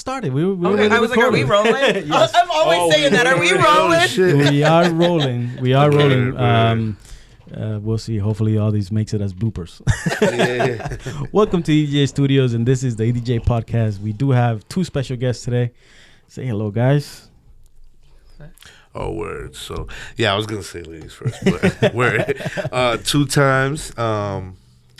started. We okay, I was like, are we rolling? Yes. I'm always saying that. Are we rolling? We are rolling. We are rolling. We'll see. Hopefully, all these makes it as bloopers. Welcome to EDJ Studios, and this is the EDJ podcast. We do have two special guests today. Say hello, guys. Oh, word. So, yeah, I was going to say ladies first, but word. Tutiimes,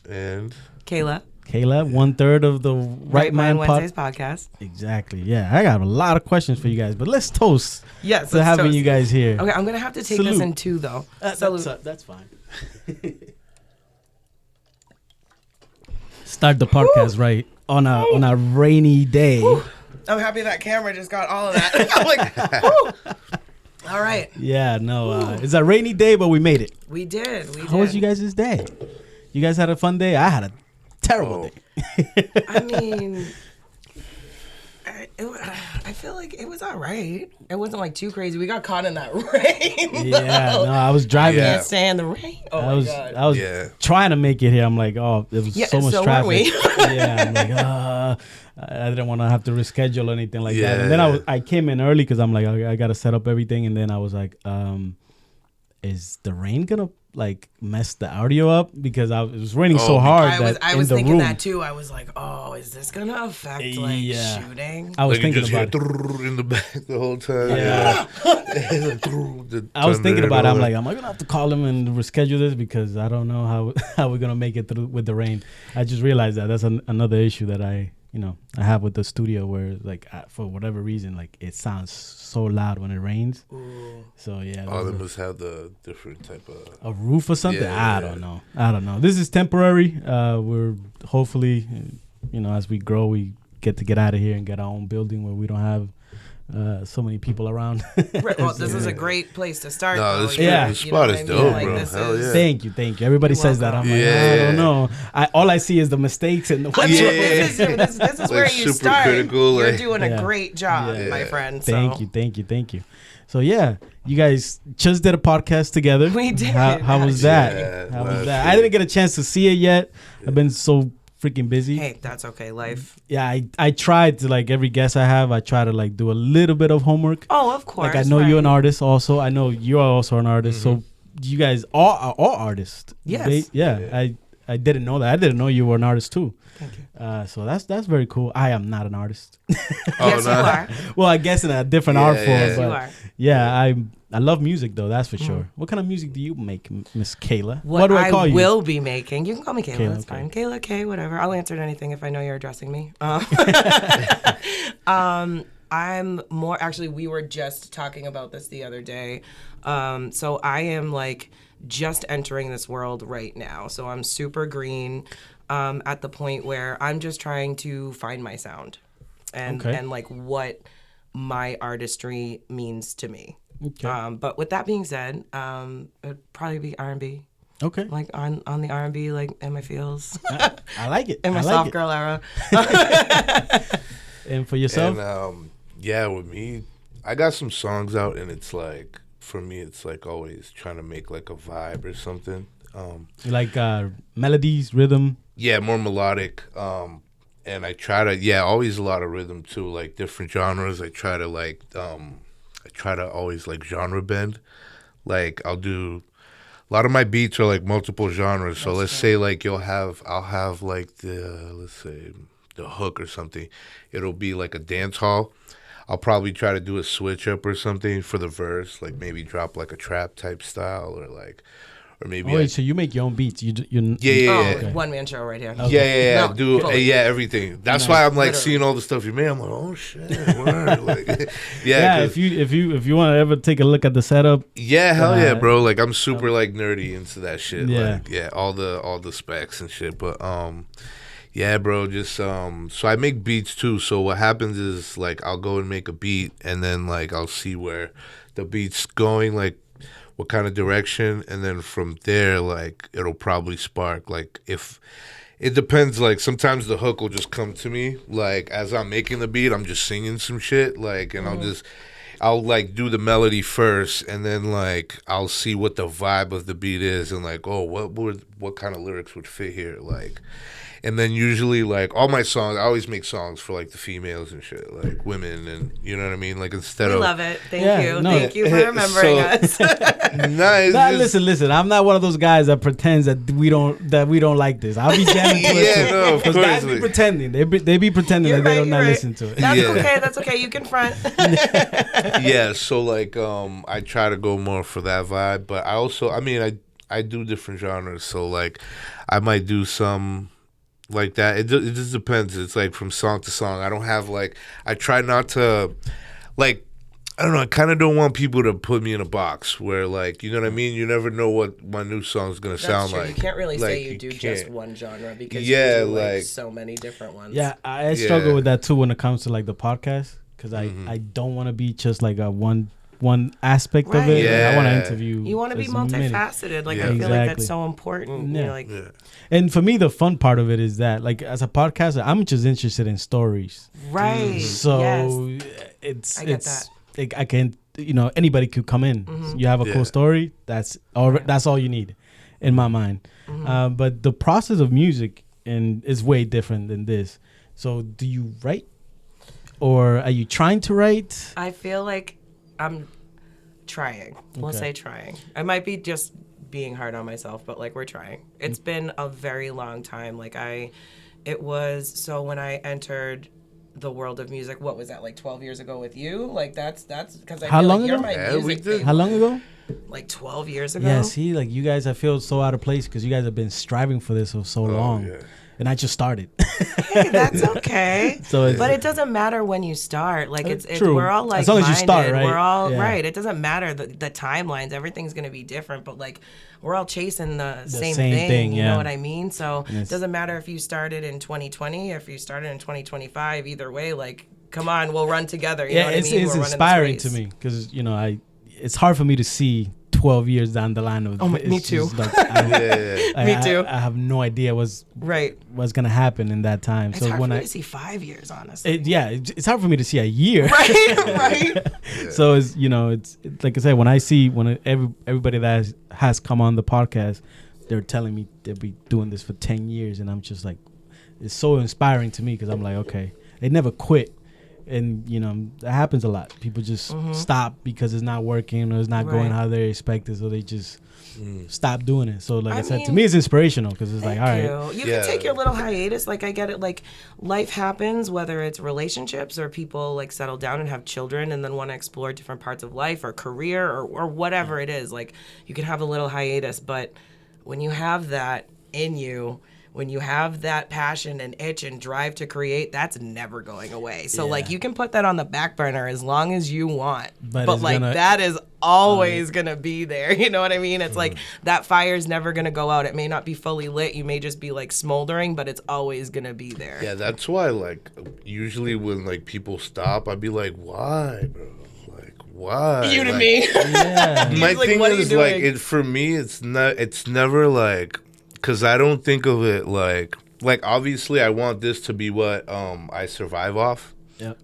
and... Kayla, 1/3 of the Right Man Wednesdays podcast. Exactly. Yeah, I got a lot of questions for you guys, but let's toast to having you guys here. Okay, I'm going to have to take this in two, though. That's fine. Start the podcast right on a rainy day. Woo. I'm happy that camera just got all of that. I'm like, woo. All right. Yeah, no, it's a rainy day, but we made it. We did. How was you guys' day? You guys had a fun day? I had a terrible day. I mean, I feel like it was all right. It wasn't like too crazy. We got caught in that rain. Yeah, no, I was driving. I can't stand the rain. Oh my God. I was trying to make it here. I'm like, oh, there was so much traffic. Yeah, I'm like, I didn't want to have to reschedule or anything like that. And then I came in early because I'm like, I got to set up everything. And then I was like, is the rain gonna like mess the audio up? Because it was raining so hard. I was thinking that too. I was like, oh, is this gonna affect shooting? I was thinking about it in the back the whole time. Yeah. I was thinking about it. I'm like, am I gonna have to call him and reschedule this because I don't know how we're gonna make it through with the rain. I just realized that's another issue that I have with the studio where like for whatever reason like it sounds so loud when it rains. Ooh. So yeah. All of them must have the different type of a roof or something. I don't know. This is temporary. We're hopefully, as we grow, we get out of here and get our own building where we don't have so many people around. Right, well, this is a great place to start. No, this spot is dope, bro. Hell yeah. Thank you. Everybody says that. I'm like, I don't know. All I see is the mistakes and the what's wrong. This is like where you start. Critical, you're doing a great job, my friend. So. Thank you. So yeah, you guys just did a podcast together. We did. How was that? How was that? I didn't get a chance to see it yet. I've been so freaking busy. Hey, that's okay. Life. Yeah, I tried to, like, every guest I have, I try to like do a little bit of homework. Oh, of course. Like I know you're an artist also. I know you're also an artist. Mm-hmm. So you guys are all artists. Yes. I didn't know that. I didn't know you were an artist too. Thank you. So that's very cool. I am not an artist. Yes, you are. Well, I guess in a different art form. Yes, but you are. Yeah, I love music though. That's for sure. What kind of music do you make, Miss Kayla? What do I call you? I will be making. You can call me Kayla. That's fine. Kayla, K, whatever. I'll answer to anything if I know you're addressing me. I'm more. Actually, we were just talking about this the other day. So I am like just entering this world right now. So I'm super green. At the point where I'm just trying to find my sound and like what my artistry means to me. Okay. But with that being said, it'd probably be R&B. Okay. Like on the R&B, like in my feels. I like it. In my soft girl era. And for yourself? And with me, I got some songs out, and it's like, for me, it's like always trying to make like a vibe or something. You like melodies, rhythm? Yeah, more melodic. And I try to, always a lot of rhythm too, like different genres. I try to always like genre bend. Like I'll do, a lot of my beats are like multiple genres. So let's say like I'll have like let's say the hook or something. It'll be like a dance hall. I'll probably try to do a switch up or something for the verse, like maybe drop like a trap type style or maybe. So you make your own beats? Yeah. One man show right here. Okay. Yeah. Everything. That's why I'm like seeing all the stuff you made. I'm like, oh shit. Like, if you want to ever take a look at the setup. Yeah, hell yeah, bro. Like I'm super like nerdy into that shit. Yeah. Like, all the specs and shit. But yeah, bro. Just so I make beats too. So what happens is like I'll go and make a beat, and then like I'll see where the beat's going, like what kind of direction, and then from there, like, it'll probably spark, like, if, it depends, like, sometimes the hook will just come to me, like, as I'm making the beat, I'm just singing some shit, like, and I'll, like, do the melody first, and then, like, I'll see what the vibe of the beat is, and, like, oh, what kind of lyrics would fit here, like, And then usually like all my songs, I always make songs for like the females and shit, like women, and you know what I mean. Like instead we of love it. Thank you for remembering us. Nice. Nah, listen. I'm not one of those guys that pretends that we don't like this. I'll be jamming to it too. No, of course. Guys be pretending. They be pretending that they don't not listen to it. That's okay. You can front. Yeah. So like I try to go more for that vibe, but I do different genres. So like I might do some like that. It just depends. It's like from song to song. I don't have like, I try not to like, I don't know. I kind of don't want people to put me in a box where, like, you know what I mean? You never know what my new song's going to sound true. like. You can't really like, say you do just one genre because you do like so many different ones. Yeah, I struggle with that too when it comes to like the podcast because I don't want to be just like a one aspect of it. Yeah. Like, I want to interview. You want to be multifaceted. Like, I feel like that's so important. Yeah. You're like, And for me, the fun part of it is that, like, as a podcaster, I'm just interested in stories. right. So I get that. I can, anybody could come in. You have a cool story. That's all you need, in my mind. But the process of music is way different than this. So, do you write, or are you trying to write? I feel like I'm trying. We'll say trying. I might be just being hard on myself, but like we're trying. It's been a very long time. Like so when I entered the world of music, what was that, like 12 years ago with you? Like that's because I feel like you're my music baby. How long ago? Like 12 years ago. Yeah, see, like you guys, I feel so out of place because you guys have been striving for this for so long. Yeah. And I just started. Hey, that's okay. But it doesn't matter when you start. Like it's true. We're all like as long as you start, right? We're all right. It doesn't matter the timelines. Everything's gonna be different. But like we're all chasing the same thing. You know what I mean? So it doesn't matter if you started in 2020, if you started in 2025. Either way, like come on, we'll run together. You know what I mean? It's inspiring to me because it's hard for me to see 12 years down the line of me too. Like, me too. I have no idea what's gonna happen in that time. It's hard for me to see 5 years, honestly. It's hard for me to see a year. Right. So it's like I said, when everybody that has come on the podcast, they're telling me they'll be doing this for 10 years, and I'm just like, it's so inspiring to me because I'm like, okay, they never quit. And that happens a lot. People just stop because it's not working or it's not going how they expect it, so they just stop doing it. So like I said, to me it's inspirational because it's like, all right, you can take your little hiatus. Like I get it. Like life happens, whether it's relationships or people like settle down and have children and then want to explore different parts of life or career or whatever it is. Like you can have a little hiatus, but when you have that in you, when you have that passion and itch and drive to create, that's never going away. So like you can put that on the back burner as long as you want, but like that is always gonna be there. You know what I mean? It's like that fire's never gonna go out. It may not be fully lit. You may just be like smoldering, but it's always gonna be there. Yeah, that's why like usually when like people stop, I'd be like, why, bro? Why? You to me? Yeah. My thing is like, for me, it's never like. Because I don't think of it like obviously I want this to be what I survive off,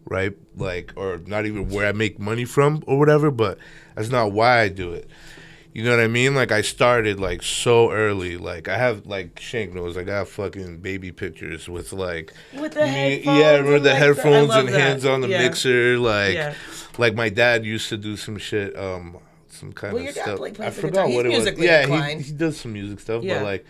right? Like, or not even where I make money from or whatever, but that's not why I do it. You know what I mean? Like, I started like so early. Like, I have like Shank knows, like I have fucking baby pictures with like with the headphones, with the headphones and hands on the mixer. Like my dad used to do some shit, some kind of stuff. I forgot what it was. Yeah, he does some music stuff, but like.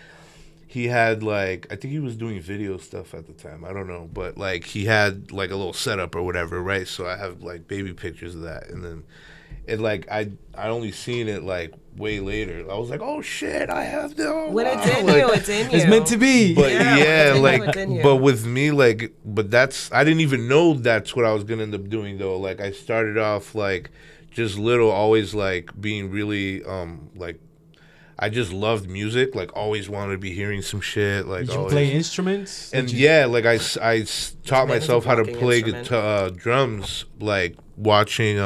He had like, I think he was doing video stuff at the time. I don't know, but like he had like a little setup or whatever, right? So I have like baby pictures of that, and then it like I only seen it like way later. I was like, oh shit, I have them. When it's in you, it's in you. It's meant to be. But but with me, like, but I didn't even know that's what I was gonna end up doing though. Like I started off like just little, always like being really like. I just loved music, like always wanted to be hearing some shit. Like, did you play instruments? And like I taught myself how to play drums, like watching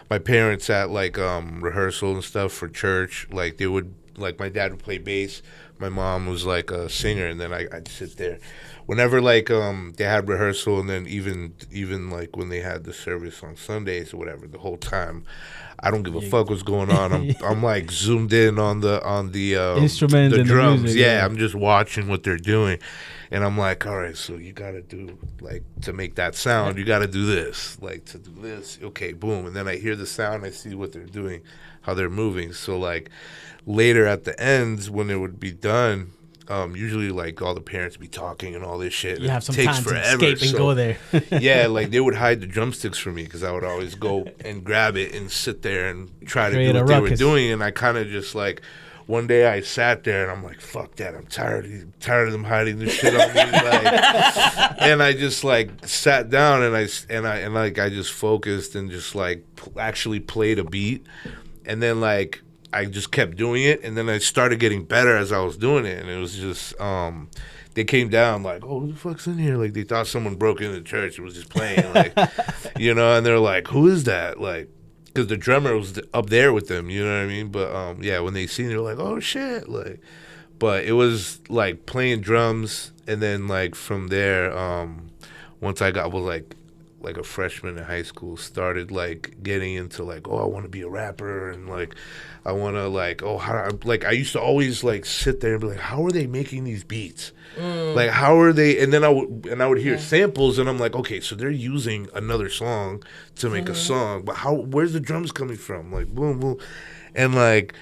my parents at like rehearsal and stuff for church. Like they would, like my dad would play bass, my mom was like a singer, and then I'd sit there. whenever like they had rehearsal, and then even like when they had the service on Sundays or whatever, the whole time I don't give a fuck what's going on. I'm like zoomed in on the instruments the and drums. the music, yeah, I'm just watching what they're doing, and I'm like, all right, so you gotta do like to make that sound, you gotta do this, like to do this. Okay, boom, and then I hear the sound, I see what they're doing, how they're moving. So like later at the ends when it would be done. Usually, like all the parents be talking and all this shit. You have some takes time forever, to escape and go there. yeah, like they would hide the drumsticks from me because I would always go and grab it and sit there and try to do what they were doing. And I kind of just like one day I sat there and I'm like, "Fuck that! I'm tired of them hiding this shit on me." Like, and I just like sat down and I just focused and just like actually played a beat, and then like. I just kept doing it, and then I started getting better as I was doing it, and it was just they came down like, oh, who the fuck's in here? Like they thought someone broke into the church and was just playing, like, you know, and they're like, who is that? Like, because the drummer was up there with them, you know what I mean? But yeah, when they seen it, they're like, oh shit, like, but it was like playing drums, and then like from there, once I was like a freshman in high school, started like getting into like, oh, I want to be a rapper, and like I want to like, oh, how like I used to always like sit there and be like, how are they making these beats? Like how are they? And then I would hear samples, and I'm like, okay, so they're using another song to make a song, but where's the drums coming from? Like boom boom, and like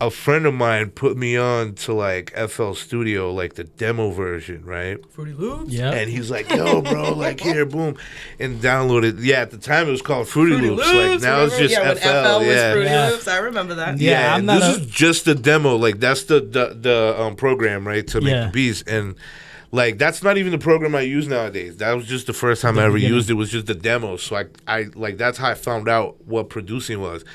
a friend of mine put me on to like FL Studio, like the demo version, right? Fruity Loops. Yeah. And he's like, yo, bro, like here, boom, and downloaded. Yeah, at the time it was called Fruity Loops. Like now it's just when FL. FL was Yeah, Fruity Loops. I remember that. yeah. And this is just the demo. Like that's the program, right, to make the beats. And like that's not even the program I use nowadays. That was just the first time I ever used it. Was just the demo. So I like that's how I found out what producing was.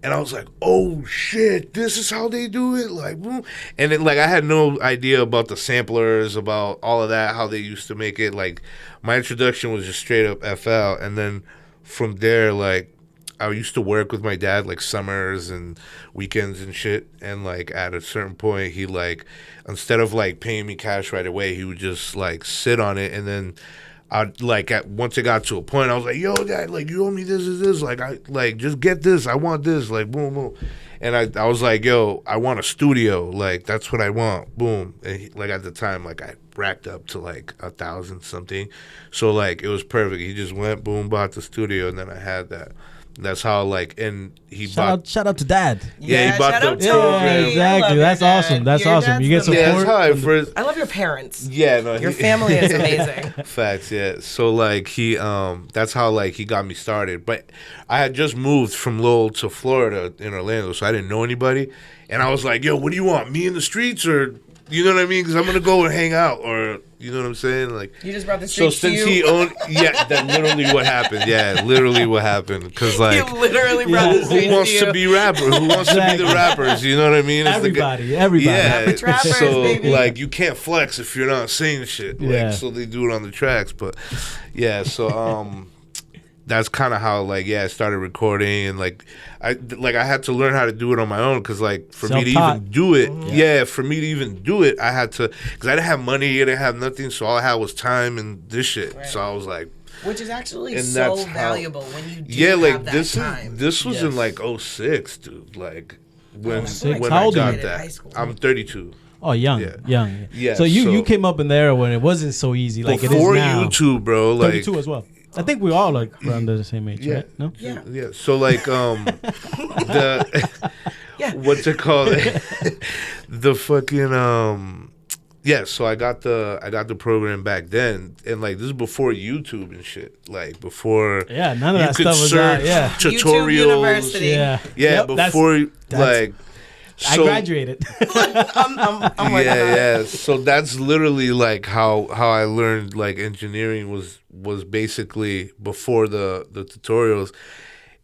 And I was like, oh, shit, this is how they do it? Like, boom. And then, like, I had no idea about the samplers, about all of that, how they used to make it. Like, my introduction was just straight up FL. And then from there, like, I used to work with my dad, like, summers and weekends and shit. And, like, at a certain point, he, like, instead of, like, paying me cash right away, he would just, like, sit on it. And then once it got to a point, I was like, yo, Dad, like, you owe me this. Like, I like just get this. I want this. Like, boom, boom. And I was like, yo, I want a studio. Like, that's what I want. Boom. And like at the time, like I racked up to like 1,000 something. So like it was perfect. He just went, boom, bought the studio, and then I had that. That's how like, and he shout out to Dad. Yeah, he bought the program. Yeah, exactly. That's awesome. That's awesome. You get support. Yeah, that's how I love your parents. Yeah, no, your family is amazing. Facts, yeah. So like he, that's how like he got me started. But I had just moved from Lowell to Florida in Orlando, so I didn't know anybody. And I was like, yo, what do you want? Me in the streets, or you know what I mean? Because I'm gonna go and hang out, or you know what I'm saying? Like you just brought the streets so since he owned, yeah, that's literally what happened. Yeah, literally what happened. Because like, he literally brought the streets who wants to be rappers? Who wants to be the rappers? You know what I mean? It's everybody. Yeah, trappers, so baby. like you can't flex if you're not saying shit. Like, so they do it on the tracks, but yeah. So that's kind of how like I started recording, and like I had to learn how to do it on my own, because like for me to even do it, for me to even do it, I had to, because I didn't have money, I didn't have nothing, so all I had was time and this shit. Right. So I was like, which is actually so valuable when you do like have that this time. This was in like 06, dude. Like when how I old got that, I'm 32. Oh, young. Yeah. So you came up in there when it wasn't so easy, like it is now. Before YouTube, bro. Like 32 as well. I think we all like around the same age, right? No? Yeah. So like the what's it called? The fucking so I got the program back then, and like this is before YouTube and shit. Like before none of that stuff was out. Yeah. Tutorials. YouTube University. Yeah, before that's I graduated. I'm like, So that's literally like how I learned like engineering was basically before the tutorials.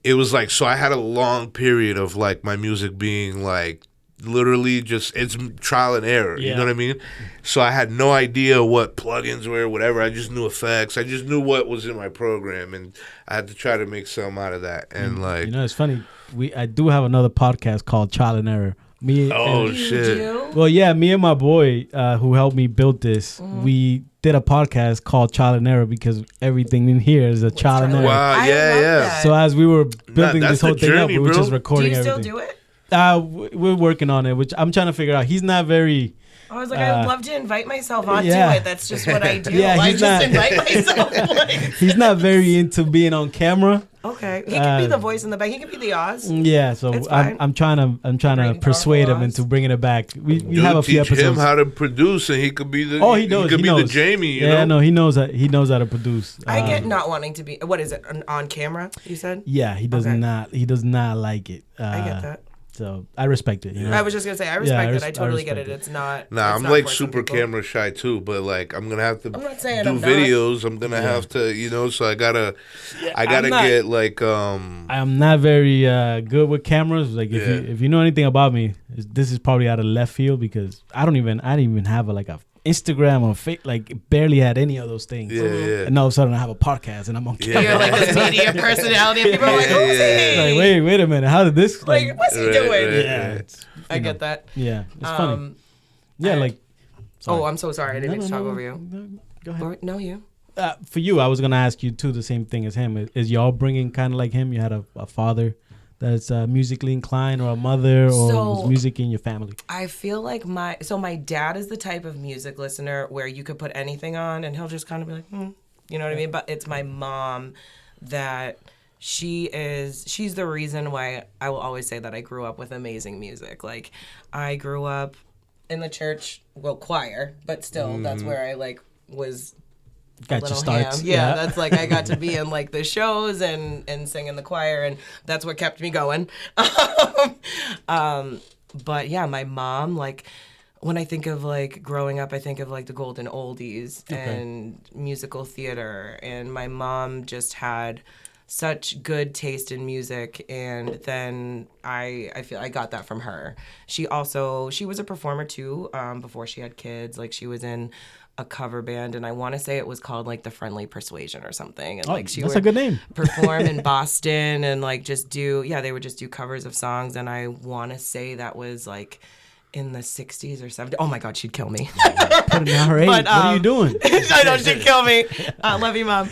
It was like, so I had a long period of like my music being like literally just, it's trial and error. You know what I mean? So I had no idea what plugins were, whatever. I just knew effects. I just knew what was in my program, and I had to try to make something out of that. And like, you know, it's funny. I do have another podcast called Trial and Error. Shit. Well, yeah, me and my boy who helped me build this, we did a podcast called Trial and Error because everything in here is a trial and error. Wow, yeah. So as we were building this whole thing up, we were just recording everything. Do you still do it? We're working on it, which I'm trying to figure out. He's not very... I was like, I'd love to invite myself onto it. That's just what I do. I just invite myself. He's not very into being on camera. Okay, he can be the voice in the back. He can be the Oz. Yeah, so I'm trying to persuade him into bringing it back. We have a few episodes. Teach him how to produce, and he could be the. He knows. He could be the Jamie. You know? No, he knows that. He knows how to produce. I get not wanting to be. What is it on camera? You said. Yeah, he does not. He does not like it. I get that. So I respect it. You know? I was just gonna say I respect it. I totally get it. It's not. Nah, I'm like super camera shy too, but like I'm gonna have to do videos. I'm gonna have to, so I gotta get like. I'm not very good with cameras. Like if you know anything about me, this is probably out of left field because I didn't even have a Instagram or like barely had any of those things. Yeah. And all of a sudden I have a podcast and I'm on camera. You're like this media personality and people are like, who's he? Like, wait a minute. How did this what's he doing? Yeah. I get that. Yeah. It's funny. Oh, I'm so sorry. I didn't mean to talk over you. Go ahead. No, you. For you, I was gonna ask you too the same thing as him. Is y'all bringing kind of like him? You had a father that's musically inclined, or a mother, or was music in your family? I feel like my dad is the type of music listener where you could put anything on and he'll just kind of be like, you know what I mean? But it's my mom that she's the reason why I will always say that I grew up with amazing music. Like I grew up in the church, choir, but still that's where I was. Got your starts. Yeah, that's like I got to be in like the shows and sing in the choir, and that's what kept me going. But yeah, my mom, like when I think of like growing up, I think of like the golden oldies and musical theater, and my mom just had such good taste in music, and then I feel I got that from her. She was a performer too before she had kids. Like she was in a cover band, and I want to say it was called like the Friendly Persuasion or something. And she that's a good name. Perform in Boston and like they would just do covers of songs, and I want to say that was like in the 60s or 70s. Oh my God, she'd kill me. Put it on her age. What are you doing? I know she'd kill me. I love you, Mom.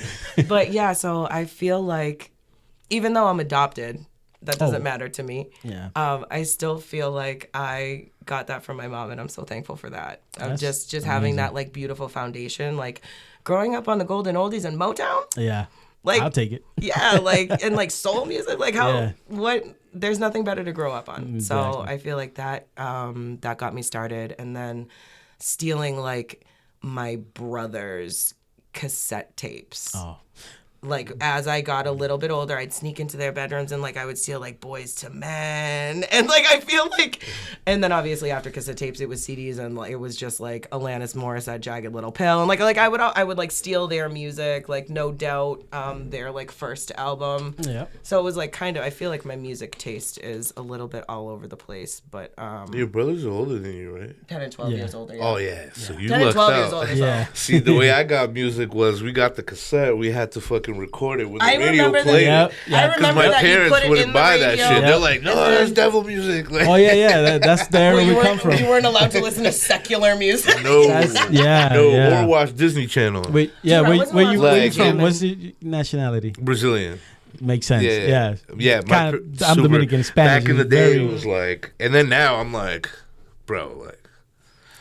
But yeah, so I feel like even though I'm adopted, that doesn't matter to me. Yeah. I still feel like I got that from my mom, and I'm so thankful for that. Of just amazing. Having that like beautiful foundation, like growing up on the golden oldies and Motown. Yeah. Like I'll take it. Yeah, like and like soul music, like there's nothing better to grow up on. Exactly. So I feel like that that got me started, and then stealing like my brother's cassette tapes. Oh. Like as I got a little bit older, I'd sneak into their bedrooms and like I would steal like Boys to Men, and like I feel like, and then obviously after cassette tapes it was CDs, and like it was just like Alanis Morissette, Jagged Little Pill, and like I would like steal their music, like No Doubt, their like first album. Yeah. So it was like kind of, I feel like my music taste is a little bit all over the place, but your brothers are older than you, right? 10 and 12 years older. Yeah. Oh yeah, so you 10 and lucked 12 out. years older. Yeah. See, the way I got music was we got the cassette, we had to fucking record it with the radio player. I remember my that parents you wouldn't buy that shit. Yep. They're like, no, that's devil music. Like, that's the area we come from. You weren't allowed to listen to secular music. No, or watch Disney Channel. Wait, where you from? What's your nationality? Brazilian. Makes sense. Yeah. I'm super, Dominican, Spanish. Back in the day, it was like, and then now I'm like, bro, like.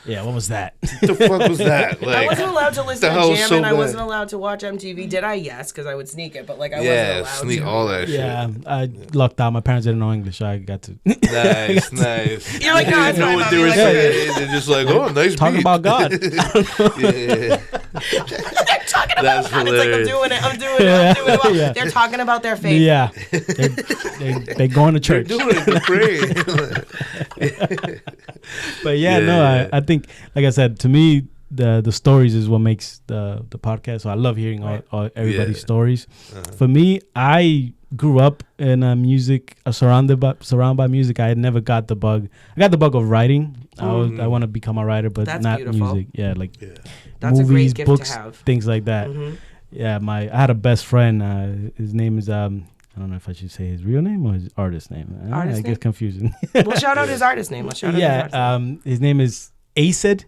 Yeah, what was that? The fuck was that? Like, I wasn't allowed to listen to Jam, so and I bad. wasn't allowed to watch MTV. Did I? Yes, because I would sneak it, but like I wasn't allowed sneak to. all that shit. Yeah, I lucked out. My parents didn't know English, so I got to. Nice. You're like, no, they didn't know what they were saying. They're just like, oh, nice Talking beat. about God. Yeah. Talking about That's God. hilarious. It's like, I'm doing it. Yeah. They're talking about their faith. Yeah, they going to church. They're doing it. They're praying. But yeah, I think, like I said, to me, the stories is what makes the podcast. So I love hearing all everybody's stories. For me, I grew up in music, surrounded by music. I had never got the bug. I got the bug of writing. I want to become a writer, but That's not beautiful. music. Yeah, like That's movies, a great gift books, to have. things like that. Mm-hmm. Yeah, I had a best friend. His name is I don't know if I should say his real name or his artist name. I get confusing. We'll shout out his artist name. His name is Acid.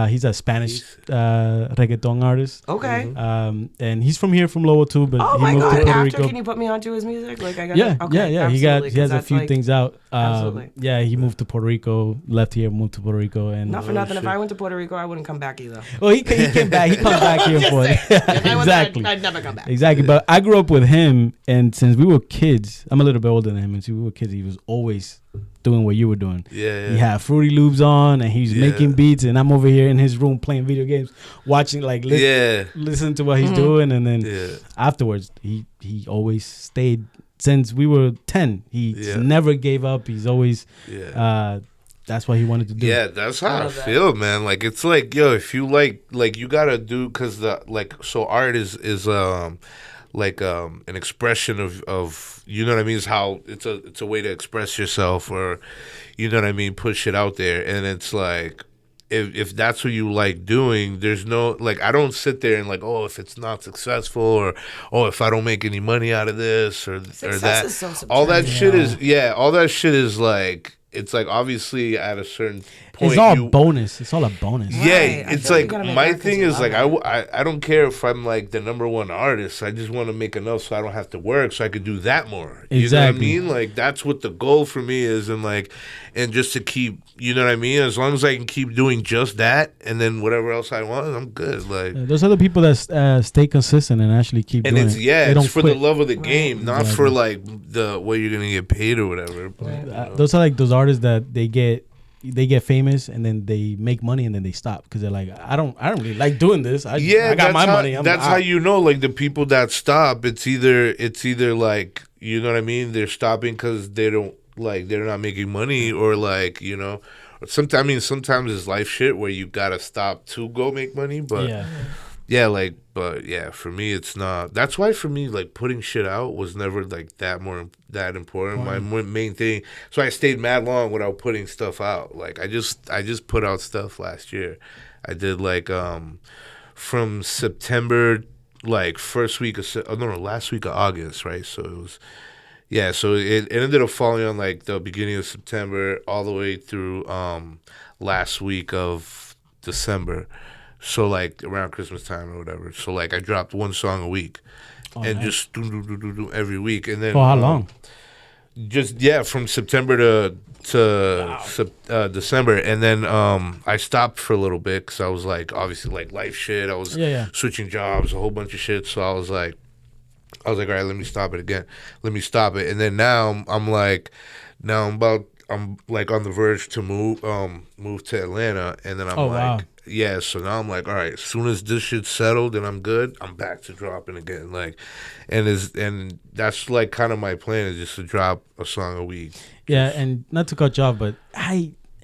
He's a Spanish reggaeton artist. Okay. And he's from here, from Lowell too. But Oh he my moved God! to Puerto After, Rico. can you put me onto his music? Like I got. Yeah, Okay, yeah. He has a few things out. Absolutely. Yeah, he moved to Puerto Rico, left here, moved to Puerto Rico, and Not for nothing. If I went to Puerto Rico, I wouldn't come back either. well, he came back. He comes back here for it. Exactly. I'd never come back. Exactly. But I grew up with him, and since we were kids, I'm a little bit older than him, and since we were kids, he was always doing what you were doing. Yeah. He had Fruity Loops on, and he's making beats, and I'm over here in his room playing video games, watching, like, listen to what he's doing, and then afterwards, he always stayed. Since we were 10, he never gave up. He's always that's what he wanted to do. Yeah, that's how I feel, man. Like, it's like, yo, if you like you gotta do, because so art is an expression of you know what I mean, is how it's a way to express yourself, or you know what I mean, push it out there. And it's like, if that's what you like doing, there's no, like, I don't sit there and like, oh, if it's not successful, or oh, if I don't make any money out of this or that, is so all that shit is like, it's like, obviously at a certain point, it's all bonus. It's all a bonus. Yeah, Right. it's like, my thing is like, I don't care if I'm like the #1 artist. I just want to make enough so I don't have to work, so I could do that more. You know what I mean? Like, that's what the goal for me is, and just to keep, you know what I mean? As long as I can keep doing just that, and then whatever else I want, I'm good. Like, there's other people that stay consistent and actually keep doing it. It's for the love of the game, not for like what you're gonna get paid or whatever. But, you know. Those are like those artists that they get famous and then they make money and then they stop because they're like, I don't really like doing this. I got my money. That's how you know, like, the people that stop. It's either like, you know what I mean, they're stopping because they're not making money, or like, you know, sometimes it's life shit where you gotta stop to go make money. But for me, it's not. That's why for me, like, putting shit out was never like that important. My main thing. So I stayed mad long without putting stuff out. Like, I just put out stuff last year. I did like from September, like last week of August, right? So it was. Yeah, so it ended up falling on like the beginning of September all the way through last week of December. So like around Christmas time or whatever. So like I dropped one song a week, just do every week. And then for how long? Just from September to December, and then I stopped for a little bit because I was like, obviously, like, life shit. I was switching jobs, a whole bunch of shit. So I was like, all right, let me stop it again. Let me stop it. And then now I'm like on the verge to move to Atlanta, and then I'm so now I'm like, all right, as soon as this shit's settled and I'm good, I'm back to dropping again. Like, and that's like kind of my plan, is just to drop a song a week. Yeah, and not to cut you off, but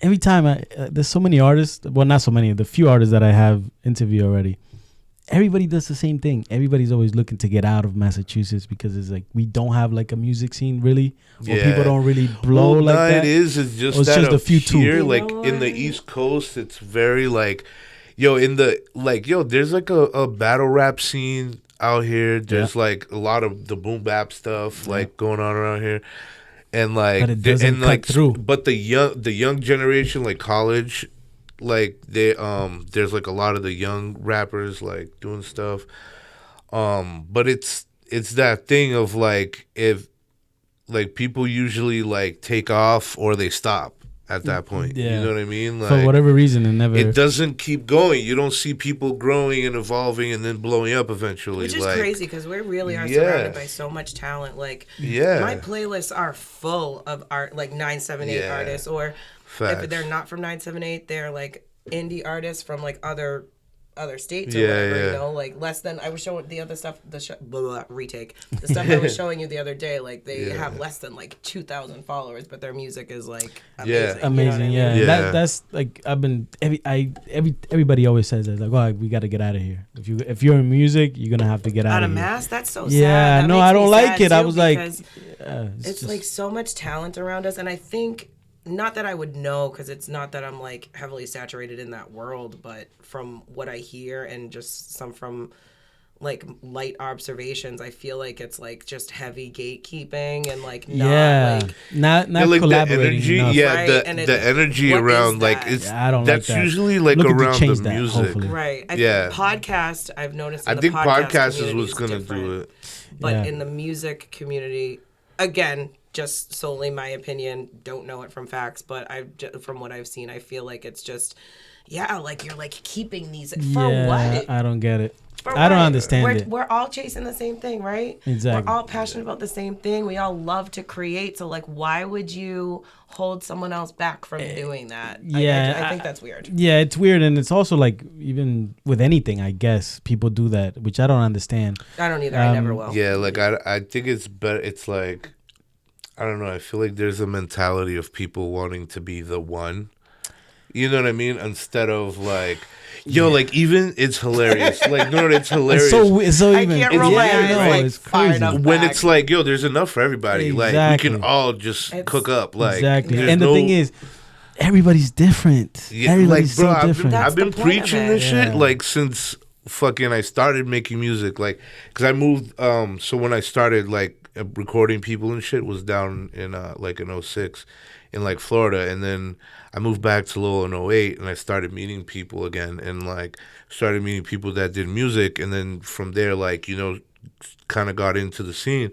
every time there's so many artists, well, not so many, the few artists that I have interviewed already, everybody does the same thing. Everybody's always looking to get out of Massachusetts because it's like we don't have like a music scene really, or people don't really blow like that. It's just a few here, like in the East Coast, it's very like, there's like a battle rap scene out here. There's like a lot of the boom bap stuff like going on around here, and like, but it doesn't cut through. But the young generation, like college. Like there's like a lot of the young rappers like doing stuff, but it's that thing of like, if like people usually like take off or they stop at that point. You know what I mean? Like, for whatever reason, it doesn't keep going. You don't see people growing and evolving and then blowing up eventually. Which is crazy because we really are surrounded by so much talent. Like, my playlists are full of art, like 978 artists, or if they're not from 978, they're like indie artists from like other states or whatever, you know, like less than, I was showing the other stuff, the stuff I was showing you the other day, like they have less than like 2,000 followers, but their music is like amazing. Amazing, you know what I mean? That's like, everybody always says that, like, oh, we got to get out of here. If you're in music, you're gonna have to get out of here. Mass, that's so sad. Yeah, no, I don't like it. I was like, it's like so much talent around us, and I think, not that I would know, because it's not that I'm like heavily saturated in that world, but from what I hear and just some from like light observations. I feel like it's like just heavy gatekeeping and like not like collaborating the energy, enough. Right? the energy around like it's I don't that's like that. usually like around the music, right? Podcast. I've noticed. I think podcast is what's gonna do it, but in the music community, again, just solely my opinion. Don't know it from facts, but from what I've seen, I feel like it's just. Yeah, like you're like keeping these for what? I don't get it. I don't understand it. We're all chasing the same thing, right? Exactly. We're all passionate about the same thing. We all love to create. So like, why would you hold someone else back from doing that? Yeah, I think that's weird. Yeah, it's weird, and it's also like even with anything, I guess people do that, which I don't understand. I don't either. I never will. Yeah, like I think it's better. It's like I don't know. I feel like there's a mentality of people wanting to be the one. You know what I mean? Instead of like, like even it's hilarious. Like no, it's hilarious. It's so even. I can't roll my eyes. Like, it's crazy. When it's like, there's enough for everybody. Exactly. Like we can all just cook up. Like exactly. And the thing is, everybody's different. Everybody's like, bro, so different. I've been preaching this shit like since fucking I started making music. Like, cause I moved. So when I started like recording people and shit was down in like in 06 in like Florida, and then I moved back to Lowell in 08, and I started meeting people again, and like started meeting people that did music, and then from there, like kind of got into the scene,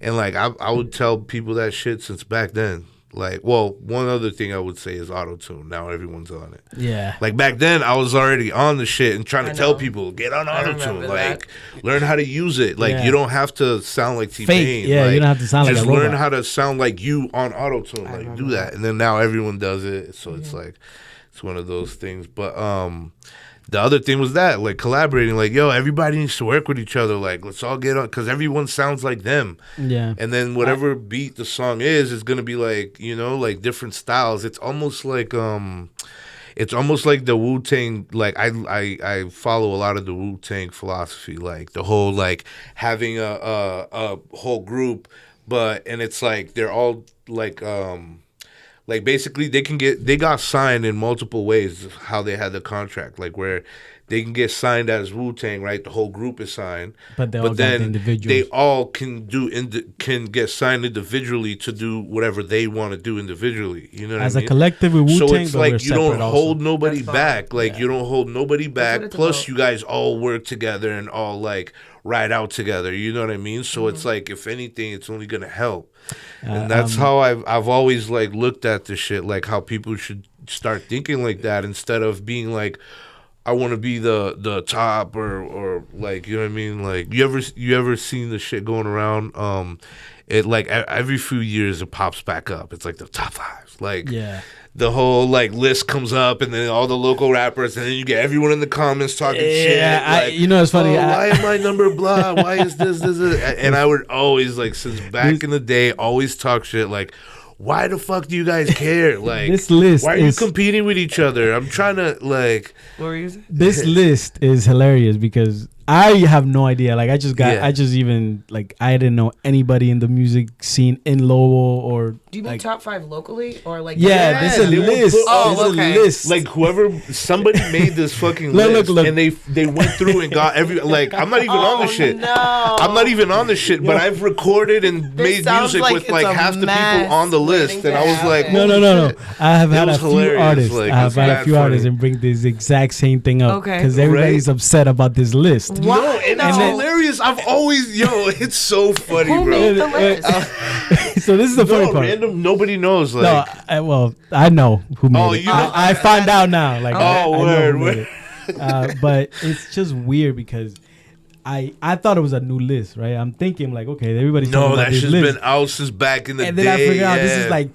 and like I would tell people that shit since back then. Like, well, one other thing I would say is auto-tune. Now everyone's on it. Yeah. Like back then, I was already on the shit and trying to tell people, get on auto-tune. Like, learn how to use it. Like, you don't have to sound like T-Pain. Yeah, like, you don't have to sound like a robot. Just learn how to sound like you on auto-tune. Like, do that. And then now everyone does it. So it's like, it's one of those things. But the other thing was that, like, collaborating. Like, everybody needs to work with each other. Like, let's all get on. Because everyone sounds like them. Yeah. And then whatever beat the song is going to be like, like different styles. It's almost like the Wu-Tang. Like, I follow a lot of the Wu-Tang philosophy. Like, the whole, like, having a whole group. And it's like, they're all, like basically they got signed in multiple ways how they had the contract, like where they can get signed as Wu-Tang, right? The whole group is signed, but then they all can get signed individually to do whatever they want to do individually. You know what I mean? As a collective with Wu-Tang, so it's like you don't hold nobody That's back. fine. Like you don't hold nobody back. Plus, about. you guys all work together and all like ride out together. You know what I mean? So it's like if anything, it's only gonna help. And that's how I've always like looked at this shit, like how people should start thinking like that instead of being like, I want to be the top or like, you know what I mean? Like you ever seen the shit going around? It like every few years it pops back up. It's like the top 5. Like the whole like list comes up, and then all the local rappers, and then you get everyone in the comments talking shit. Like, it's funny. Why am I number blah? Why is this? And I would always like since back in the day always talk shit like, why the fuck do you guys care? Like this list why are you competing with each other? I'm trying to like. What were you saying? This list is hilarious because I have no idea. Like I didn't know anybody in the music scene in Lowell or. Do you mean like, top 5 locally or like? Yeah, there's a list. Oh, okay. A list. Like somebody made this fucking list, look. and they went through and got every. Like I'm not even on the shit. No. I'm not even on the shit, but I've recorded and made music with like half the people on the list, and I was like, no. I have had a few artists. Like, I have had a few artists and bring this exact same thing up because everybody's upset about this list. Why? No, and it's hilarious. I've always, it's so funny, Who bro. made the list? So this is the funny part. Random, nobody knows. Like, I know who made it. I find out now. Like, word. But it's just weird because I thought it was a new list, right? I'm thinking like, okay, everybody's talking about this list. No, that shit's been out since back in the day. And then I figured out this is like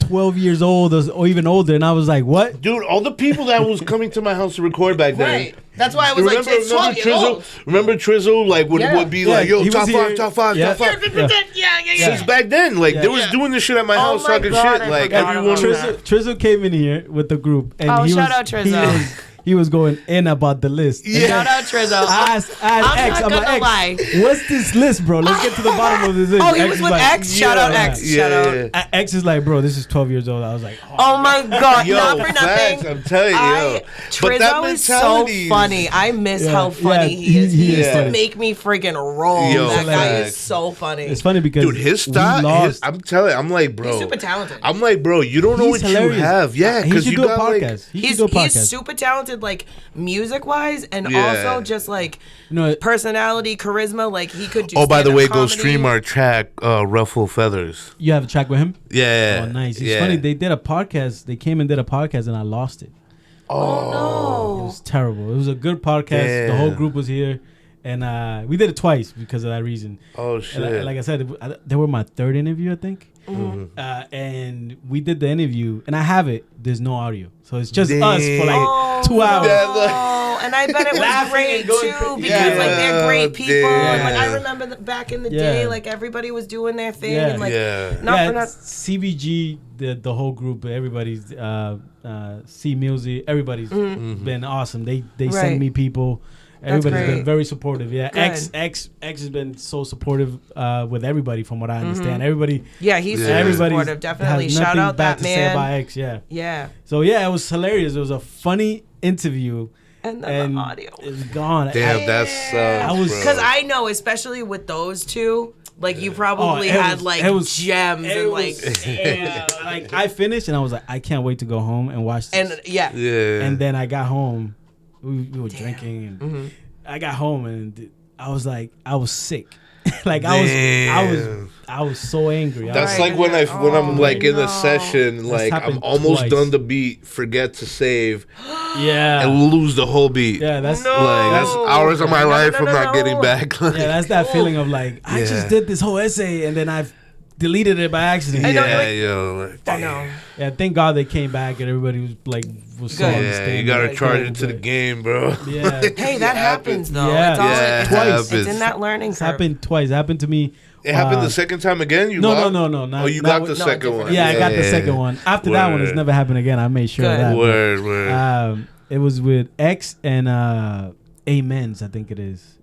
12 years old or even older, and I was like, what? Dude, all the people that was coming to my house to record back then. Right. That's why I was like, it's 12 years old. Remember Trizzle? Like, would be like, yo, top 5, top 5, top 5. Yeah. Since back then, like, they was doing this shit at my house talking shit. Like, everyone. Trizzle came in here with the group. And shout out Trizzle. he was going in about the list. Yeah. Shout out Trizzo. I asked X, I'm not gonna lie. What's this list, bro? Let's get to the bottom of this list. Oh, he was with X? Shout out X. Shout out. X is like, bro, this is 12 years old. I was like, oh my God. Yo, not for nothing. facts, I'm telling you. Trizzo is so funny. I miss how funny he is. He used to make me freaking roll. Yo, that guy is so funny. It's funny because dude, his style, I'm telling you, I'm like, bro. He's super talented. I'm like, bro, you don't know what hilarious. You have. Yeah, because you got podcast. Like, he's super talented, like music wise, and also just like personality, charisma. Like he could do. Oh, by the way, go stream our track, Ruffle Feathers. You have a track with him? Yeah. Oh, nice. It's funny. They did a podcast. They came and did a podcast, and I lost it. Oh no! It was terrible. It was a good podcast. Damn. The whole group was here, and we did it twice because of that reason. Oh shit! Like I said, they were my third interview, I think. Mm-hmm. And we did the interview, and I have it. There's no audio, so it's just us for like 2 hours. Oh, and I bet it was great too because like they're great people. And, like I remember back in the day, like everybody was doing their thing, and like not CVG, the whole group, everybody's C Music, everybody's been awesome. They send me people. Everybody's been very supportive. Yeah, X has been so supportive with everybody, from what I understand. Everybody. Yeah, he's super supportive. Definitely shout out that man. To say about X. Yeah. So it was hilarious. It was a funny interview. And then the audio is gone. Damn, that sucks. Because I know, especially with those two, like you probably had gems and like. Like I finished and I was like, I can't wait to go home and watch this. And And then I got home. We were drinking, and I got home, and I was like, I was sick. Like I was so angry. That's like when I'm like in a session, like I'm almost done the beat, forget to save, and lose the whole beat. Yeah, that's hours of my life I'm not getting back. Yeah, that's that feeling of like I just did this whole essay and then I've deleted it by accident. I know. Yeah, thank God they came back and everybody was so understanding. You gotta charge it to the game, bro. Yeah. Hey, that happens though. Yeah, it's twice. It's in that learning curve. It's happened twice. It happened to me. It happened the second time again? No. You got the second one. Yeah, I got the second one. After that one, it's never happened again. I made sure of that. Word. It was with X and Amens, I think it is.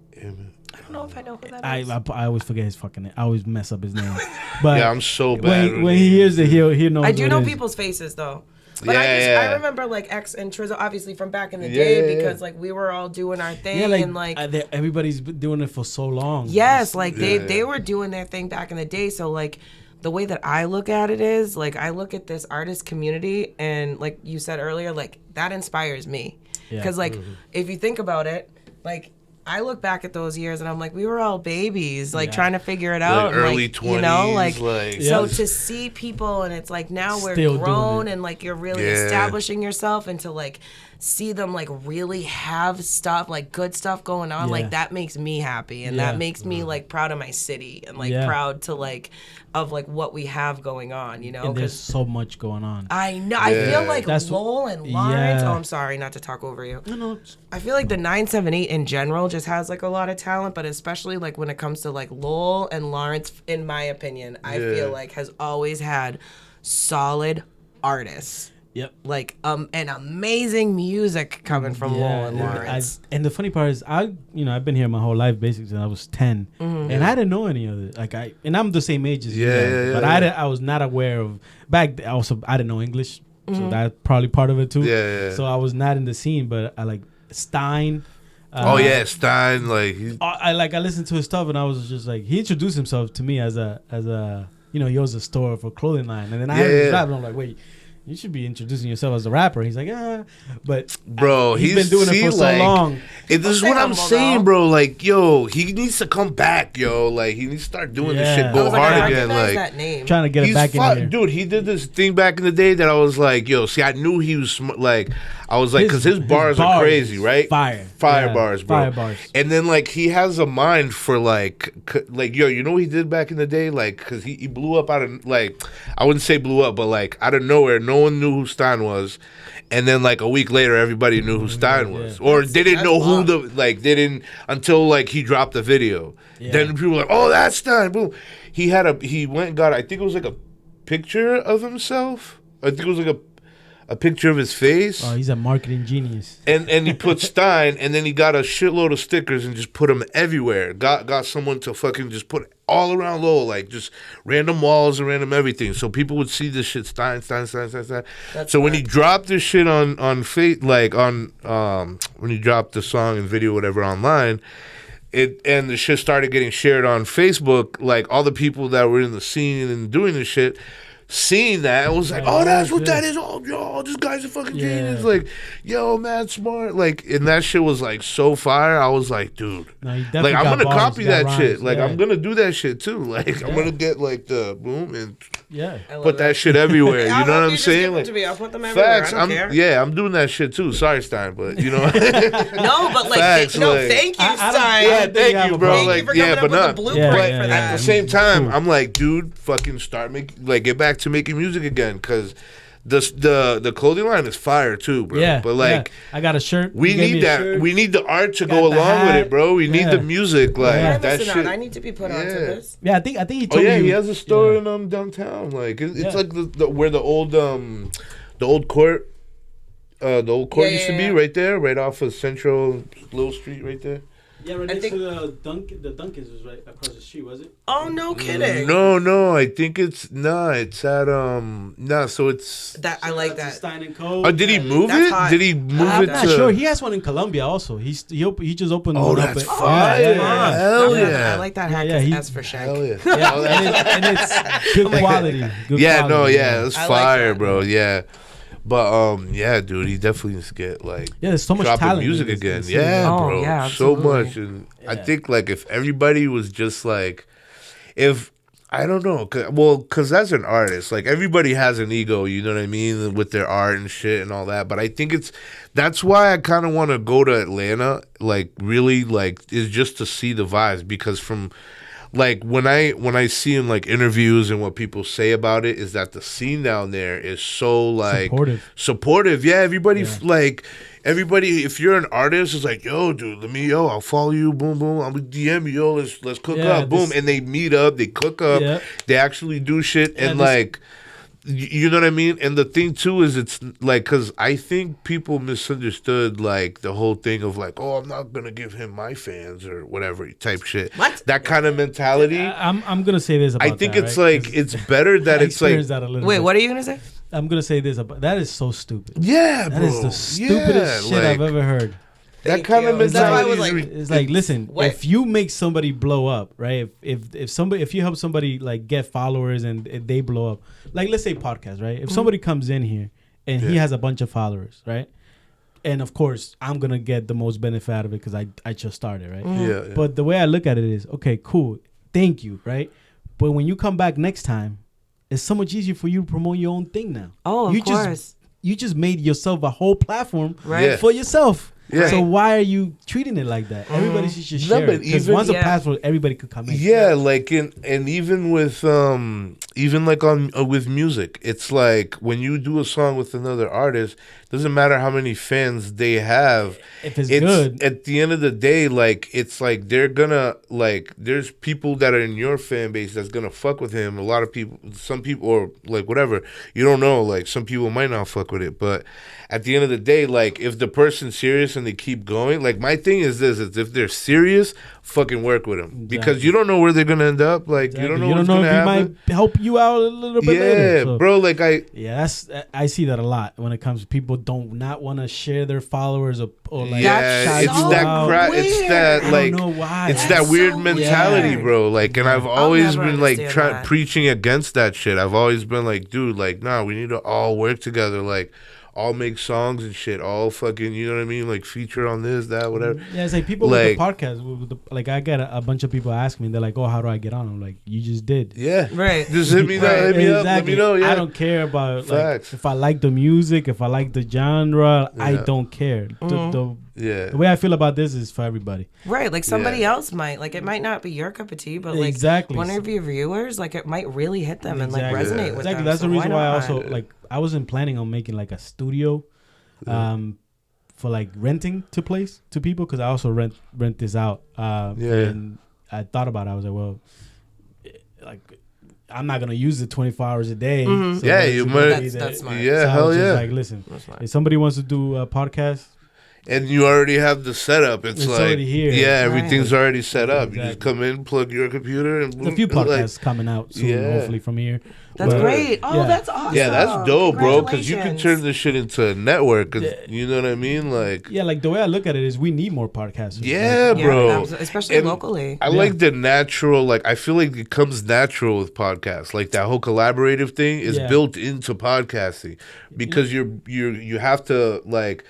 I don't know if I know who that is. I always forget his fucking name. I always mess up his name. But I'm so bad. When he hears it, he'll know. I do know people's faces though. But I remember like X and Trizzo obviously from back in the day because like we were all doing our thing and like everybody's been doing it for so long. Yes, like they were doing their thing back in the day. So like the way that I look at it is like I look at this artist community and like you said earlier, like that inspires me. Because like if you think about it, like I look back at those years and I'm like, we were all babies, like trying to figure it out. Like early 20s, you know, so to see people and it's like now we're still grown and like you're really establishing yourself and to like see them like really have stuff, like good stuff going on, like that makes me happy and that makes me like proud of my city and like proud to like of like what we have going on, you know, and there's so much going on. I know. I feel like Lowell and Lawrence. Oh, I'm sorry, not to talk over you. No. I feel like the 978 in general just has like a lot of talent, but especially like when it comes to like Lowell and Lawrence, in my opinion, I feel like has always had solid artists. Yep. Like and amazing music coming from Lowell and Lawrence. And the funny part is I've been here my whole life basically since I was 10. And I didn't know any of it. Like and I'm the same age as you guys, but I was not aware of back then. Also I didn't know English. So that's probably part of it too. So I was not in the scene, but I like Stein. Stein. Like I listened to his stuff and I was just like, he introduced himself to me as a he owns a store for clothing line, and then I heard his rap and I'm like, wait, you should be introducing yourself as a rapper. He's like, but bro, he's been doing it for so long. This is what I'm saying, bro. Like, yo, he needs to come back, yo. Like, he needs to start doing this shit, go hard again. Like, that name. Trying to get it back in here. Dude, he did this thing back in the day that I was like, yo, see, I knew he was like, I was like, because his bars are crazy, right? Fire bars, bro. Fire bars. And then like he has a mind for like yo, you know what he did back in the day, like, because he blew up out of like, I wouldn't say blew up, but like out of nowhere, no one knew who Stein was. And then like a week later, everybody knew who Stein was, or they didn't know who they didn't until like he dropped the video. Then people were like, oh, that's Stein. Boom. He went and got, I think it was like a picture of himself. I think it was like a picture of his face. Oh, he's a marketing genius. And he put Stein, and then he got a shitload of stickers and just put them everywhere. Got someone to fucking just put it all around Lowell, like just random walls and random everything, so people would see this shit Stein. So when he dropped this shit on when he dropped the song and video whatever online, and the shit started getting shared on Facebook, like all the people that were in the scene and doing this shit. Seeing that, I was like, "Oh, that's what that is! Oh, yo, this guy's a fucking genius!" Like, yo, man, smart. Like, and that shit was like so fire. I was like, dude, like I'm gonna copy that shit. Like, I'm gonna do that shit too. Like, I'm gonna get like the boom and put that shit everywhere. You know what I'm saying? Like, I'll put them everywhere. Facts. I don't care. Yeah, I'm doing that shit too. Sorry, Stein, but you know. No, but like, Facts, thank you, Stein. Yeah, thank you, bro. Thank Like, you for coming up with the blueprint for that. At the same time, I'm like, dude, fucking start making, like, get back to making music again, because the clothing line is fire too, bro. Yeah, but like, I got a shirt. We need that. Shirt. We need the art to go along with it, bro. We need the music, like that shit. I need to be put onto this. Yeah, I think he told me. He has a store in downtown. Like it's like the where the old court. The old court used to be right there, right off of Central Little Street, right there. Yeah, right next to the Dunkin's was right across the street, was it? Oh, no kidding. No, I think it's at so it's that I like that. Stein and Co. Oh, did he move it? Hot. Did he move I'm it not to? sure. He has one in Colombia also. He just opened Oh, one that's up. fire! Hell I like that hat. That's for shank. Hell yeah! And it's good quality. It's fire, bro. Yeah. But dude, he definitely needs to get like there's so much dropping talent music in again. this Bro, yeah, so much. And I think like if everybody was just like, if I don't know, because as an artist, like everybody has an ego, you know what I mean, with their art and shit and all that. But I think that's why I kind of want to go to Atlanta, like really, like is just to see the vibes, because from. Like when I see in like interviews and what people say about it is that the scene down there is so like supportive. Yeah, everybody like everybody. If you're an artist, is like, yo, dude, I'll follow you. Boom, boom. I'll DM you. Yo, let's cook up. Boom, and they meet up. They cook up. Yeah. They actually do shit and like. You know what I mean? And the thing too is it's like, because I think people misunderstood like the whole thing of like, oh, I'm not gonna give him my fans or whatever type shit. What? That kind of mentality. I'm gonna say this about I think it's like it's better that it's like. Wait, what are you gonna say? I'm gonna say this about that is so stupid. Yeah, bro. That is the stupidest shit I've ever heard. That kind of mentality. It's like, listen, if you make somebody blow up, right? If you help somebody like get followers and they blow up, like let's say podcast, right? If somebody comes in here and he has a bunch of followers, right? And of course, I'm gonna get the most benefit out of it because I just started, right? Yeah. But the way I look at it is, okay, cool, thank you, right? But when you come back next time, it's so much easier for you to promote your own thing now. Oh, of course. You just made yourself a whole platform for yourself. Yeah. So why are you treating it like that? Everybody should just share it. Because once a platform, everybody could come in. Yeah, like and even with even like on with music, it's like when you do a song with another artist, doesn't matter how many fans they have. If it's good, at the end of the day, like it's like they're gonna like there's people that are in your fan base that's gonna fuck with him. A lot of people, some people, or like whatever, you don't know. Like some people might not fuck with it, but at the end of the day, like if the person's serious and they keep going, like my thing is this: is if they're serious, fucking work with them because you don't know where they're gonna end up. Like you don't know what's gonna happen. He might help you out a little bit later. Yeah, so. Bro. Like I see that a lot when it comes to people don't not want to share their followers or like it's that like I don't know why. It's that weird mentality, bro. Like, and I've always been like preaching against that shit. I've always been like, dude, like, nah, we need to all work together, like. All make songs and shit. All fucking, you know what I mean? Like feature on this, that, whatever. Yeah, it's like people with the podcast. Like I get a bunch of people ask me, they're like, "Oh, how do I get on?" I'm like, "You just did." Yeah, right. Just hit me up. Hit me up. Let me know. Yeah. I don't care about like if I like the music, if I like the genre. I don't care. The way I feel about this is for everybody. Right, like somebody else might like it might not be your cup of tea, but like one of your viewers, like it might really hit them and like resonate with them. That's the reason why I also like. I wasn't planning on making like a studio for like renting to people because I also rent this out. And I thought about it. I was like, well, like I'm not gonna use it 24 hours a day. Mm-hmm. So yeah, you might. That's smart. Yeah, so hell yeah. Like, listen, if somebody wants to do a podcast, and you already have the setup. It's like already here. Yeah, everything's already set up. Exactly. You just come in, plug your computer, and there's a few podcasts coming out soon, hopefully from here. That's great. Oh, that's awesome. Yeah, that's dope, bro. Because you can turn this shit into a network. You know what I mean? Like, yeah, like the way I look at it is, we need more podcasters. Yeah, bro. Especially locally. I like the natural. Like, I feel like it comes natural with podcasts. Like that whole collaborative thing is built into podcasting because you have to like.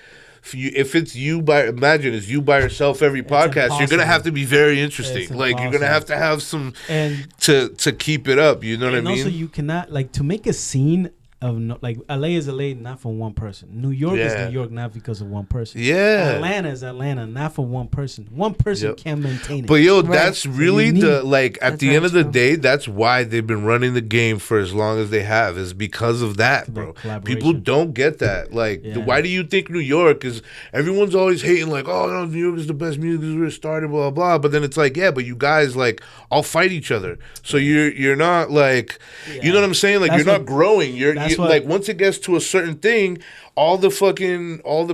If it's you by yourself every podcast, you're gonna have to be very interesting. Like you're gonna have to have some to keep it up. You know what I mean? And also, you cannot like to make a scene of like LA is LA not for one person. New York is New York not because of one person. Yeah, Atlanta is Atlanta not for one person. One person can't maintain it. But that's really the like at the end of the day, that's why they've been running the game for as long as they have, is because of that, bro. People don't get that. Like, why do you think New York is? Everyone's always hating like, oh no, New York is the best music we started, blah blah. But then it's like, yeah, but you guys like all fight each other, so you're not like, you know what I'm saying? Like you're not growing. You're like once it gets to a certain thing, all the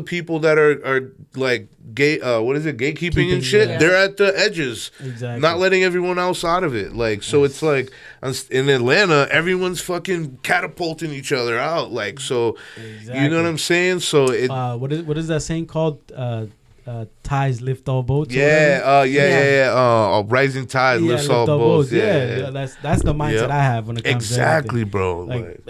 people that are like gatekeeping and shit, they're at the edges, not letting everyone else out of it. Like so, it's like in Atlanta, everyone's fucking catapulting each other out. Like so, you know what I'm saying? So it what is that saying called? Tides lift all boats. Rising tide lifts all boats. Yeah, that's the mindset I have when it comes to everything. Bro. Like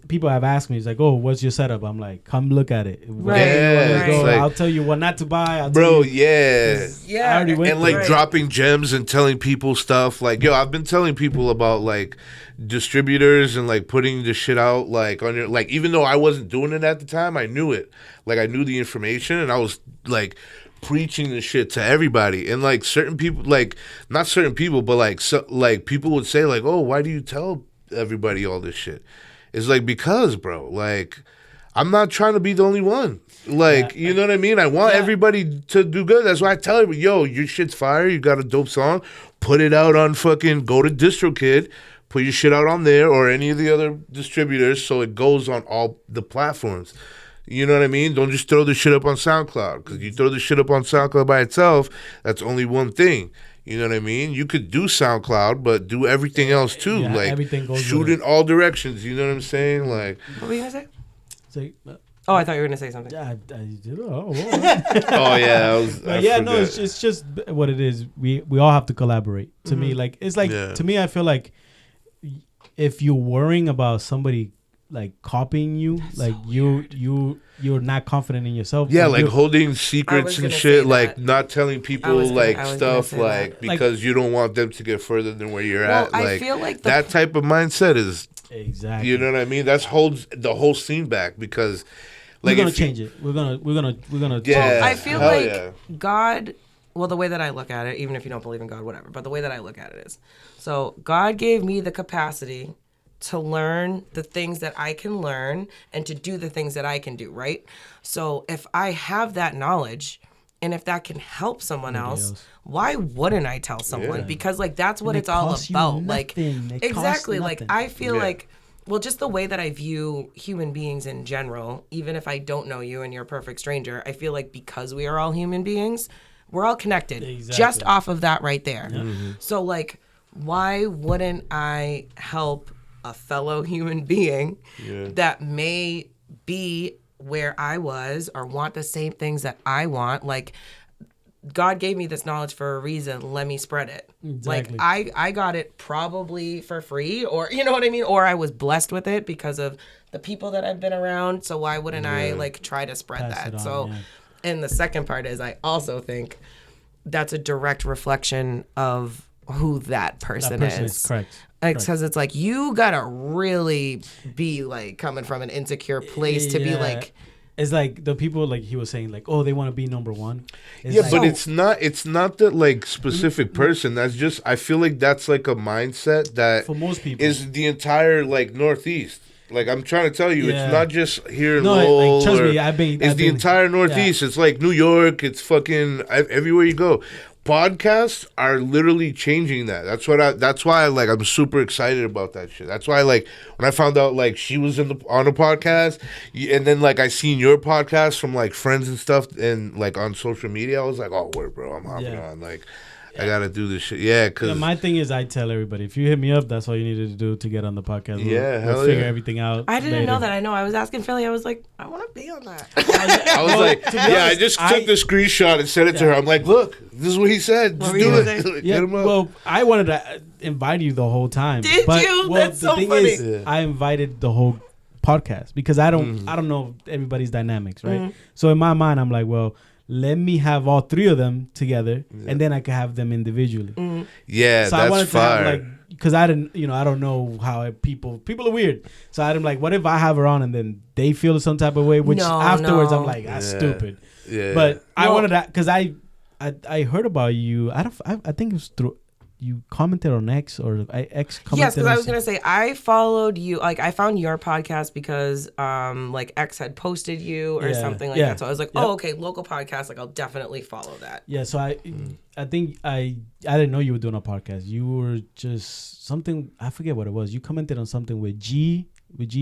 people have asked me, it's like, oh, what's your setup? I'm like, come look at it. I'll tell you what not to buy. I already went and like dropping gems and telling people stuff. Like, yo, I've been telling people about like distributors and like putting the shit out like on your like, even though I wasn't doing it at the time, I knew it. Like I knew the information and I was like preaching the shit to everybody. And like certain people, like not certain people, but like like people would say like, oh, why do you tell everybody all this shit? It's like, because, bro, like, I'm not trying to be the only one. Like, you know what I mean? I want everybody to do good. That's why I tell everybody, yo, your shit's fire. You got a dope song. Put it out on fucking, go to DistroKid. Put your shit out on there or any of the other distributors so it goes on all the platforms. You know what I mean? Don't just throw the shit up on SoundCloud. Because you throw the shit up on SoundCloud by itself, that's only one thing. You know what I mean? You could do SoundCloud, but do everything else too. Like shoot in all directions. You know what I'm saying? Like, what were you gonna say? Oh, I thought you were gonna say something. Yeah, oh yeah, it's just what it is. We all have to collaborate. To me, like it's like to me, I feel like if you're worrying about somebody like copying you, like you're not confident in yourself. Yeah, like holding secrets and shit, like not telling people like stuff, like because you don't want them to get further than where you're at. Like, I feel like that type of mindset is exactly. You know what I mean? That holds the whole scene back because like we're gonna change it. We're gonna. Yeah, I feel like God. Well, the way that I look at it, even if you don't believe in God, whatever. But the way that I look at it is, so God gave me the capacity to learn the things that I can learn and to do the things that I can do, right? So if I have that knowledge and if that can help someone else, why wouldn't I tell someone? Because like that's what it's all about. Like exactly. Like I feel like, well, just the way that I view human beings in general, even if I don't know you and you're a perfect stranger, I feel like because we are all human beings, we're all connected just off of that right there. So like, why wouldn't I help a fellow human being that may be where I was or want the same things that I want? Like, God gave me this knowledge for a reason. Let me spread it. Exactly. Like, I got it probably for free, or you know what I mean? Or I was blessed with it because of the people that I've been around. So why wouldn't I like try to spread that? So, and the second part is I also think that's a direct reflection of who that person is. Correct. Because it's like you gotta really be like coming from an insecure place to be like. It's like the people like he was saying like, oh, they want to be number one. It's but it's not that like specific person. That's just I feel like that's like a mindset that for most people is the entire like Northeast. Like I'm trying to tell you, it's not just here in Lowell. Like, trust me, I've been the entire Northeast. It's like New York. It's fucking everywhere you go. podcasts are literally changing that. That's why I'm super excited about that shit. That's why like when I found out like she was on a podcast, and then like I seen your podcast from like friends and stuff and like on social media, I was like, oh word, bro, I'm hopping on. Like I gotta do this shit. Yeah, because my thing is I tell everybody, if you hit me up, that's all you needed to do to get on the podcast. We'll figure everything out. I didn't know that. I was asking Philly. I was like, I want to be on that. I was like, I just took the screenshot and sent it to her. I'm like, look, this is what he said. Just do it. Get him up. Well, I wanted to invite you the whole time. Did you? That's so funny. Is, I invited the whole podcast because I don't know everybody's dynamics, right? So in my mind, I'm like, well, let me have all three of them together, and then I could have them individually. Yeah, so that's I wanted to have, like, because I didn't, I don't know how people are weird. So I'm like, what if I have her on and then they feel some type of way? Which afterwards I'm like, that's stupid. Yeah. But I wanted that because I heard about you. I think it was through. You commented on X or X commented. Yes, because I was gonna say I followed you. Like I found your podcast because like X had posted you or something like that. So I was like, oh, okay, local podcast. Like I'll definitely follow that. Yeah. So I think I didn't know you were doing a podcast. You were just something. I forget what it was. You commented on something with G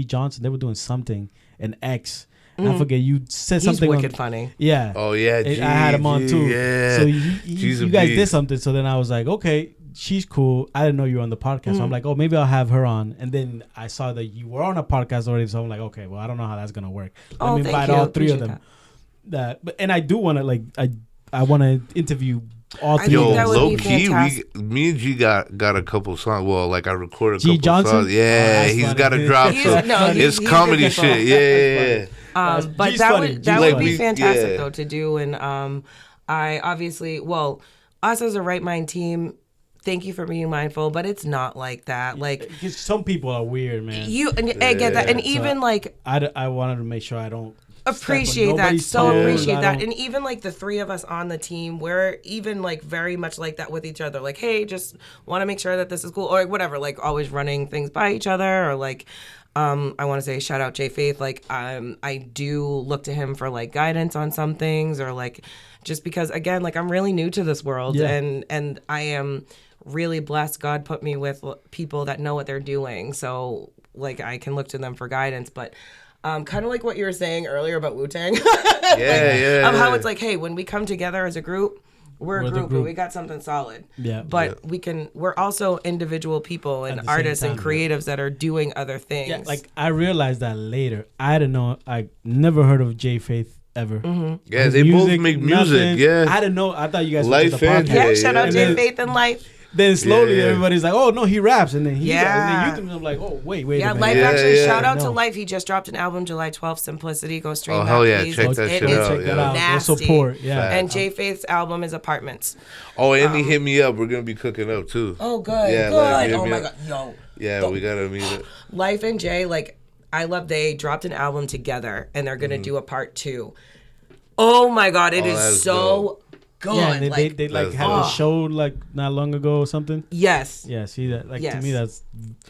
Johnson. They were doing something and X. And I forget, you said something. He's wicked funny. Yeah. Oh yeah. I had him on too. Yeah. So you guys did something. So then I was like, okay. She's cool. I didn't know you were on the podcast. So I'm like, oh, maybe I'll have her on. And then I saw that you were on a podcast already. So I'm like, okay, well, I don't know how that's going to work. Let me invite all three of them. And I do want to, like, I want to interview all three of them. Yo, low key, me and G got a couple songs. Well, like I recorded a couple Johnson? songs. Yeah, he's got to drop some. It's comedy shit. Yeah. But that would be fantastic, though, to do. And I obviously, us as a Right Mind team, thank you for being mindful, but it's not like that. Like some people are weird, man. I get that, and even like I wanted to make sure I don't appreciate that. So appreciate that, and even like the three of us on the team, we're even like very much like that with each other. Like, hey, just want to make sure that this is cool, or like, whatever. Like always running things by each other, or like. I want to say shout out Jay Faith. Like I do look to him for like guidance on some things, or like just because again, like I'm really new to this world, and I am really blessed. God put me with people that know what they're doing, so like I can look to them for guidance. But kind of like what you were saying earlier about Wu-Tang, how it's like, hey, when we come together as a group. We're a group, but we got something solid. Yeah. But we're also individual people and artists and creatives that are doing other things. Yeah, like I realized that later. I didn't know. I never heard of Jay Faith ever. Yeah, they both make music. Nothing. Yeah. I didn't know. I thought you guys Life were the podcast. Yeah, shout out Jay Faith and Life. Then slowly everybody's like, oh no, he raps, and then he and then I'm like, oh wait yeah, a minute. Life actually shout out to Life. He just dropped an album July 12th, Simplicity. Go stream that. Oh hell yeah, please. check that shit out. Check that out. Nasty. Go support. Yeah. And Jay Faith's album is Apartments. Oh, and he hit me up. We're gonna be cooking up too. Oh good, yeah, good. Oh my god, yo. Yeah, we gotta meet it. Life and Jay, like I love. They dropped an album together, and they're gonna do a part 2. Oh my god, it is so. Dope. Good. Yeah, and they like had a show like not long ago or something. Yes. Yeah, see that to me that's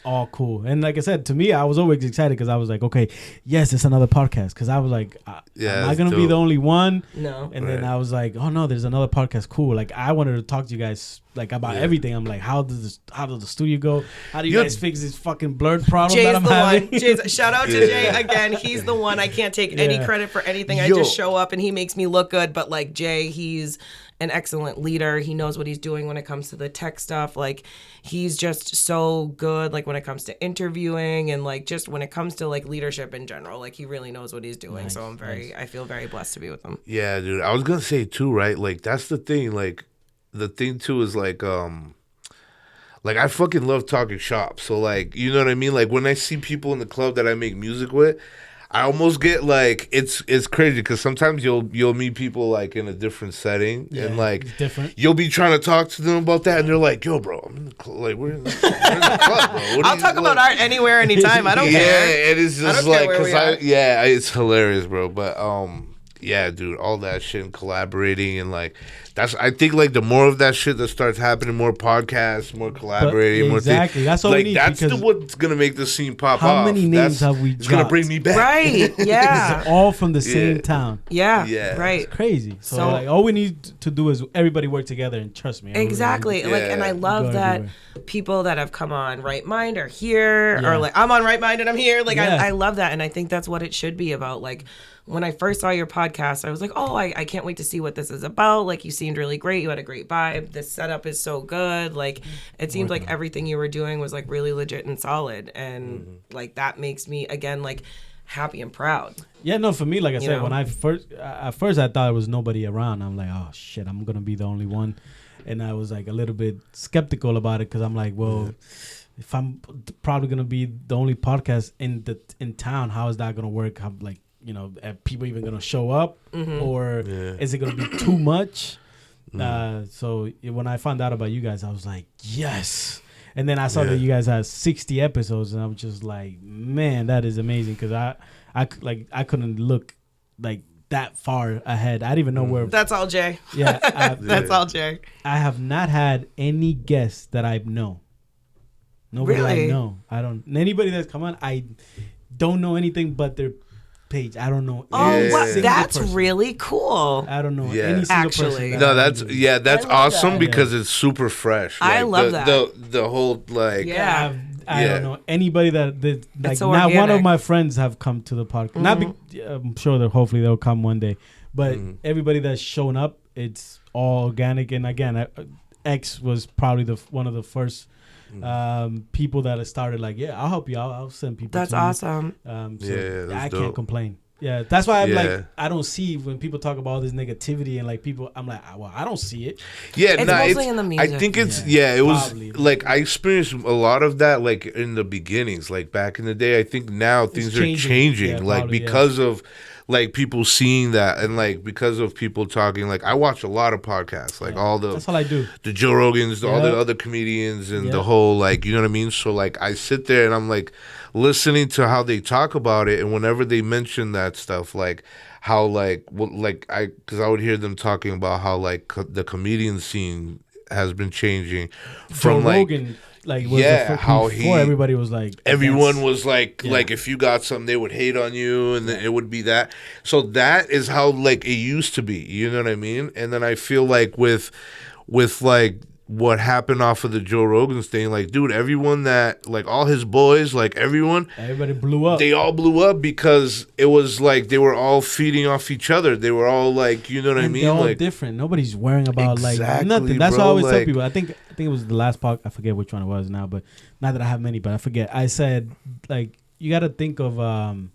all cool. And like I said, to me I was always excited because I was like, okay, yes, it's another podcast. Because I was like, am I gonna be the only one? No. And then I was like, oh no, there's another podcast. Cool. Like I wanted to talk to you guys like about everything. I'm like, how does the studio go? How do you guys fix this fucking blurred problem Jay's that I'm having? Shout out to Jay again. He's the one. I can't take any credit for anything. I just show up and he makes me look good. But like Jay, he's an excellent leader. He knows what he's doing when it comes to the tech stuff. Like he's just so good. Like when it comes to interviewing and like just when it comes to like leadership in general, like he really knows what he's doing. Nice, so I feel very blessed to be with him. Yeah, dude. I was gonna say too, right? Like that's the thing. Like the thing too is like I fucking love talking shop. So like, you know what I mean? Like when I see people in the club that I make music with, I almost get like it's crazy because sometimes you'll meet people like in a different setting and like you'll be trying to talk to them about that and they're like, yo, bro, I'm in the club. Like we're in the club, bro. I'll talk about art anywhere, anytime. I don't care. Yeah, and it's just like it's hilarious, bro. But yeah, dude, all that shit and collaborating and like I think like the more of that shit that starts happening, more podcasts, more collaborating, more things. Exactly. That's all like, we need. That's what's gonna make the scene pop how off. How many names have we? It's gonna bring me back. Right. Yeah. all from the same town. Yeah. Right. It's crazy. So like, all we need to do is everybody work together and trust me. Exactly. Like, and I love that people that have come on Right Mind are here, or like I'm on Right Mind and I'm here. Like I love that, and I think that's what it should be about. Like, when I first saw your podcast, I was like, oh, I can't wait to see what this is about. Like, you seemed really great. You had a great vibe. This setup is so good. Like, it seemed like everything you were doing was, like, really legit and solid. And, like, that makes me, again, like, happy and proud. Yeah, no, for me, like I said, when I first, at first I thought there was nobody around. I'm like, oh, shit, I'm going to be the only one. And I was, like, a little bit skeptical about it because I'm like, well, if I'm probably going to be the only podcast in town, how is that going to work? I'm like, you know, are people even gonna show up, or is it gonna be too much? So when I found out about you guys, I was like, yes. And then I saw that you guys had 60 episodes, and I was just like, man, that is amazing. Because I couldn't look like that far ahead. I didn't even know where. That's all Jay. Yeah, that's all Jay. I have not had any guests that I know. Nobody I know. I don't. Anybody that's come on, I don't know anything but their page. I don't know. Oh, wow. That's really cool. I don't know any single person. No, that's awesome because it's super fresh. Like, I love that. The whole like. Yeah. I don't know anybody that like so not organic. one of my friends have come to the podcast. I'm sure that hopefully they'll come one day, but everybody that's shown up, it's all organic. And again, X was probably one of the first people that started like, I'll help you. I'll send people. That's awesome. So I can't complain. Yeah, that's why I'm like, I don't see when people talk about all this negativity and like people, I'm like, well, I don't see it. Yeah, it's mostly in the music. I think it's it was like I experienced a lot of that like in the beginnings, like back in the day. I think now things are changing, like because of like people seeing that and like because of people talking. Like I watch a lot of podcasts, like that's all I do. The Joe Rogans, all the other comedians, and the whole like, you know what I mean. So like I sit there and I'm like listening to how they talk about it, and whenever they mention that stuff, like how like because I would hear them talking about how like the comedian scene has been changing from Joe Rogan, how everybody was like, everyone was like if you got something they would hate on you, and then it would be that. So that is how like it used to be, you know what I mean? And then I feel like with like what happened off of the Joe Rogan's thing, like, dude, everyone that, like, all his boys, like, everybody blew up. They all blew up because it was like they were all feeding off each other. They were all like, you know what I mean? They're all like different. Nobody's worrying about like nothing. That's what I always tell people. I think it was the last podcast. I forget which one it was now, but not that I have many, but I forget. I said like you got to think of and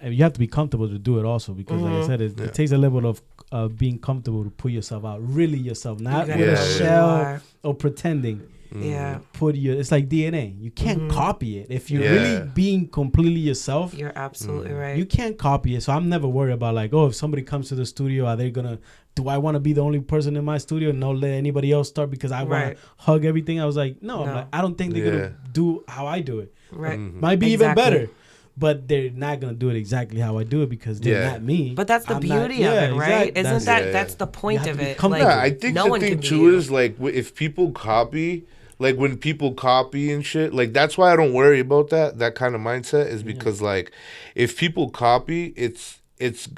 you have to be comfortable to do it also because like I said, it takes a level of being comfortable to put yourself out, really yourself, not with a shell or pretending. Yeah, it's like DNA. You can't copy it. If you're really being completely yourself, you're absolutely right. You can't copy it. So I'm never worried about like, if somebody comes to the studio, do I want to be the only person in my studio and not let anybody else start because I want to hug everything? I was like, no. I'm like, I don't think they're gonna do how I do it. Right, might be even better. But they're not gonna do it exactly how I do it because they're not me. But that's the beauty of it, right? Exactly. Isn't that's the point of it? Like, I think the thing too is like if people copy, like when people copy and shit, like that's why I don't worry about that kind of mindset is because like if people copy, it's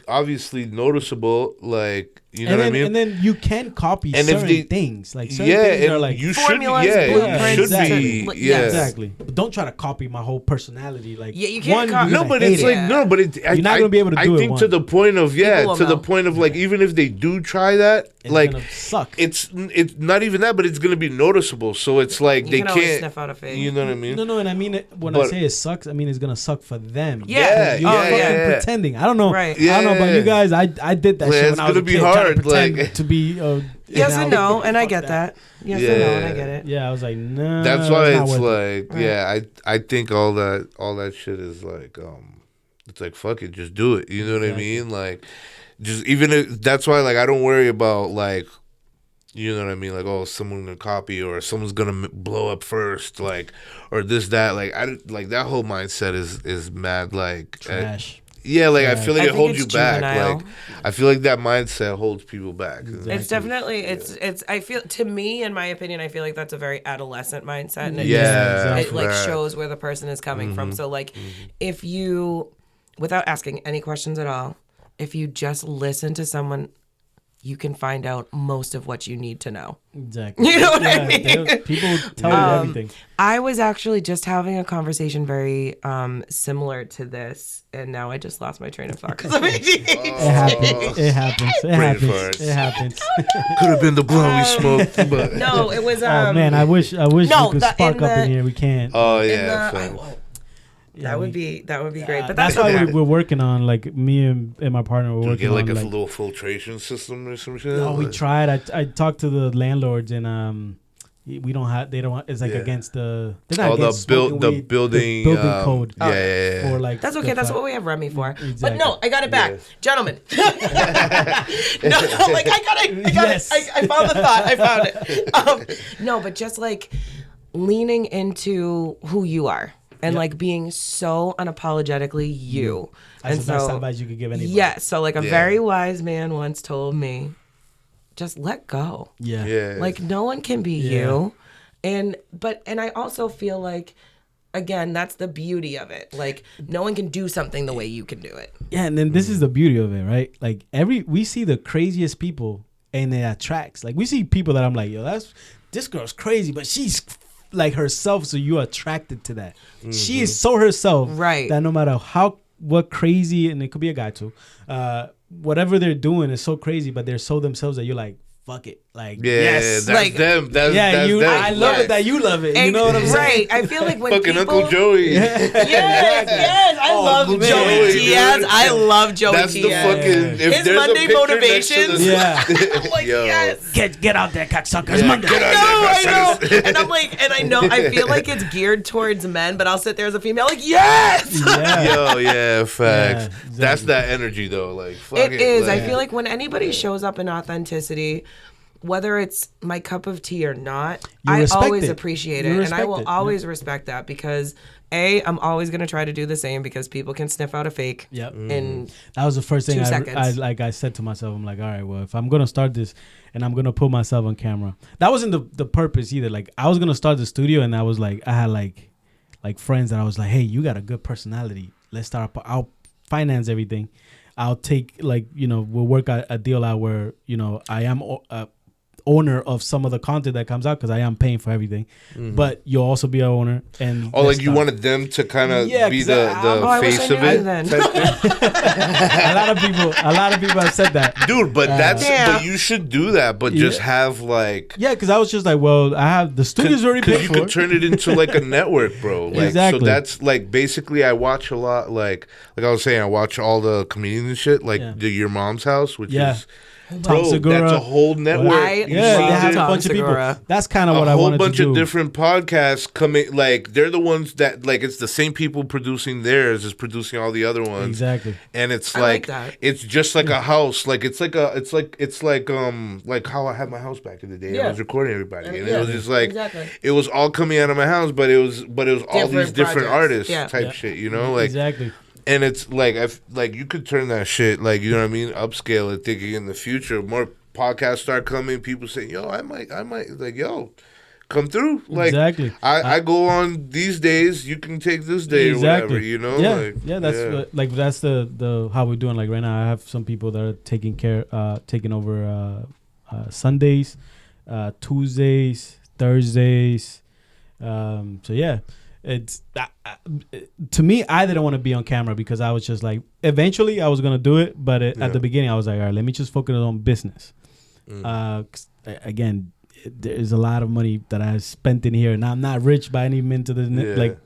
obviously noticeable, like, you know what I mean? And then you can copy certain things. Like certain things are like you formulas, blueprints. Exactly. But don't try to copy my whole personality. Like you can't copy. No, but it's like you're not gonna be able to do it. I think to the point of the point of like even if they do try that, it's like gonna suck. It's not even that, but it's gonna be noticeable. So it's like you they can't can't sniff out a face. You know what I mean? No, and I mean it when I say it sucks, I mean it's gonna suck for them. Yeah, you're fucking pretending. I don't know. Right. I don't know about you guys. I did that shit when I was a kid. It's gonna be hard. Like to be. Yes and no, and I get that. Yes and no, and I get it. Yeah, I was like, no. That's why it's like, I think all that shit is like, it's like fuck it, just do it. You know what I mean? Like, just even if that's why, like, I don't worry about like, you know what I mean? Like, someone's gonna copy or someone's gonna blow up first, like, or this that. Like, I like that whole mindset is mad like trash. Yeah, like I feel like it holds you back. Juvenile. Like I feel like that mindset holds people back. Exactly. It's definitely it's. I feel, to me, in my opinion, I feel like that's a very adolescent mindset, and it exactly. it like shows where the person is coming from. So like, if you, without asking any questions at all, if you just listen to someone, you can find out most of what you need to know. Exactly. You know what I mean? People tell you everything. I was actually just having a conversation very similar to this, and now I just lost my train of thought because I'm ADHD. It happens. It happens. Could have been the blunt we smoked, but No, it was. Oh man, I wish we could spark up in here. We can't. Oh yeah. That would be great. But that's why we're working on, like, me and my partner. We're working get like on a little filtration system or some shit. No, we tried. I talked to the landlords, and we don't have. They don't. It's like against the. They're not against the building code. Yeah. Or like that's okay. That's what we have Remy for. Exactly. But no, I got it back, gentlemen. No, like I got it. I found the thought. I found it. No, but just like leaning into who you are. And like being so unapologetically you. That's the best advice you could give anybody. Yes. So like a very wise man once told me, just let go. Yeah. Like no one can be you. And I also feel like, again, that's the beauty of it. Like no one can do something the way you can do it. Yeah, and then this is the beauty of it, right? Like we see the craziest people and it attracts. Like we see people that I'm like, yo, this girl's crazy, but she's like herself, so you're attracted to that. She is so herself, right? That no matter what crazy, and it could be a guy too, whatever they're doing is so crazy, but they're so themselves that you're like, fuck it, like yes, that's like them. That's them. I love it that you love it. You know what I'm saying? Right. I feel like when fucking people, Uncle Joey. Yes, I love Joey Diaz. I love Joey Diaz. That's the fucking his Monday motivations. I'm like, yes, get out there, cocksuckers. Monday. I know. And I'm like, and I feel like it's geared towards men, but I'll sit there as a female, like, yes. Facts. Yeah, exactly. That's that energy though. Like, fuck it is. Like, I feel like when anybody shows up in authenticity, whether it's my cup of tea or not, I always appreciate it. And I will always respect that because I'm always going to try to do the same because people can sniff out a fake. Yep. In that was the first thing 2 seconds. I said to myself, I'm like, all right, well, if I'm going to start this and I'm going to put myself on camera, that wasn't the purpose either. Like I was going to start the studio and I was like, I had like friends that I was like, hey, you got a good personality. Let's start. I'll finance everything. I'll take we'll work a deal out where, I am owner of some of the content that comes out because I am paying for everything, but you'll also be an owner. And like you wanted them to kind of be the face of it. A lot of people have said that, dude. But but you should do that. But just have because I was just like, well, I have the studio's already paid for. You could turn it into like a network, bro. Like, exactly. So that's like basically I watch a lot. Like I was saying, I watch all the comedians and shit. Like Your Mom's House, which is. Bro, Segura, that's a whole network. They have a bunch of people. That's kind of what I wanted to do. A whole bunch of different podcasts coming. Like they're the ones that it's the same people producing theirs as producing all the other ones. Exactly. And it's it's just like a house. Like it's like how I had my house back in the day. I was recording everybody, and it was just like it was all coming out of my house, but it was all these different artists type shit. Exactly. And it's like you could turn that shit, like, you know what I mean, upscale it, thinking in the future more podcasts start coming, people say, yo, I might like, yo, come through. Like, exactly. I go on these days, you can take this day or whatever, that's the how we're doing. Like right now I have some people that are taking over Sundays, Tuesdays, Thursdays. It's to me, I didn't want to be on camera because I was just like, eventually I was going to do it. But at the beginning I was like, all right, let me just focus on business. Again, there's a lot of money that I spent in here and I'm not rich by any means to the like,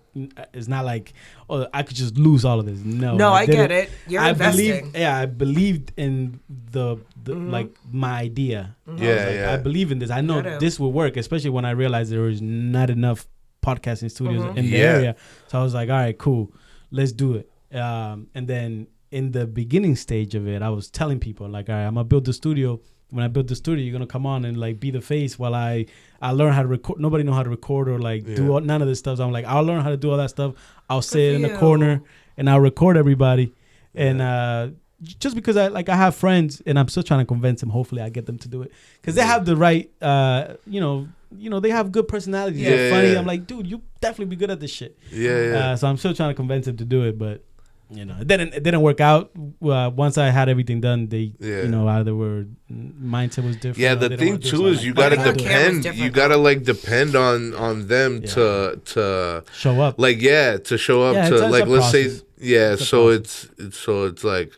it's not like, oh, I could just lose all of this. No, I get it. You're investing. I believed in the like my idea. I believe in this. I know this will work, especially when I realized there was not enough podcasting studios in the area. So I was like, all right, cool, let's do it. And then in the beginning stage of it, I was telling people like, all right, I'm gonna build the studio. When I build the studio, you're gonna come on and like be the face while I learn how to record. Nobody know how to record or like do none of this stuff. So I'm like, I'll learn how to do all that stuff. I'll sit in the corner and I'll record everybody. And just because I have friends and I'm still trying to convince them. Hopefully, I get them to do it because they have the right. They have good personalities. They're funny. Yeah. I'm like, dude, you definitely be good at this shit. Yeah. So I'm still trying to convince them to do it, but it didn't work out. Once I had everything done, they either were mindset was different. Yeah, the thing too is you gotta depend. You gotta like depend on them to show up. To show up to like let's say it's like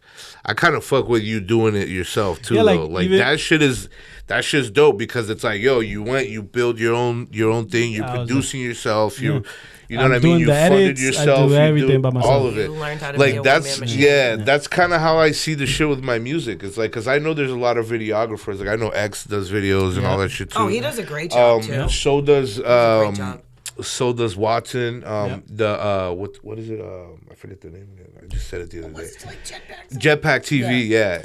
I kind of fuck with you doing it yourself too though. Like that shit's dope because it's like you build your own thing. You're producing yourself. You know what I mean? You funded yourself. I do everything by myself. All of it. You learned how to like be a that's one-man machine. That's kind of how I see the shit with my music. It's like because I know there's a lot of videographers. Like I know X does videos and all that shit too. Oh, he does a great job too. So does Watson. What is it? I forget the name. I just said it the other day. It's like Jetpack TV. Yeah.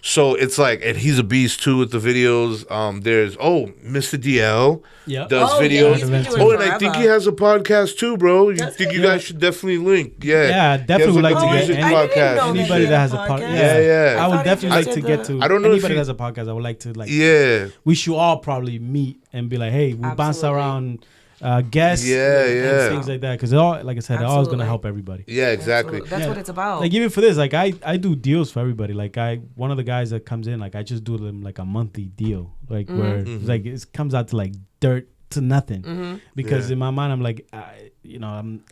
So it's like, and he's a beast too with the videos. There's Mr. DL does videos. And I think he has a podcast too, bro. You guys should definitely link? Yeah, definitely would like to get podcast. Anybody that has a podcast. Yeah. I would definitely like to get to. I don't know anybody that has a podcast. I would like to we should all probably meet and be like, hey, we bounce around. Guests, and things like that, because like I said, they're always gonna help everybody. Yeah, exactly. That's what it's about. Like even for this, like I do deals for everybody. Like one of the guys that comes in, like I just do them like a monthly deal, like where it's like it comes out to like dirt to nothing, because in my mind I'm like, I'm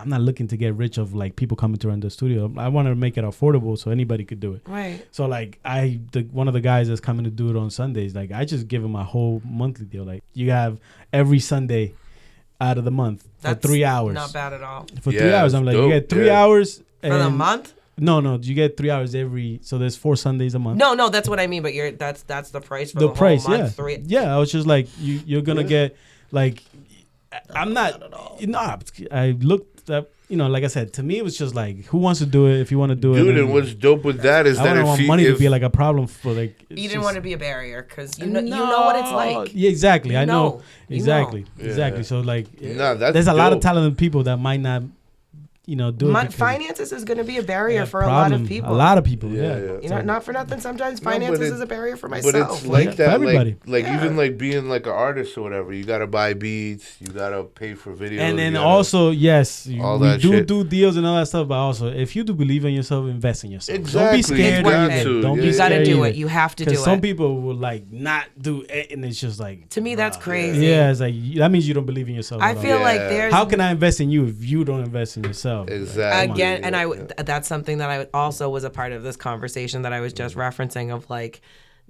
not looking to get rich of like people coming to run the studio. I want to make it affordable so anybody could do it. Right. So like one of the guys that's coming to do it on Sundays, like I just give him a whole monthly deal. Like you have every Sunday out of the month for 3 hours. Not bad at all. For 3 hours, I'm like, you get 3 hours for the month. No, you get 3 hours so there's 4 Sundays a month. No, that's what I mean. But that's the price for the price, whole month. I was just like, you're gonna get like, I'm not. I looked up. Like I said, to me it was just like, who wants to do it? If you want to do it, dude. And what's dope with that is I don't want money to be like a problem for like. You didn't want to be a barrier because you know what it's like. Yeah, exactly. I know exactly. So like, there's a lot of talented people that might not, do it. Finances is going to be a barrier for a lot of people. A lot of people, yeah. Not for nothing. Sometimes finances is a barrier for myself. But it's like that, for everybody. Like even like being like an artist or whatever. You got to buy beats. You got to pay for videos. And then also, yes, we do deals and all that stuff. But also, if you do believe in yourself, invest in yourself. Exactly. Don't be scared. Don't be scared. You got to do it. You have to do it. Because some people will like not do it, and it's just like, to me, that's crazy. Yeah, it's like that means you don't believe in yourself. I feel like there's. How can I invest in you if you don't invest in yourself? Exactly. Again, and that's something that I also was a part of this conversation that I was just referencing of like,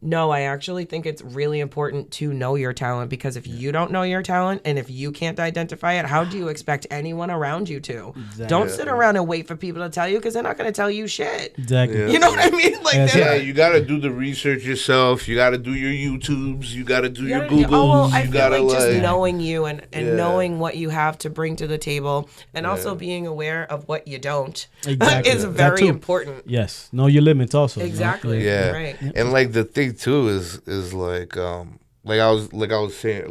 no, I actually think it's really important to know your talent, because if you don't know your talent and if you can't identify it, how do you expect anyone around you to? Exactly. Don't sit around and wait for people to tell you, because they're not going to tell you shit. Exactly. You know what I mean? Like, you got to do the research yourself. You got to do your YouTubes. You got to do your Googles. I feel like just knowing you and knowing what you have to bring to the table, and also being aware of what you don't is very important. Yes. Know your limits also. Exactly. Yeah. Right. And like the thing too is like I was saying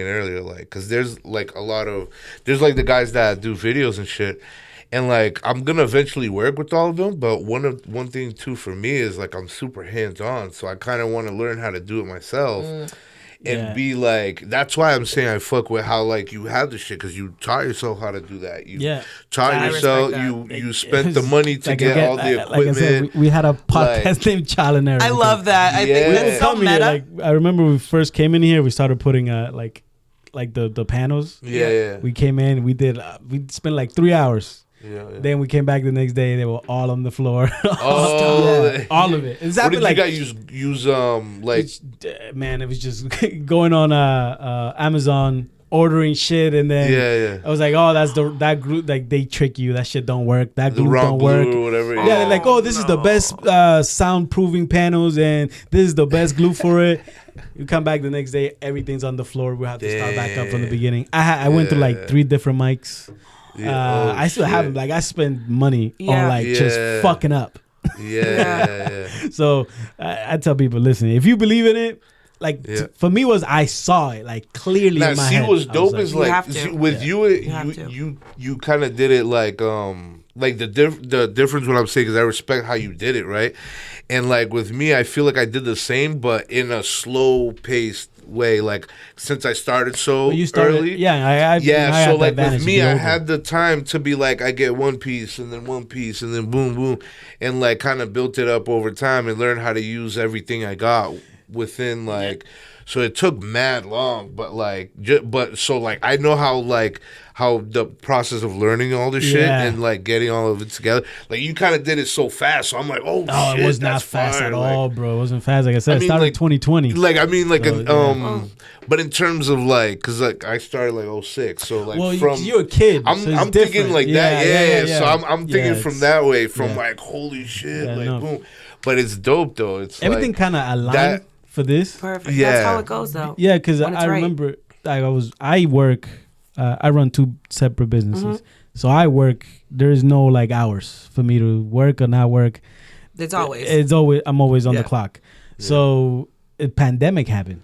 earlier, like, because there's like the guys that do videos and shit, and like I'm gonna eventually work with all of them, but one thing too for me is like I'm super hands on, so I kind of want to learn how to do it myself. And be like, that's why I'm saying I fuck with how like you have the shit, because you taught yourself how to do that. You taught yourself. You spent the money to get all the equipment. Like I said, we had a podcast named Child and Everything. I love that. I think that's so meta. Like, I remember when we first came in here, we started putting like the panels. Yeah. We came in. We spent like 3 hours. Then we came back the next day. They were all on the floor. All of it. What did you guys use? Like, man, it was just going on Amazon, ordering shit, and then I was like, oh, that's that group. Like they trick you. That shit don't work. That glue don't work. Or whatever. Yeah, they're like, oh, this is the best soundproofing panels, and this is the best glue for it. You come back the next day, everything's on the floor. We have to start back up from the beginning. I went through like 3 different mics. I still have them. Like I spend money on like just fucking up. Yeah. So I tell people, listen, if you believe in it, for me was I saw it like clearly in my head. What's dope is you kind of did it like the difference. What I'm saying is I respect how you did it, right? And like with me, I feel like I did the same, but in a slow paced way. Like since I started early, so like with me, I had the time to be like, I get one piece and then boom, boom, and like kind of built it up over time and learned how to use everything I got within like. So it took mad long, but like, I know how the process of learning all this shit and like getting all of it together. Like you kind of did it so fast, so I'm like, shit, it was not fast at all, bro. It wasn't fast. Like I said, I started 2020. But in terms of like, cause like I started like 06, so like you're a kid. I'm thinking like that, So I'm thinking from that way, from like holy shit, boom. But it's dope though. It's everything kind of aligned. For this, perfect. Yeah, that's how it goes, though. Yeah, because I remember, like I work, I run 2 separate businesses, so I work. There is no like hours for me to work or not work. It's always. I'm always on the clock. Yeah. So a pandemic happened,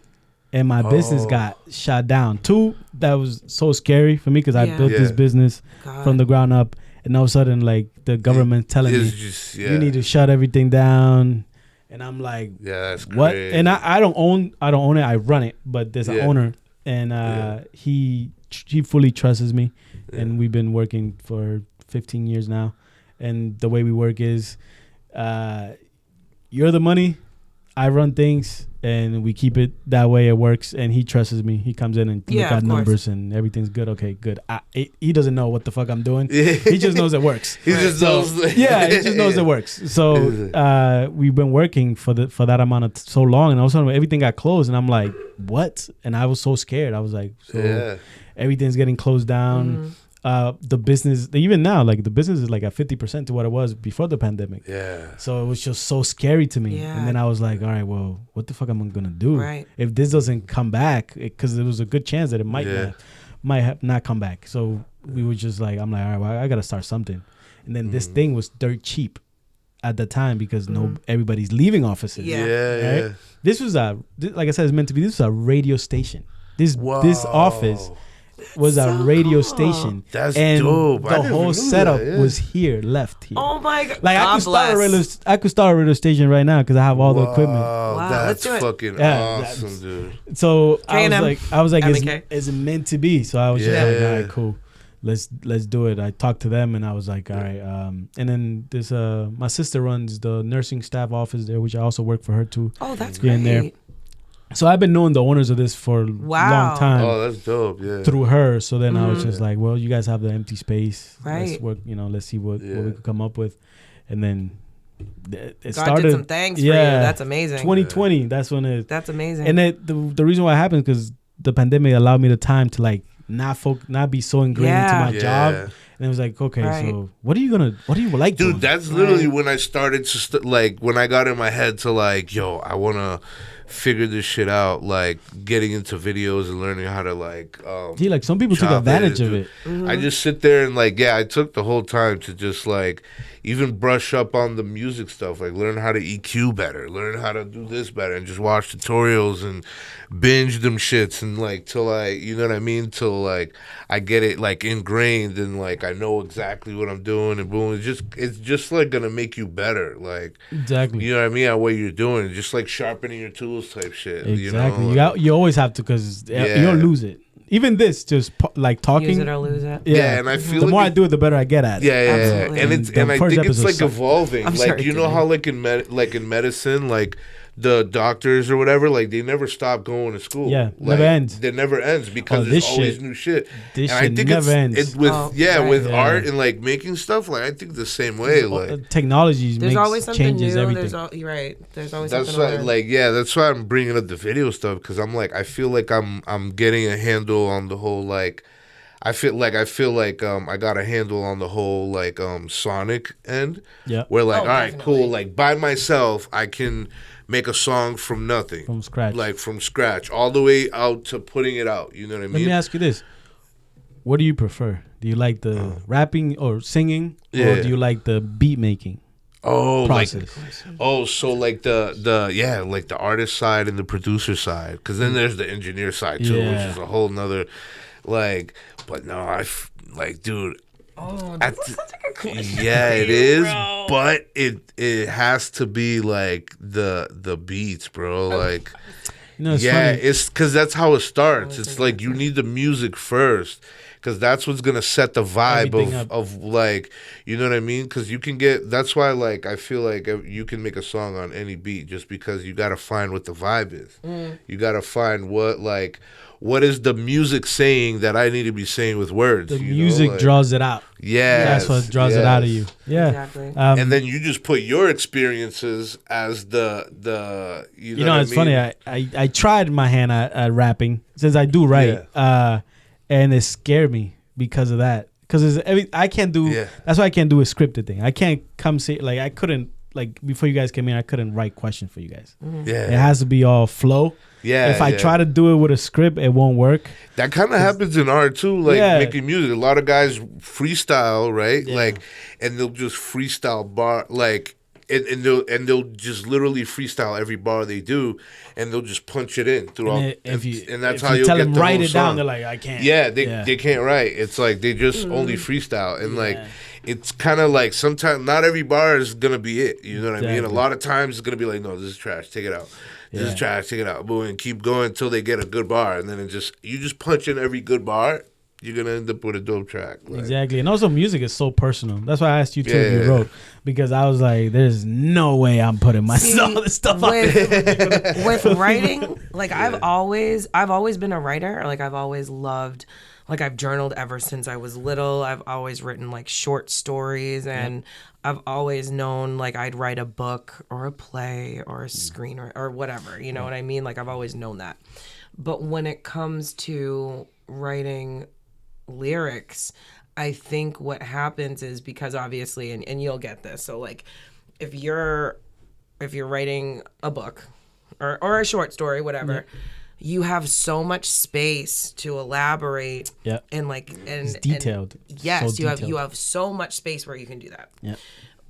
and my business got shut down. 2, that was so scary for me because I built this business from the ground up, and all of a sudden, like the government telling me, you need to shut everything down. And I'm like, that's what? Great. And I don't own it. I run it, but there's an owner, and he fully trusts me, and we've been working for 15 years now. And the way we work is, you're the money, I run things, and we keep it that way. It works, and he trusts me. He comes in and look at numbers, and everything's good. Okay, good. He doesn't know what the fuck I'm doing. He just knows it works. He just knows. He just knows it works. So we've been working for that amount of so long, and all of a sudden everything got closed, and I'm like, what? And I was so scared. I was like, everything's getting closed down. The business, even now, like the business is like at 50% to what it was before the pandemic. Yeah. So it was just so scary to me. Yeah. And then I was like, all right, well, what the fuck am I gonna do if this doesn't come back? Because there was a good chance that it might not come back. So we were just like, I'm like, all right, well, I gotta start something. And then this thing was dirt cheap at the time because everybody's leaving offices. Yeah. This was like I said, it's meant to be. This was a radio station. This office was a radio station. That's and dope. The whole setup was left here. Oh my god! Like I could start a radio station right now because I have all the equipment. Wow, that's fucking awesome, dude. So I was like, is it meant to be? So I was just like, all right, cool. Let's do it. I talked to them and I was like, all right. And then this my sister runs the nursing staff office there, which I also work for her too. Oh, that's great. There. So I've been knowing the owners of this for a long time. Oh, that's dope. Yeah. Through her. So then I was just like, well, you guys have the empty space. Right. Let's work. Let's see what we could come up with. And then it started. God did some things for you. That's amazing. 2020. That's when it. That's amazing. And the reason why it happened is because the pandemic allowed me the time to like not be so ingrained into my job. And it was like, okay, so what do you like dude, doing? That's literally when I started to when I got in my head to like, yo, I want to figure this shit out, like getting into videos and learning how to like some people took advantage of it. I just sit there and like, I took the whole time to just like even brush up on the music stuff, like learn how to EQ better, learn how to do this better, and just watch tutorials and binge them shits and like till till like I get it like ingrained and like I know exactly what I'm doing and boom, it's just like gonna make you better, like exactly, you know what I mean, at what you're doing, just like sharpening your tools type shit. Exactly, you always have to because you'll lose it. Even this, just like talking, use it or lose it. Yeah, and I feel the more I do it, the better I get at it. Yeah, absolutely. And I think it's like evolving. Like you know how like in medicine, like the doctors or whatever, like they never stop going to school. Yeah, like, never ends. It never ends because there's always new shit. This and I think never ends. It's with with art and like making stuff. Like I think the same way. Like technology there's always something changes new. Everything. You're right. There's always that's something. Why, that's why I'm bringing up the video stuff because I'm like I feel like I'm getting a handle on the whole like. I feel like I got a handle on the whole like sonic end. Yeah. Where like all right, cool. Like by myself, I can make a song from nothing, from scratch, all the way out to putting it out. You know what I mean? Let me ask you this: what do you prefer? Do you like the rapping or singing, or do you like the beat making? process. So like like the artist side and the producer side, because then there's the engineer side too, which is a whole nother like. But no, dude. Oh, that's such a good question. Yeah, it is, bro. But it has to be like the beats, bro. Like, it's yeah, funny. it's because that's how it starts. It's like you need the music first, because that's what's gonna set the vibe of like, you know what I mean? Because you can get, that's why like I feel like you can make a song on any beat, just because you gotta find what the vibe is. You gotta find what is the music saying that I need to be saying with words? The music draws it out. Yeah, that's what draws it out of you. Yeah, exactly. And then you just put your experiences as the you know it's funny. I tried my hand at rapping, since I do write, and it scared me because of that. Because I can't do. Yeah. That's why I can't do a scripted thing. I can't come say like I couldn't like before you guys came in. I couldn't write questions for you guys. Yeah, it has to be all flow. Yeah. If I try to do it with a script, it won't work. That kind of happens in art too, like making music. A lot of guys freestyle, right? Yeah. Like, and they'll just freestyle bar, like, and they'll just literally freestyle every bar they do, and they'll just punch it in throughout. And that's how you tell them write it song down. They're like, I can't. Yeah, they can't write. It's like they just only freestyle, and like. It's kind of like sometimes not every bar is gonna be it. You know what I mean? A lot of times it's gonna be like, no, this is trash. Take it out. This is trash. Take it out. Boom, and keep going until they get a good bar, and then you just punch in every good bar. You're gonna end up with a dope track. Like. Exactly, and also music is so personal. That's why I asked you too if you wrote, because I was like, there's no way I'm putting all this stuff with writing. Like I've always been a writer. Like I've always loved. Like I've journaled ever since I was little. I've always written like short stories, and I've always known like I'd write a book or a play or a screen or whatever. You know what I mean? Like I've always known that. But when it comes to writing lyrics, I think what happens is because obviously, and you'll get this. So like if you're writing a book or a short story, whatever. Yeah. You have so much space to elaborate, and it's detailed. Yes, you have so much space where you can do that. Yeah,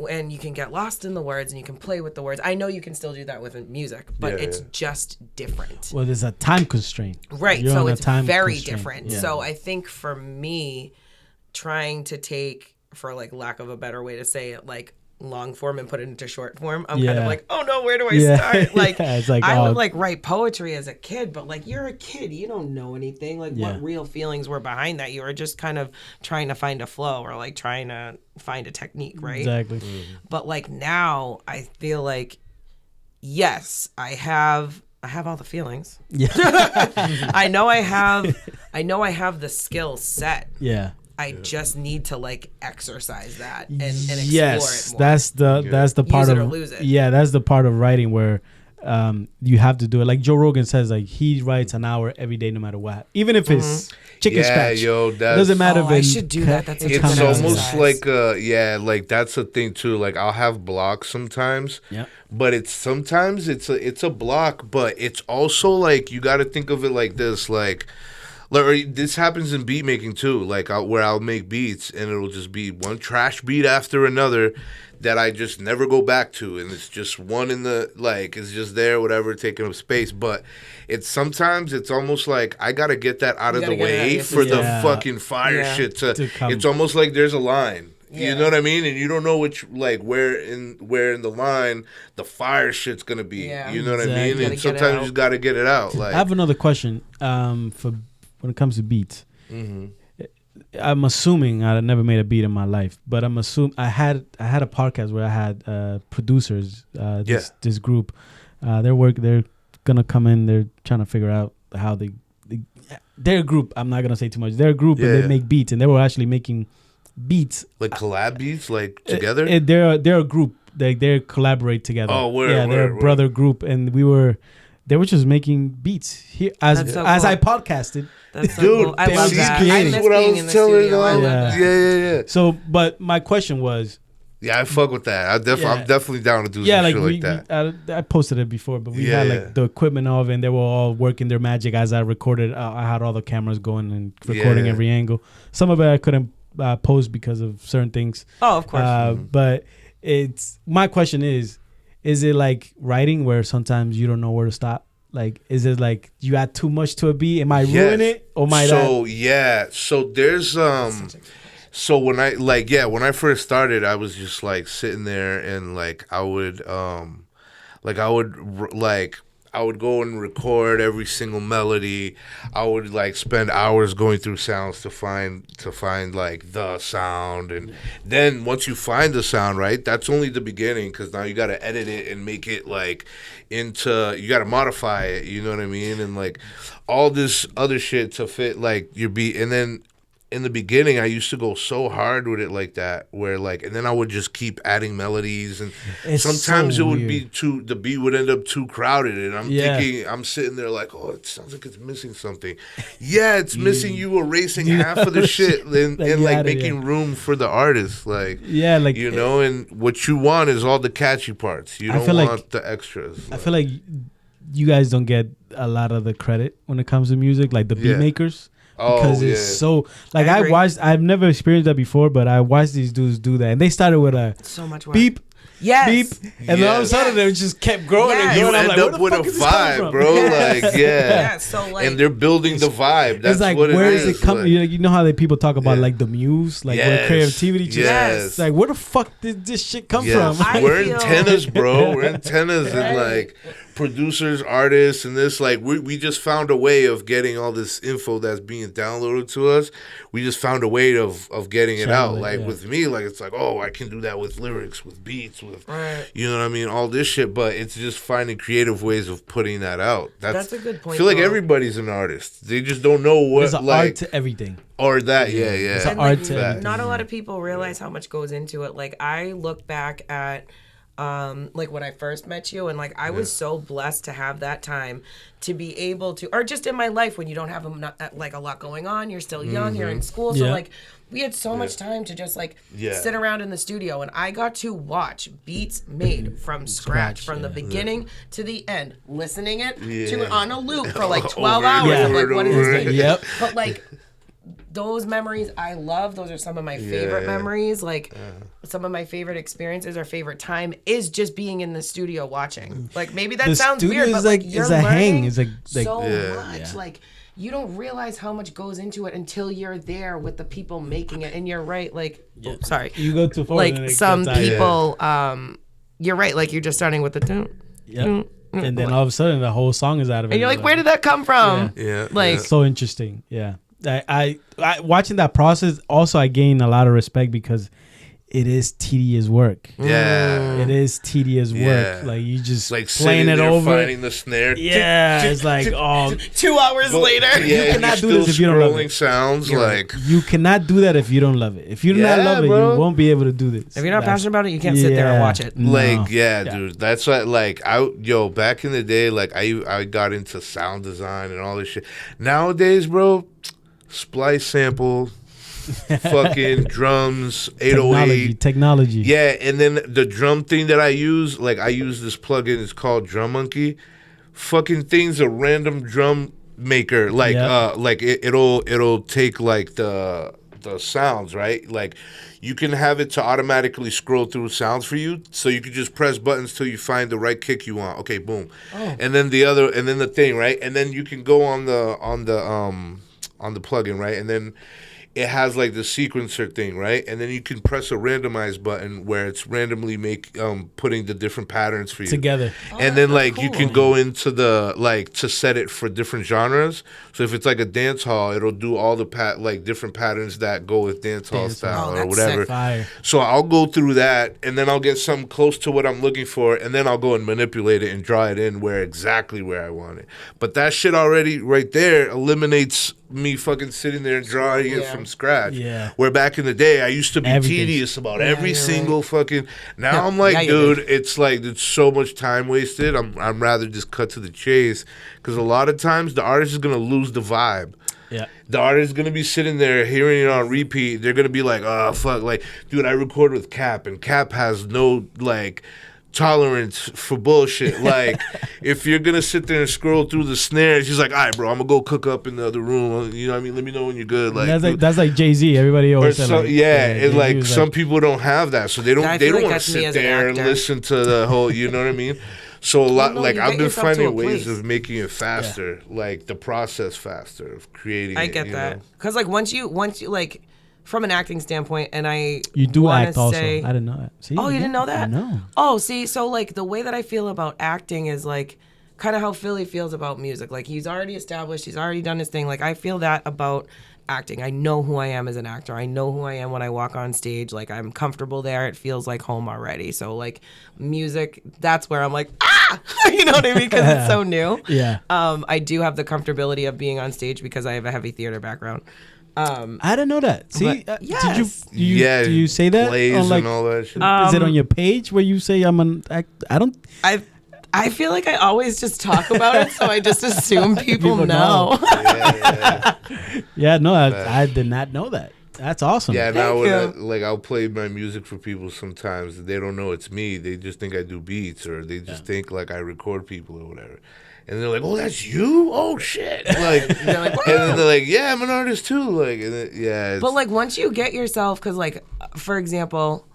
and you can get lost in the words, and you can play with the words. I know you can still do that with music, but it's just different. Well, there's a time constraint, right? You're so it's very different. Yeah. So I think for me, trying to take, for like lack of a better way to say it, like. Long form and put it into short form. I'm kind of like, oh no, where do I start? Like, it's like I would like write poetry as a kid, but like you're a kid, you don't know anything. Like what real feelings were behind that? You were just kind of trying to find a flow or like trying to find a technique, right? Exactly. But like now, I feel like yes, I have all the feelings. Yeah. I know I have the skill set. Yeah. I just need to like exercise that and explore it more. That's the part Use of it or lose it. Yeah, that's the part of writing where you have to do it. Like Joe Rogan says, like he writes an hour every day, no matter what, even if it's chicken scratch. Doesn't matter. I should do that. That's it's almost like like that's a thing too. Like I'll have blocks sometimes. Yeah. But it's a block, but it's also like you got to think of it like this, like. This happens in beat making too, like where I'll make beats and it'll just be one trash beat after another that I just never go back to, and it's just one in the like it's just there, whatever, taking up space. But sometimes it's almost like I gotta get that out of the way for the fucking fire shit to come. It's almost like there's a line. Yeah. You know what I mean? And you don't know which, like, where in the line the fire shit's gonna be. Yeah. You know what I mean? And sometimes you just gotta get it out. Like, I have another question for when it comes to beats. Mm-hmm. I'm assuming I never made a beat in my life, but I'm assuming I had a podcast where I had producers. This group, they're gonna come in. They're trying to figure out how their group. I'm not gonna say too much. Their group, and they make beats, and they were actually making beats, like collab beats, like together. They're a group. They collaborate together. Oh, they're a brother group, and they were just making beats here as I podcasted. That's so cool. I love that. I miss being in the studio. Yeah. So, but my question was. Yeah, I fuck with that. I'm definitely down to do some shit like that. I posted it before, but we had like the equipment of it, and they were all working their magic as I recorded. I had all the cameras going and recording every angle. Some of it I couldn't post because of certain things. Oh, of course. But it's my question is it like writing where sometimes you don't know where to stop? Like, is it like you add too much to a beat? Am I ruining it? Or am I So there's so when I first started, I was just like sitting there and like I would go and record every single melody. I would like spend hours going through sounds to find like the sound, and then once you find the sound, right, that's only the beginning, because now you got to edit it and make it like into, you got to modify it, you know what I mean, and like all this other shit to fit like your beat. And then in the beginning, I used to go so hard with it like that, where like, and then I would just keep adding melodies, and sometimes it would be the beat would end up too crowded, and I'm thinking, I'm sitting there like, oh, it sounds like it's missing something. Yeah, it's missing you erasing half of the shit and like making room for the artist, like, like, you know, and what you want is all the catchy parts. You don't want like, the extras. I feel like you guys don't get a lot of the credit when it comes to music, like the beat makers. Because it's so like I've never experienced that before, but I watched these dudes do that, and they started with a so much work. Beep, beep, and then all of a sudden they just kept growing and growing. You end up with a vibe, bro. Like so like, and they're building the vibe. That's it's like, what where it is it coming? like, you know how people talk about like the muse, like where creativity just it's like, where the fuck did this shit come from? We're antennas, bro. We're antennas, and like producers, artists, and this, like, we just found a way of getting all this info that's being downloaded to us. We just found a way of getting it out. Like with me, like, it's like, oh, I can do that with lyrics, with beats, with you know what I mean, all this shit. But it's just finding creative ways of putting that out. That's a good point. I feel like everybody's an artist. They just don't know what. There's an art to everything. Or that, There's an art to everything. Not a lot of people realize how much goes into it. Like, I look back at like when I first met you, and like I was so blessed to have that time to be able to, or just in my life when you don't have like a lot going on, you're still young, you're in school, so like we had so much time to just like sit around in the studio, and I got to watch beats made from scratch from the beginning to the end, listening it to on a loop for like 12 hours. I'm like, what is this thing? But like, those memories I love. Those are some of my favorite memories. Like some of my favorite experiences or favorite time is just being in the studio watching. Like, maybe that sounds weird, but like you're learning so much. Like, you don't realize how much goes into it until you're there with the people making it. And you're right. Like, sorry, you go too far. Like some people, you're right. Like, you're just starting with the tune. And then all of a sudden the whole song is out of it. And you're like, where did that come from? Like, so interesting. I watching that process, also I gain a lot of respect because it is tedious work. It is tedious work. Like, you just like playing it over, finding the snare. It's like 2 hours later. You cannot do this if you don't love it. Sounds like you cannot do that if you don't love it. If you do not love it, you won't be able to do this. If you're not passionate about it, you can't sit there and watch it. Like dude, that's what, like, back in the day, like I got into sound design and all this shit. Nowadays, bro, splice sample, fucking drums, 808 technology. Yeah, and then the drum thing that I use, like, I use this plugin. It's called Drum Monkey. Fucking thing's a random drum maker. Like, it'll take like the sounds, right? Like, you can have it to automatically scroll through sounds for you, so you can just press buttons till you find the right kick you want. Okay, boom. And then the thing, right? And then you can go on the plugin, right? And then it has like the sequencer thing, right? And then you can press a randomize button where it's randomly putting the different patterns for you together. And then like you can go into the, like, to set it for different genres. So if it's like a dance hall, it'll do all the different patterns that go with dance hall style or whatever. So I'll go through that, and then I'll get something close to what I'm looking for, and then I'll go and manipulate it and draw it in exactly where I want it. But that shit already right there eliminates me fucking sitting there and drawing it from scratch. Where back in the day, I used to be tedious about every single fucking. Now I'm like, dude, it's like, it's so much time wasted. I'm rather just cut to the chase, because a lot of times the artist is gonna lose the vibe. The artist is gonna be sitting there hearing it on repeat. They're gonna be like, oh fuck, like, dude, I record with Cap, and Cap has no, like, tolerance for bullshit. Like, if you're gonna sit there and scroll through the snares, she's like, all right, bro, I'm gonna go cook up in the other room. You know what I mean? Let me know when you're good. Like, that's like Jay-Z. Everybody always said, like, and like some people don't have that, so they don't want to sit there and listen to the whole. You know what I mean? So a lot, like, I've been finding ways of making it faster, like the process faster of creating. I get that, because like once you like. From an acting standpoint, and you do act also. I didn't know that. See, you didn't know that? No. Oh, see, so like the way that I feel about acting is like kind of how Philly feels about music. Like he's already established, he's already done his thing. Like I feel that about acting. I know who I am as an actor. I know who I am when I walk on stage. Like I'm comfortable there. It feels like home already. So like music, that's where I'm like, you know what I mean? Because it's so new. Yeah. I do have the comfortability of being on stage because I have a heavy theater background. I didn't know that. See, yes. do you say that on like, and all that shit? Is it on your page where you say I'm an act? I feel like I always just talk about it, so I just assume people know. No, I did not know that. That's awesome. Yeah, now I'll play my music for people sometimes. They don't know it's me. They just think I do beats, or they just think like I record people or whatever. And they're like, "Oh, that's you? Oh shit!" Like, and then they're like, "Yeah, I'm an artist too." Like, and then, but like once you get yourself, because like, for example,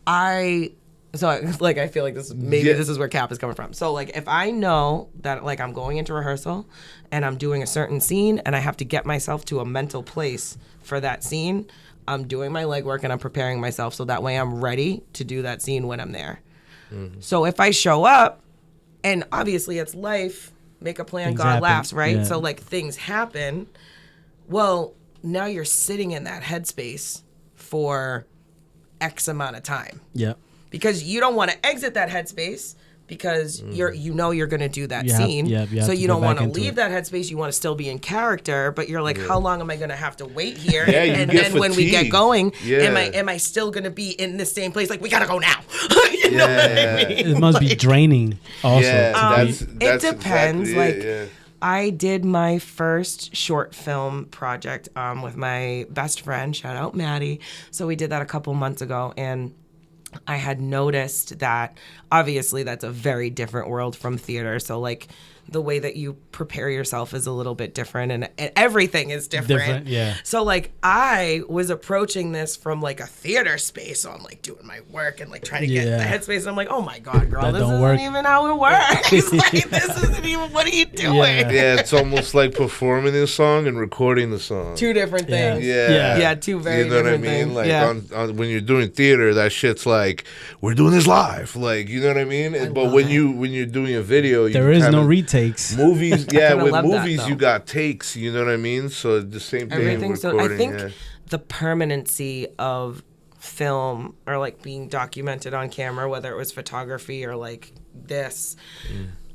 I feel like this is where Cap is coming from. So like, if I know that like I'm going into rehearsal and I'm doing a certain scene and I have to get myself to a mental place for that scene, I'm doing my legwork and I'm preparing myself so that way I'm ready to do that scene when I'm there. Mm-hmm. So if I show up, and obviously it's life. Make a plan, God laughs, right? Yeah. So like things happen. Well, now you're sitting in that headspace for X amount of time. Yeah. Because you don't want to exit that headspace because you're going to do that scene. So you don't want to leave that headspace. You want to still be in character, but you're like, how long am I going to have to wait here? And then when we get going, am I still going to be in the same place? Like, we got to go now. You know what I mean? It must be draining also. Yeah, it depends. Exactly I did my first short film project with my best friend, shout out Maddie. So we did that a couple months ago, and I had noticed that obviously that's a very different world from theater. So like the way that you prepare yourself is a little bit different, and everything is different. Yeah. So like I was approaching this from like a theater space. So I'm like doing my work and like trying to get in the headspace. And I'm like, oh my God, girl, this isn't even how it works. Like this isn't even, what are you doing? Yeah, it's almost like performing the song and recording the song. Two different things. Yeah, two very different things. You know what I mean? Like on when you're doing theater, that shit's like, we're doing this live. Like, you know what I mean? But when you're doing a video, there is no retakes. Movies, with movies you got takes, you know what I mean? So the same thing. Everything. So I think the permanency of film or like being documented on camera, whether it was photography or like this,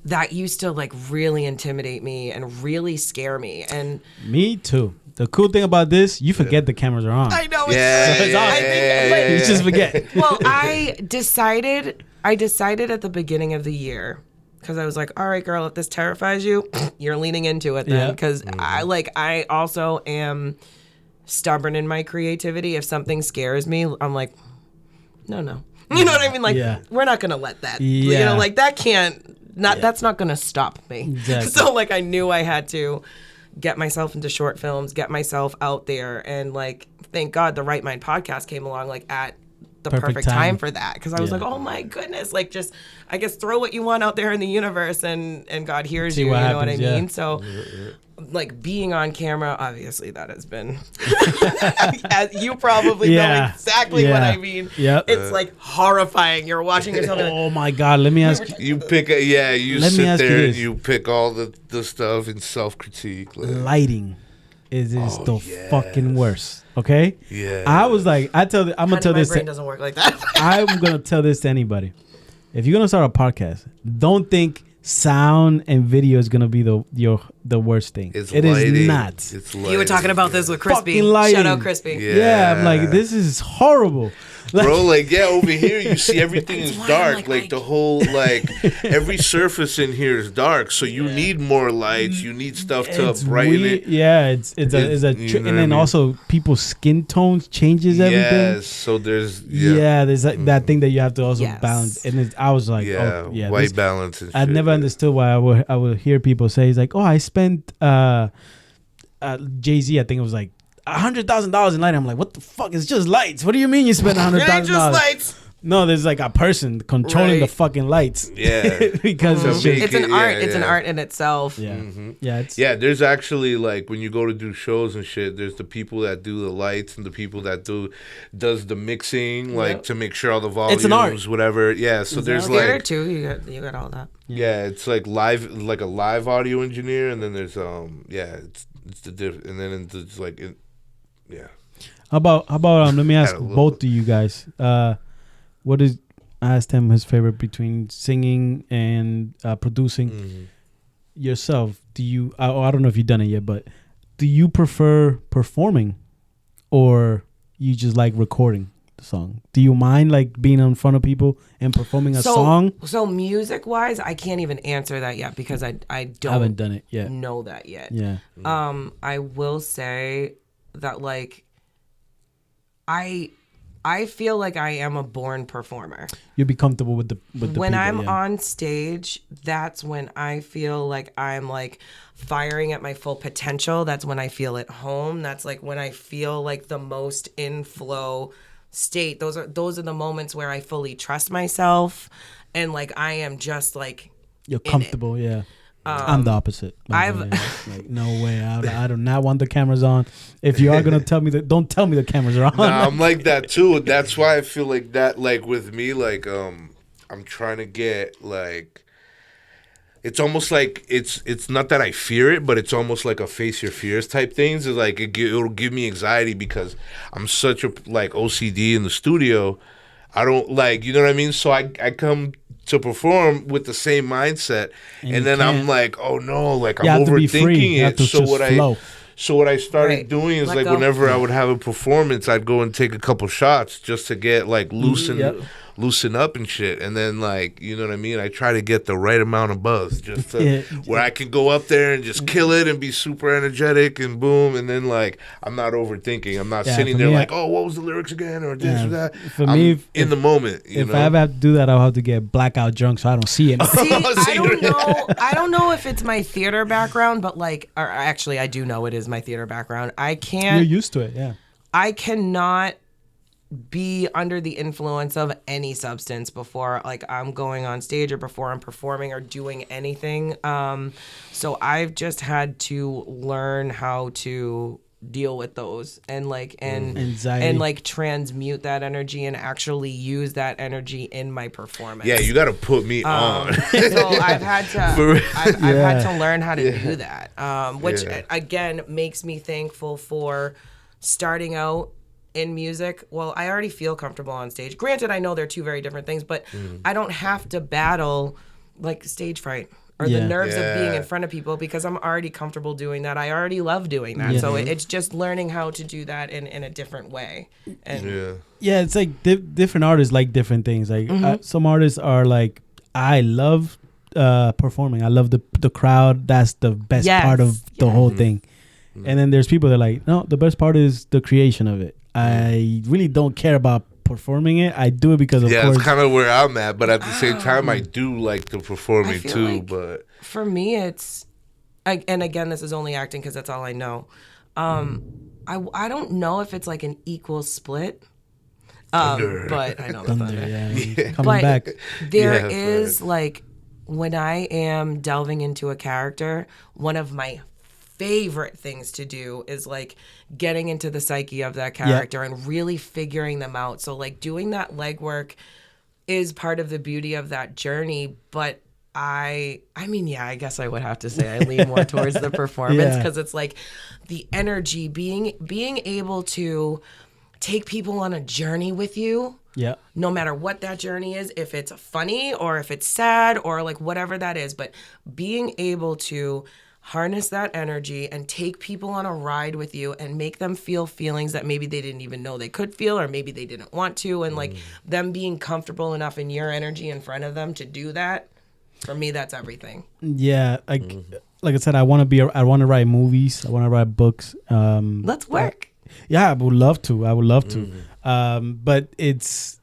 that used to like really intimidate me and really scare me. And me too. The cool thing about this, you forget the cameras are on. I know. You just forget. Well, I decided at the beginning of the year, because I was like, all right, girl, if this terrifies you, you're leaning into it then. Because I also am stubborn in my creativity. If something scares me, I'm like, no. You know what I mean? Like, we're not going to let that. You know, like that that's not going to stop me. Exactly. So like I knew I had to get myself into short films, get myself out there. And like, thank God the Right Mind podcast came along like at the perfect time for that, because I was like, oh my goodness, like just I guess throw what you want out there in the universe and God hears you, you know what I mean? So like being on camera, obviously that has been as you probably know exactly what I mean. It's like horrifying. You're watching yourself oh my God, let me ask you pick you sit there and you pick all the stuff and self-critique. Lighting is the fucking worst. Okay. Yeah. I was like, I'm gonna tell this. My brain doesn't work like that. I'm gonna tell this to anybody. If you're gonna start a podcast, don't think sound and video is gonna be the worst thing. It's it lighting. Is not. It's lighting. You were talking about this with Crispy. Fucking Shout out Crispy. Yeah, I'm like, this is horrible. Bro, like, yeah, over here you see everything is dark. Like the whole, like, every surface in here is dark. So you need more lights. You need stuff to brighten it. Yeah, and then also people's skin tones changes everything. Yes, so there's there's that thing that you have to also balance. And I was like, white balance. And I never understood why I would hear people say, it's like, oh, I spent Jay-Z, I think it was like $100,000 in lighting. I'm like, what the fuck? It's just lights. What do you mean you spent $100,000? Just lights. No, there's like a person controlling the fucking lights. Yeah, because it's an art. It's an art in itself. Yeah, There's actually, like, when you go to do shows and shit, there's the people that do the lights and the people that does the mixing, like to make sure all the volumes, it's an art. Whatever. Yeah, so there's theater like too. You got all that. Yeah, it's like live, like a live audio engineer, and then there's it's the diff, and then it's like How about let me ask both of you guys. What is, I asked him his favorite between singing and producing. Yourself, do you, I don't know if you've done it yet, but do you prefer performing or you just like recording the song? Do you mind like being in front of people and performing a song? So music wise, I can't even answer that yet because I haven't done it yet. Know that yet. Yeah. I will say that like I feel like I am a born performer. You'll be comfortable with the when people, I'm on stage, that's when I feel like I'm like firing at my full potential. That's when I feel at home. That's like when I feel like the most in flow state. Those are the moments where I fully trust myself and like I am just like you're comfortable. Yeah. I'm the opposite. Like, no way. I do not want the cameras on. If you are gonna tell me that, don't tell me the cameras are on. Nah, I'm like that too. That's why I feel like that. Like with me, like I'm trying to get like. It's almost like it's not that I fear it, but it's almost like a face your fears type things. It's like it'll give me anxiety because I'm such a like OCD in the studio. I don't like, you know what I mean? So I come to perform with the same mindset, and then I'm like, oh no, like I'm overthinking it. So what I started doing is like whenever I would have a performance, I'd go and take a couple shots just to get like loosen up and shit, and then like, you know what I mean, I try to get the right amount of buzz just to, where I can go up there and just kill it and be super energetic and boom, and then like I'm not overthinking. I'm not sitting there like, oh, what was the lyrics again or this or that. For me, in the moment, if I ever have to do that, I'll have to get blackout drunk so I don't see it. See, I don't know if it's my theater background, but like, or actually I do know it is my theater background. You're used to it. Yeah, I cannot be under the influence of any substance before like I'm going on stage or before I'm performing or doing anything. So I've just had to learn how to deal with those and like anxiety and like transmute that energy and actually use that energy in my performance. Yeah, you got to put me on. So I've had to I've had to learn how to do that, which again makes me thankful for starting out in music. Well, I already feel comfortable on stage. Granted, I know they're two very different things, but I don't have to battle like stage fright or the nerves of being in front of people because I'm already comfortable doing that. I already love doing that. So it's just learning how to do that in a different way. And it's like different artists like different things. Like some artists are like, I love performing. I love the crowd. That's the best part of the whole thing. And then there's people that are like, no, the best part is the creation of it. I really don't care about performing it. I do it because of course. Yeah, it's kind of where I'm at, but at the same time, I do like the performing too. Like but for me, it's, and again, this is only acting because that's all I know. I don't know if it's like an equal split. But I know the Thunder. Coming back. There is like when I am delving into a character, one of my favorite things to do is like getting into the psyche of that character and really figuring them out. So like doing that legwork is part of the beauty of that journey. But I guess I would have to say I lean more towards the performance because it's like the energy, being able to take people on a journey with you. Yeah. No matter what that journey is, if it's funny or if it's sad or like whatever that is, but being able to harness that energy and take people on a ride with you and make them feel feelings that maybe they didn't even know they could feel, or maybe they didn't want to, and like them being comfortable enough in your energy in front of them to do that, for me, that's everything. Yeah, like I said, I want to write movies, I want to write books. Let's work. Yeah, I would love to. But it's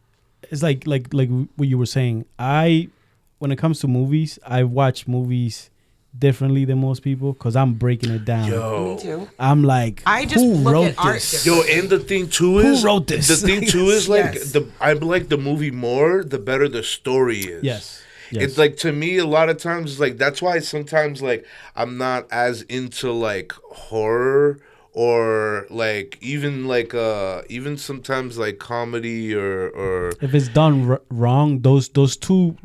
like what you were saying. When it comes to movies, I watch movies differently than most people because I'm breaking it down. Me too. I'm like, I just who look wrote at art this? differently. Yo, and the thing too is, Who wrote this? The thing too is like Yes. I like the movie more the better the story is. Yes. It's like, to me, a lot of times, like, that's why sometimes, like, I'm not as into like horror or like even sometimes like comedy or if it's done wrong, those two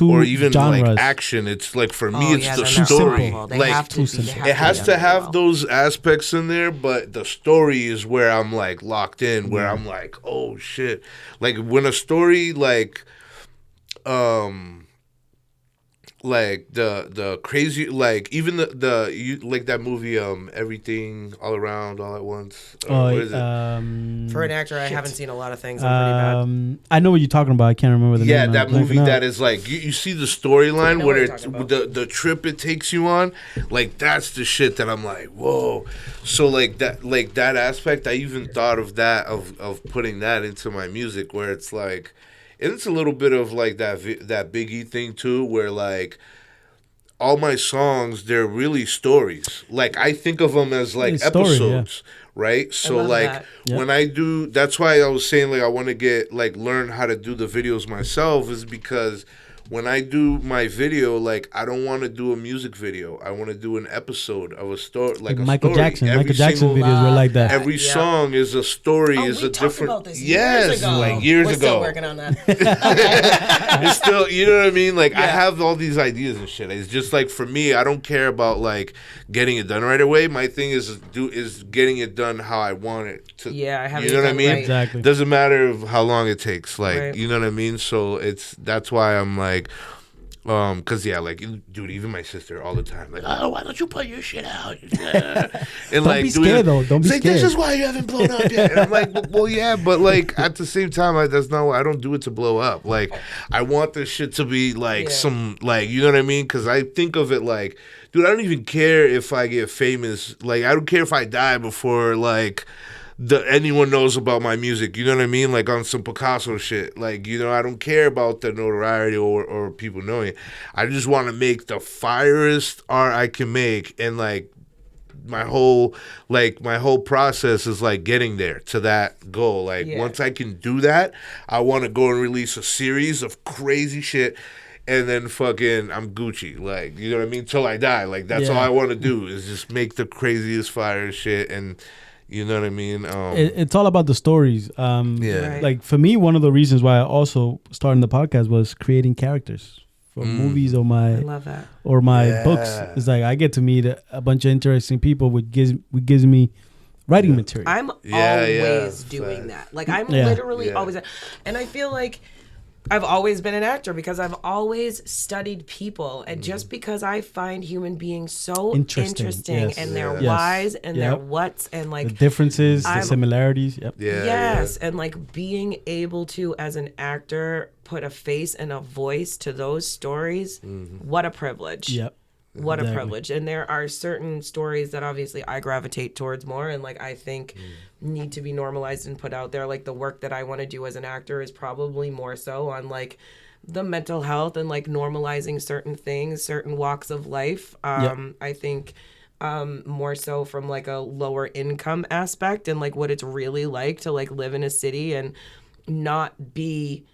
or even genres. like action. It's like, for me, Oh, it's yeah, the they're not story. simple. They Like, have to be- they have it has be to done have well. those aspects in there, but the story is where I'm like locked in, where I'm like, oh shit. Like when a story like the crazy, like even you like that movie Everything All Around All at Once. What is it? For an actor, I haven't seen a lot of things. I'm pretty bad. I know what you're talking about. I can't remember the name. That movie that is like you see the storyline know where what you're it's talking about. the trip it takes you on, like that's the shit that I'm like, whoa. So like that aspect, I even thought of that of putting that into my music, where it's like, and it's a little bit of like that Biggie thing too, where like all my songs, they're really stories. Like I think of them as like episodes. Right, so love like that. when I do, that's why I was saying like I want to get like learn how to do the videos myself, is because when I do my video, like I don't want to do a music video. I want to do an episode of a story, like a Michael story. Jackson. Every Michael Jackson single- videos were like that. Every Yeah. song is a story, is we a talked different. about this Yes, years ago. like years We're ago. still working on that. It's still, you know what I mean? Like I Yeah. have all these ideas and shit. It's just like, for me, I don't care about like getting it done right away. My thing is getting it done how I want it to. Yeah, I have You it know what I done mean? right. Exactly. Doesn't matter how long it takes. Like, Right. you know what I mean? So that's why I'm like, cause yeah, like, dude, even my sister all the time, like, oh, why don't you put your shit out? And Don't like, be scared though. Don't be like, scared. this is why you haven't blown up yet. And I'm like, well, yeah, but like at the same time, that's not why I don't do it to blow up. Like, I want this shit to be like some, like, you know what I mean? Cause I think of it like, dude, I don't even care if I get famous. Like, I don't care if I die before like anyone knows about my music. You know what I mean? Like on some Picasso shit. Like, you know, I don't care about the notoriety or people knowing it. I just want to make the firest art I can make, and like my whole process is like getting there to that goal. Like once I can do that, I want to go and release a series of crazy shit. And then fucking, I'm Gucci, like, you know what I mean? Till I die, like, that's all I want to do is just make the craziest fire shit, and you know what I mean? It's all about the stories. Yeah. Like for me, one of the reasons why I also started the podcast was creating characters for movies or I love that. books. It's like I get to meet a bunch of interesting people, which gives me writing material. I'm always doing that. Like I'm literally always, and I feel like I've always been an actor because I've always studied people, and just because I find human beings so interesting and their whys and their whats and like the differences, the similarities. And like being able to, as an actor, put a face and a voice to those stories. What a privilege. What a privilege. And there are certain stories that obviously I gravitate towards more, and like I think need to be normalized and put out there. Like the work that I want to do as an actor is probably more so on like the mental health and like normalizing certain things, certain walks of life. I think more so from like a lower income aspect and like what it's really like to like live in a city and not be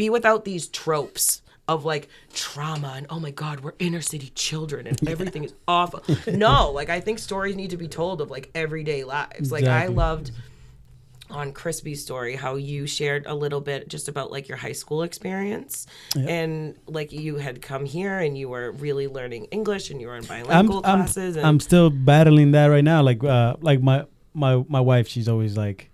without these tropes of like trauma and oh my god, we're inner city children and everything is awful. No, like I think stories need to be told of like everyday lives. Like I loved on Crispy's story how you shared a little bit just about like your high school experience and like you had come here and you were really learning English and you were in bilingual classes. And I'm still battling that right now. Like my wife, she's always like,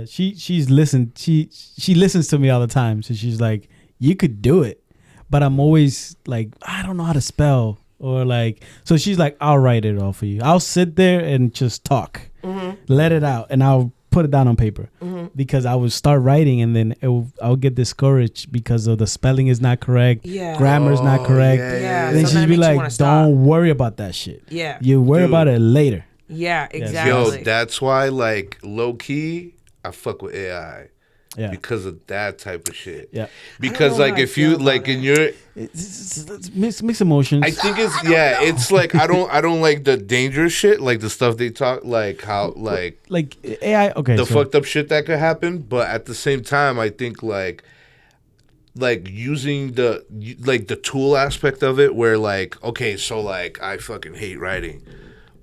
she listens to me all the time. So she's like, you could do it, but I'm always like, I don't know how to spell or like, so she's like, I'll write it all for you. I'll sit there and just talk, let it out, and I'll put it down on paper, because I would start writing and then I'll get discouraged because of the spelling is not correct, grammar's not correct. And then she'd be like, don't worry about that shit. Yeah, you worry about it later. Yeah, exactly. Yo, that's why, like, low key, I fuck with AI. Yeah. Because of that type of shit. Yeah. Because like if you like in your it's mixed emotions. I think it's it's like I don't like the dangerous shit, like the stuff they talk, like how like AI, okay. The fucked up shit that could happen, but at the same time I think like using the tool aspect of it, where like, okay, so like I fucking hate writing.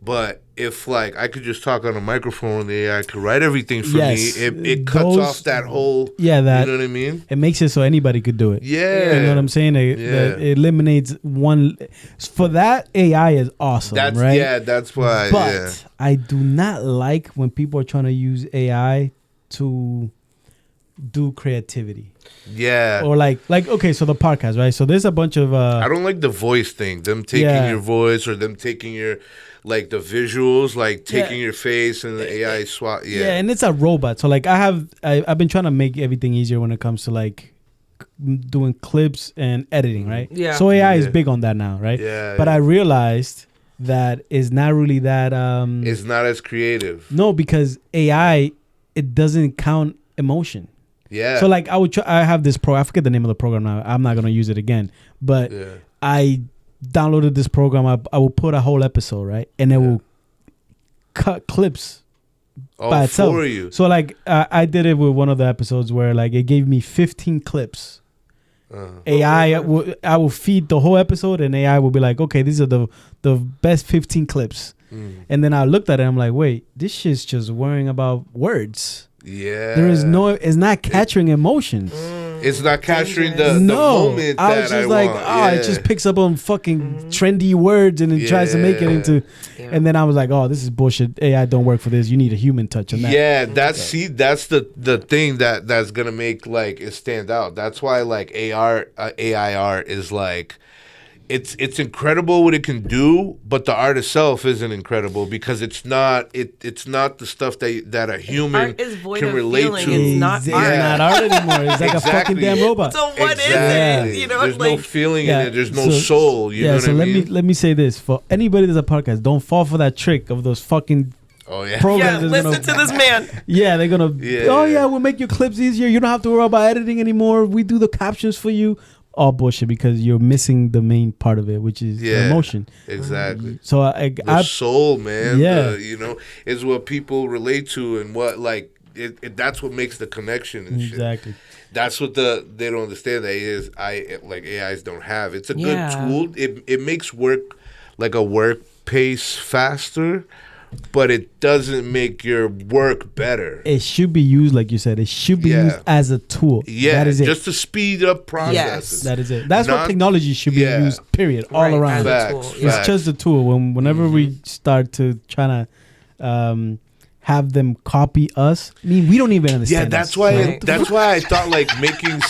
But if like I could just talk on a microphone, the AI could write everything for me. It cuts off that whole. Yeah, that, you know what I mean. It makes it so anybody could do it. Yeah, you know what I'm saying. It eliminates one. For that, AI is awesome. Right. Yeah, that's why. But I do not like when people are trying to use AI to do creativity. Yeah. Or like okay, so the podcast, right? So there's a bunch of I don't like the voice thing. Them taking your voice, or them taking your like the visuals, like taking your face and the AI swap. Yeah, and it's a robot. So like I've been trying to make everything easier when it comes to like doing clips and editing, right? Yeah. So AI is big on that now, right? Yeah. But I realized that it's not really that it's not as creative. No, because AI, it doesn't count emotion. Yeah. So like I have this I forget the name of the program now. I'm not gonna use it again. But I downloaded this program. I will put a whole episode, right, and it will cut clips by itself for you. So like I did it with one of the episodes where like it gave me 15 clips. AI, I will feed the whole episode, and AI will be like, okay, these are the best 15 clips. And then I looked at it, I'm like, wait, this shit's just worrying about words. Yeah, it's not capturing emotions. It's not capturing the moment. I was just like, it just picks up on fucking trendy words and it tries to make it into. And then I was like, oh, this is bullshit. AI don't work for this. You need a human touch on that. Yeah, that's the thing that's gonna make like it stand out. That's why like AI art is like. It's incredible what it can do, but the art itself isn't incredible because it's not the stuff that a human can relate to. It's not art. It's not art anymore. It's like a fucking damn robot. So what is it? You know, there's no feeling in it. There's no soul. You know what I mean? Let me say this for anybody that's a podcast: don't fall for that trick of those fucking. Oh yeah. Programs listen to this man. Yeah, they're gonna. We'll make your clips easier. You don't have to worry about editing anymore. We do the captions for you. All bullshit, because you're missing the main part of it, which is the emotion. Exactly. So I soul, man. Yeah, is what people relate to, and what like it that's what makes the connection and shit. Exactly. That's what they don't understand. That AIs don't have. It's a good tool. It makes work like a work pace faster. But it doesn't make your work better. It should be used, like you said, it should be used as a tool. Yeah, that is it. Just to speed up processes. Yes. That is it. That's what technology should be used, period, all around. Facts. It's just a tool. Whenever we start to try to have them copy us, I mean, we don't even understand. Yeah, that's why. That's why I thought like making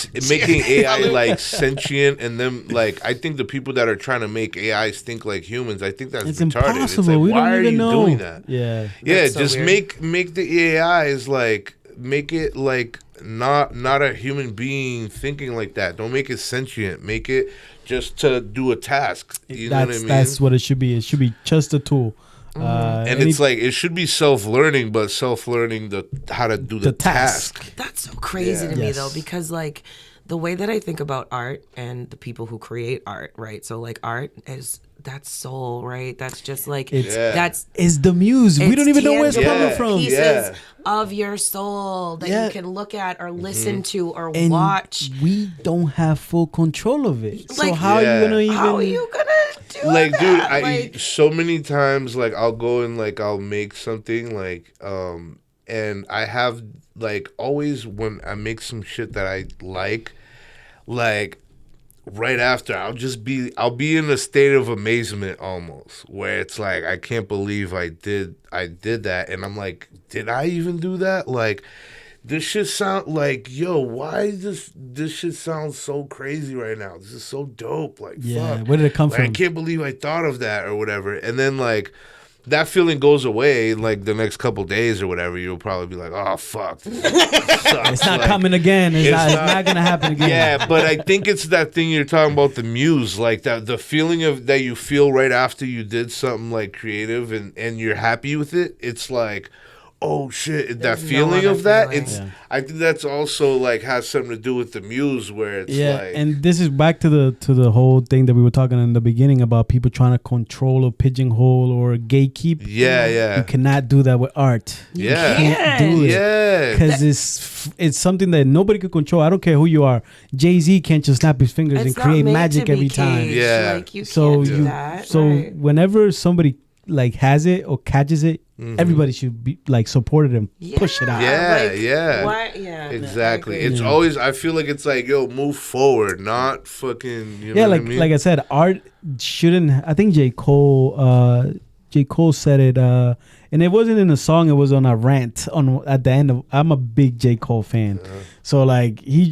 AI like sentient, and then like I think the people that are trying to make AIs think like humans, I think that's retarded. Impossible. It's like, we why don't are even you know. doing that? Yeah, just so make the AIs like make it like not a human being thinking like that. Don't make it sentient. Make it just to do a task. You know what I mean? That's what it should be. It should be just a tool. And it's like it should be self-learning, but self-learning how to do the task. That's so crazy to me though, because like the way that I think about art and the people who create art, right? So like art that's soul, right? That's just like that's the muse. We don't even know where it's coming from. Pieces of your soul that you can look at or listen to or watch. We don't have full control of it. So how are you gonna even? How are you gonna do like, that? Dude, so many times like I'll go and like I'll make something like and I have like always when I make some shit that I like right after I'll be in a state of amazement almost, where it's like I can't believe I did that, and I'm like, did I even do that? Like this shit sound like, yo, why this shit sounds so crazy right now? This is so dope. Like, fuck. Where did it come from? I can't believe I thought of that or whatever. And then like that feeling goes away like the next couple days or whatever. You'll probably be like, oh fuck, it's not coming again. It's not gonna happen again. Yeah, but I think it's that thing you're talking about, the muse, like that, the feeling of that you feel right after you did something like creative and you're happy with it. It's like, oh shit, that feeling of that. Feeling. It's I think that's also like has something to do with the muse, where it's like, and this is back to the whole thing that we were talking in the beginning about people trying to control or pigeonhole or gatekeep. Yeah. You cannot do that with art. You can't do it. Yeah, because it's something that nobody could control. I don't care who you are. Jay-Z can't just snap his fingers and create magic every time. Yeah, like you can't do that. So whenever somebody like has it or catches it, everybody should be like supported and push it out. Exactly. It's always, I feel like it's like, yo, move forward, not fucking, you know what I mean? Like I said, art shouldn't, I think J. Cole said it, and it wasn't in a song, it was on a rant at the end of, I'm a big J. Cole fan. So like he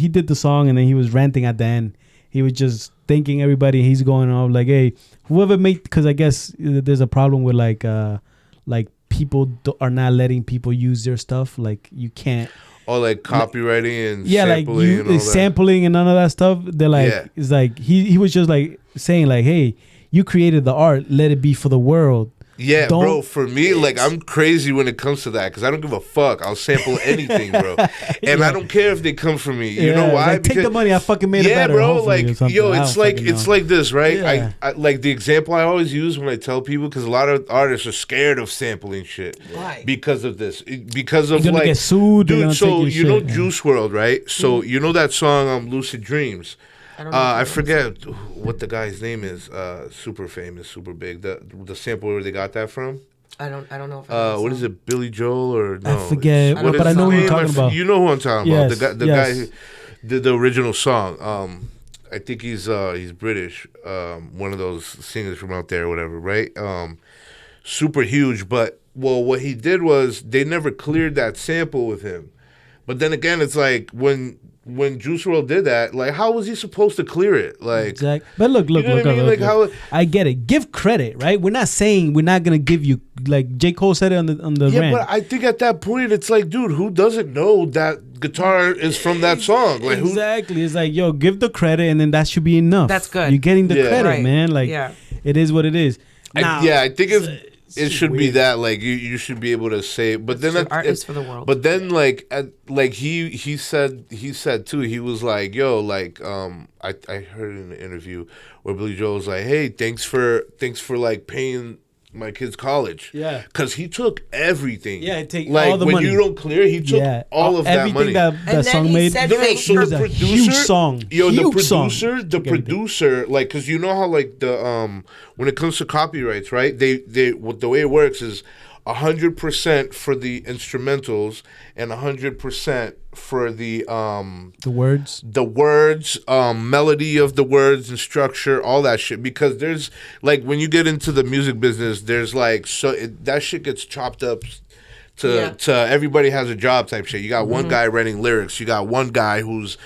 did the song and then he was ranting at the end. He was just thanking everybody. He's going off like, hey, whoever made, because I guess there's a problem with like people are not letting people use their stuff. Like you can't. Or like copywriting and sampling and all sampling and none of that stuff. They're like, it's like he was just like saying like, hey, you created the art, let it be for the world. Yeah, bro, for me, like, I'm crazy when it comes to that because I don't give a fuck. I'll sample anything, bro. And I don't care if they come from me. You know why? Like, take the money, I fucking made it better. Yeah, bro, like, yo, it's like this, right? I like the example I always use when I tell people, because a lot of artists are scared of sampling shit. Why? Because of this. Because of, you're like, get sued, dude, so, you know Juice WRLD, right? So, you know that song, Lucid Dreams? I forget what the guy's name is. Super famous, super big. The sample where they got that from. I don't know. If what is it, Billy Joel or no? I forget, but I know who you're talking about. You know who I'm talking about. The guy who did the original song. I think he's British. One of those singers from out there, or whatever, right? Super huge. But what he did was they never cleared that sample with him. But then again, it's like when Juice WRLD did that, like, how was he supposed to clear it? Like, exactly. But look, I get it. Give credit, right? We're not saying we're not gonna give you, like J. Cole said it on the rant. But I think at that point it's like, dude, who doesn't know that guitar is from that song? Like, exactly. It's like, yo, give the credit, and then that should be enough. That's good. You're getting the credit, man. Like, it is what it is. Now, I think it should be that, like, you should be able to say, but then art is for the world. But then like he said too, he was like, yo, like, I heard in an interview where Billy Joel was like, hey, thanks for like paying my kid's college. Yeah, because he took everything. Yeah, take like all the when money. You don't clear, he took all of that money. Everything that song made. So the producer, huge song. Yo, huge the producer, like, because you know how like the when it comes to copyrights, right? They the way it works is 100% for the instrumentals and 100% for the words, melody of the words and structure, all that shit. Because there's like, when you get into the music business, there's like, that shit gets chopped up to everybody has a job type shit. You got one guy writing lyrics, you got one guy who's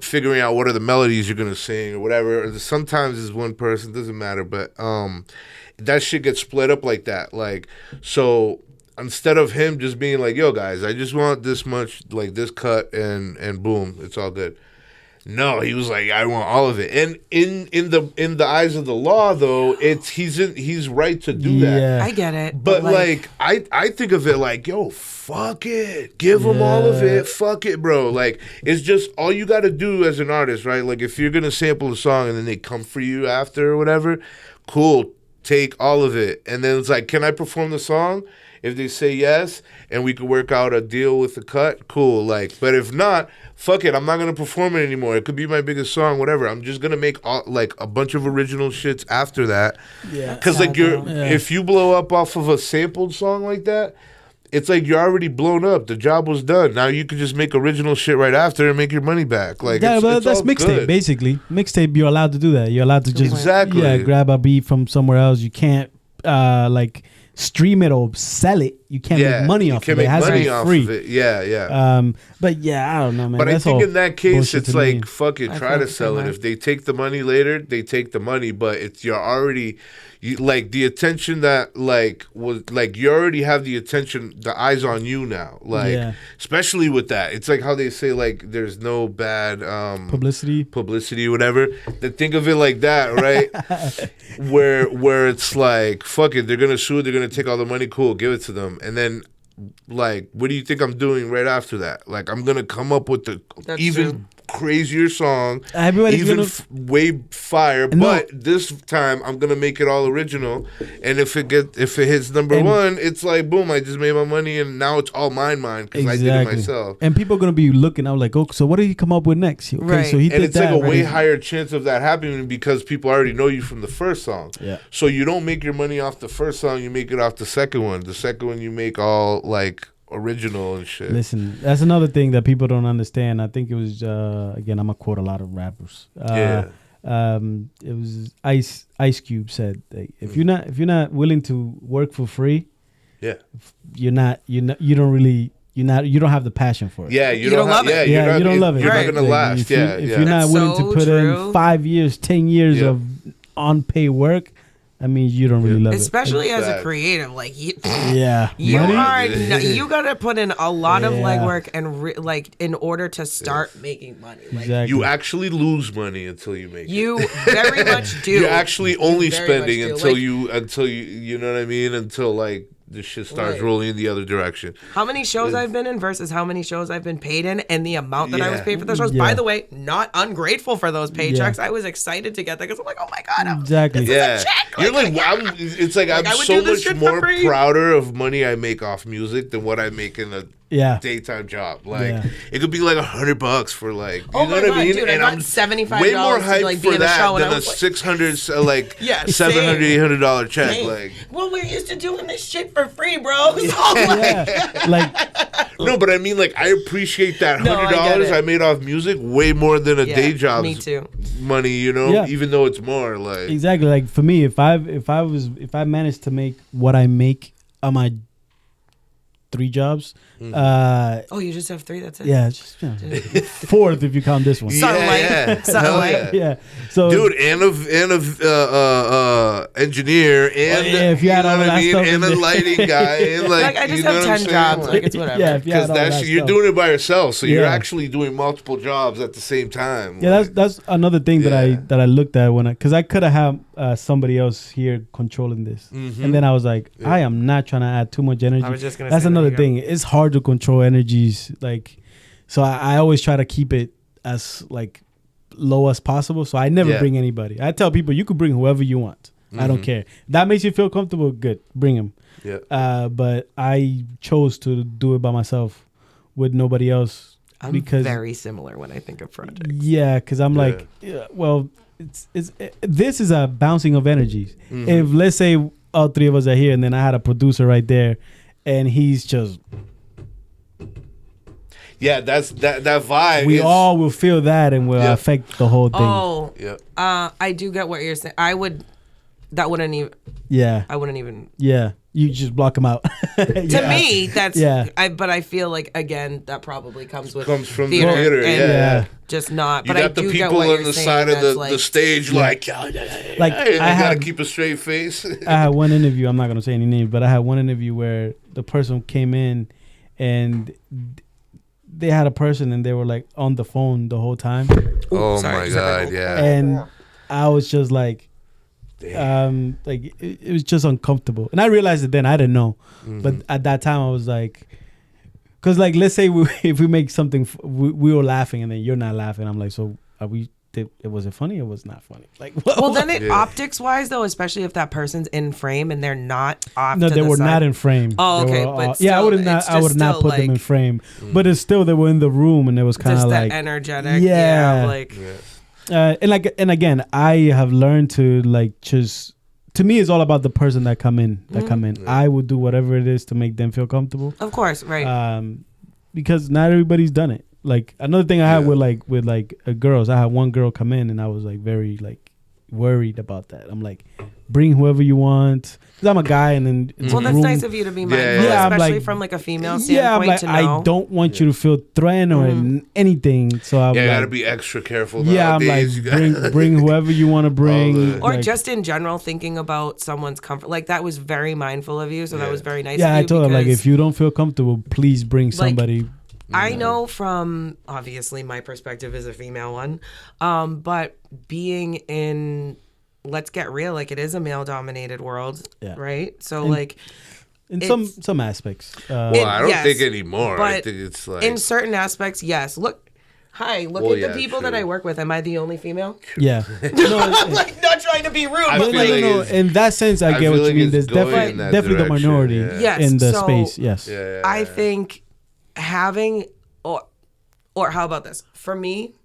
figuring out what are the melodies you're gonna sing or whatever. Or sometimes it's one person, doesn't matter, but that shit gets split up like that. Like, so instead of him just being like, yo guys, I just want this much, like this cut, and boom, it's all good. No, he was like, I want all of it. And in the eyes of the law, though, he's right to do that. Yeah. I get it. But like I think of it like, yo, fuck it. Give them all of it. Fuck it, bro. Like, it's just all you got to do as an artist, right? Like, if you're going to sample a song and then they come for you after or whatever, cool. Take all of it. And then it's like, can I perform the song? If they say yes and we could work out a deal with the cut, cool. Like, but if not, fuck it. I'm not gonna perform it anymore. It could be my biggest song, whatever. I'm just gonna make like a bunch of original shits after that. Yeah. Because like if you blow up off of a sampled song like that, it's like you're already blown up. The job was done. Now you can just make original shit right after and make your money back. Like, that's mixtape, basically. Mixtape, you're allowed to do that. You're allowed to just grab a beat from somewhere else. You can't like stream it or sell it. you can't make money off of it. It has to be free. Yeah. But yeah, I don't know, man. But That's I think in that case, it's like, fuck it, try to sell it. way. If they take the money later, they take the money. But it's you're already, like the attention that like was like you already have the attention, the eyes on you now. Like especially with that, it's like how they say like there's no bad publicity, whatever. Then think of it like that, right? where it's like, fuck it, they're gonna sue, they're gonna take all the money, cool, give it to them, and then like, what do you think I'm doing right after that? Like, I'm gonna come up with the crazier song, way fire, but this time I'm gonna make it all original. And if it hits number one, it's like boom, I just made my money, and now it's all mine because I did it myself. And people are gonna be looking out like, oh, so what did he come up with next? Okay, so he did it's that, like a way higher chance of that happening because people already know you from the first song. Yeah. So you don't make your money off the first song, you make it off the second one. The second one you make all like original and shit. Listen, that's another thing that people don't understand. I think it was again, I'm gonna quote a lot of rappers. It was Ice Cube said, if you're not willing to work for free, you don't have the passion for it. Yeah, you don't love it. Yeah, you don't love it. You're not gonna last. If you're not willing to put in 5 years, 10 years of unpaid work, I mean, you don't really love especially as a creative. Like, you gotta put in a lot of legwork and like in order to start making money. Like, you actually lose money until you make it. You very much do. You're actually only spending until you you know what I mean? Until like this shit starts rolling in the other direction. How many shows I've been in versus how many shows I've been paid in, and the amount that I was paid for those shows. By the way, not ungrateful for those paychecks. I was excited to get that because I'm like, oh my god, this is a check. You're like it's like I'm so much more prouder of money I make off music than what I make in a daytime job. Like it could be like $100 for like you know what I mean. Dude, and I'm $75 way more hyped to, like, for be in a show that than a $600 like $700, $800 check. Like, well, we're used to doing this shit for free, bro. So no, but I mean, like, I appreciate that $100 I made off music way more than a day job. Me too. Money, you know, even though it's more like exactly. Like for me, if I managed to make what I make on my 3 jobs. You just have 3. That's it. Yeah, just 4th if you count this one. Satellite. Yeah. So, dude, and engineer, and if you had all that stuff, and a lighting guy, and like I just have 10 jobs. Like it's whatever. Yeah, because you're doing it by yourself, so you're actually doing multiple jobs at the same time. Yeah, that's another thing that I looked at because I could have had somebody else here controlling this, and then I was like, I am not trying to add too much energy. I was just gonna that's say another thing. It's hard to control energies, like, so I always try to keep it as like low as possible. So I never bring anybody. I tell people you could bring whoever you want. I don't care. That makes you feel comfortable. Good, bring him. Yeah. But I chose to do it by myself with nobody else. I'm very similar when I think of projects. Yeah, because I'm like, well, this is a bouncing of energies. If let's say all 3 of us are here, and then I had a producer right there, and he's just. Yeah, that's that vibe. We all will feel that, and will affect the whole thing. Oh, I do get what you're saying. That wouldn't even. Yeah. I wouldn't even. Yeah, you just block them out. To me, that's. But I feel like again that probably comes from theater. And just not. You but got I do the people get what on you're the saying, side of the stage, like I gotta keep a straight face. I had one interview. I'm not gonna say any names, but I had one interview where the person came in, and they had a person, and they were like on the phone the whole time. Oh my god, yeah. And I was just like. Like it was just uncomfortable, and I realized it then. I didn't know, but at that time I was like, because like let's say if we make something, we were laughing and then you're not laughing. I'm like, so are we? Was it funny or was it not funny? Like, well, then optics wise though, especially if that person's in frame and they're not off. No, to they the were side. not in frame. Oh, okay, but still, I would not put them in frame, but it's still they were in the room and it was kind of like energetic. And again, I have learned to like just. To me, it's all about the person that come in. Yeah. I would do whatever it is to make them feel comfortable. Of course, right? Because not everybody's done it. Like another thing I had with girls, I had one girl come in and I was like very like, worried about that. I'm like, bring whoever you want. Because I'm a guy, and then well, that's nice of you to be mindful, especially from like a female standpoint. I'm like, to know. I don't want you to feel threatened or anything. So I'm you like, gotta be extra careful. Yeah, nowadays. I'm like, bring whoever you want to bring, or like, just in general, thinking about someone's comfort. Like that was very mindful of you. So that was very nice. Yeah, of you I told her like, if you don't feel comfortable, please bring somebody. I know from obviously my perspective is a female one, but being in, let's get real, like it is a male dominated world, right? So like in some aspects, well, I don't think anymore. I think it's like in certain aspects, yes. Look at the people that I work with. Am I the only female? Yeah. I'm like not trying to be rude, but no. In that sense, I get what you mean. There's definitely the minority in the space. Yes. I think having or how about this? For me,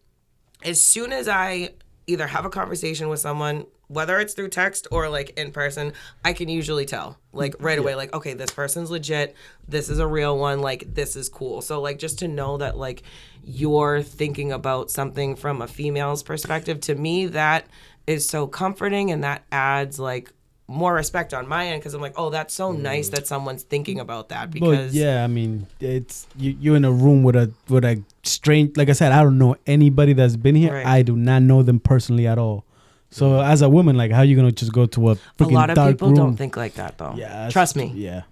as soon as I either have a conversation with someone, whether it's through text or like in person, I can usually tell like right away, like, okay, this person's legit. This is a real one. Like, this is cool. So like, just to know that like you're thinking about something from a female's perspective, to me, that is so comforting, and that adds like more respect on my end, because I'm like, oh, that's so nice that someone's thinking about that. Because I mean, it's you're in a room with a strange, like I said, I don't know anybody that's been here. Right. I do not know them personally at all. So as a woman, like, how are you gonna just go to a freaking dark room? A lot of people don't think like that, though. Yeah, trust me. Yeah,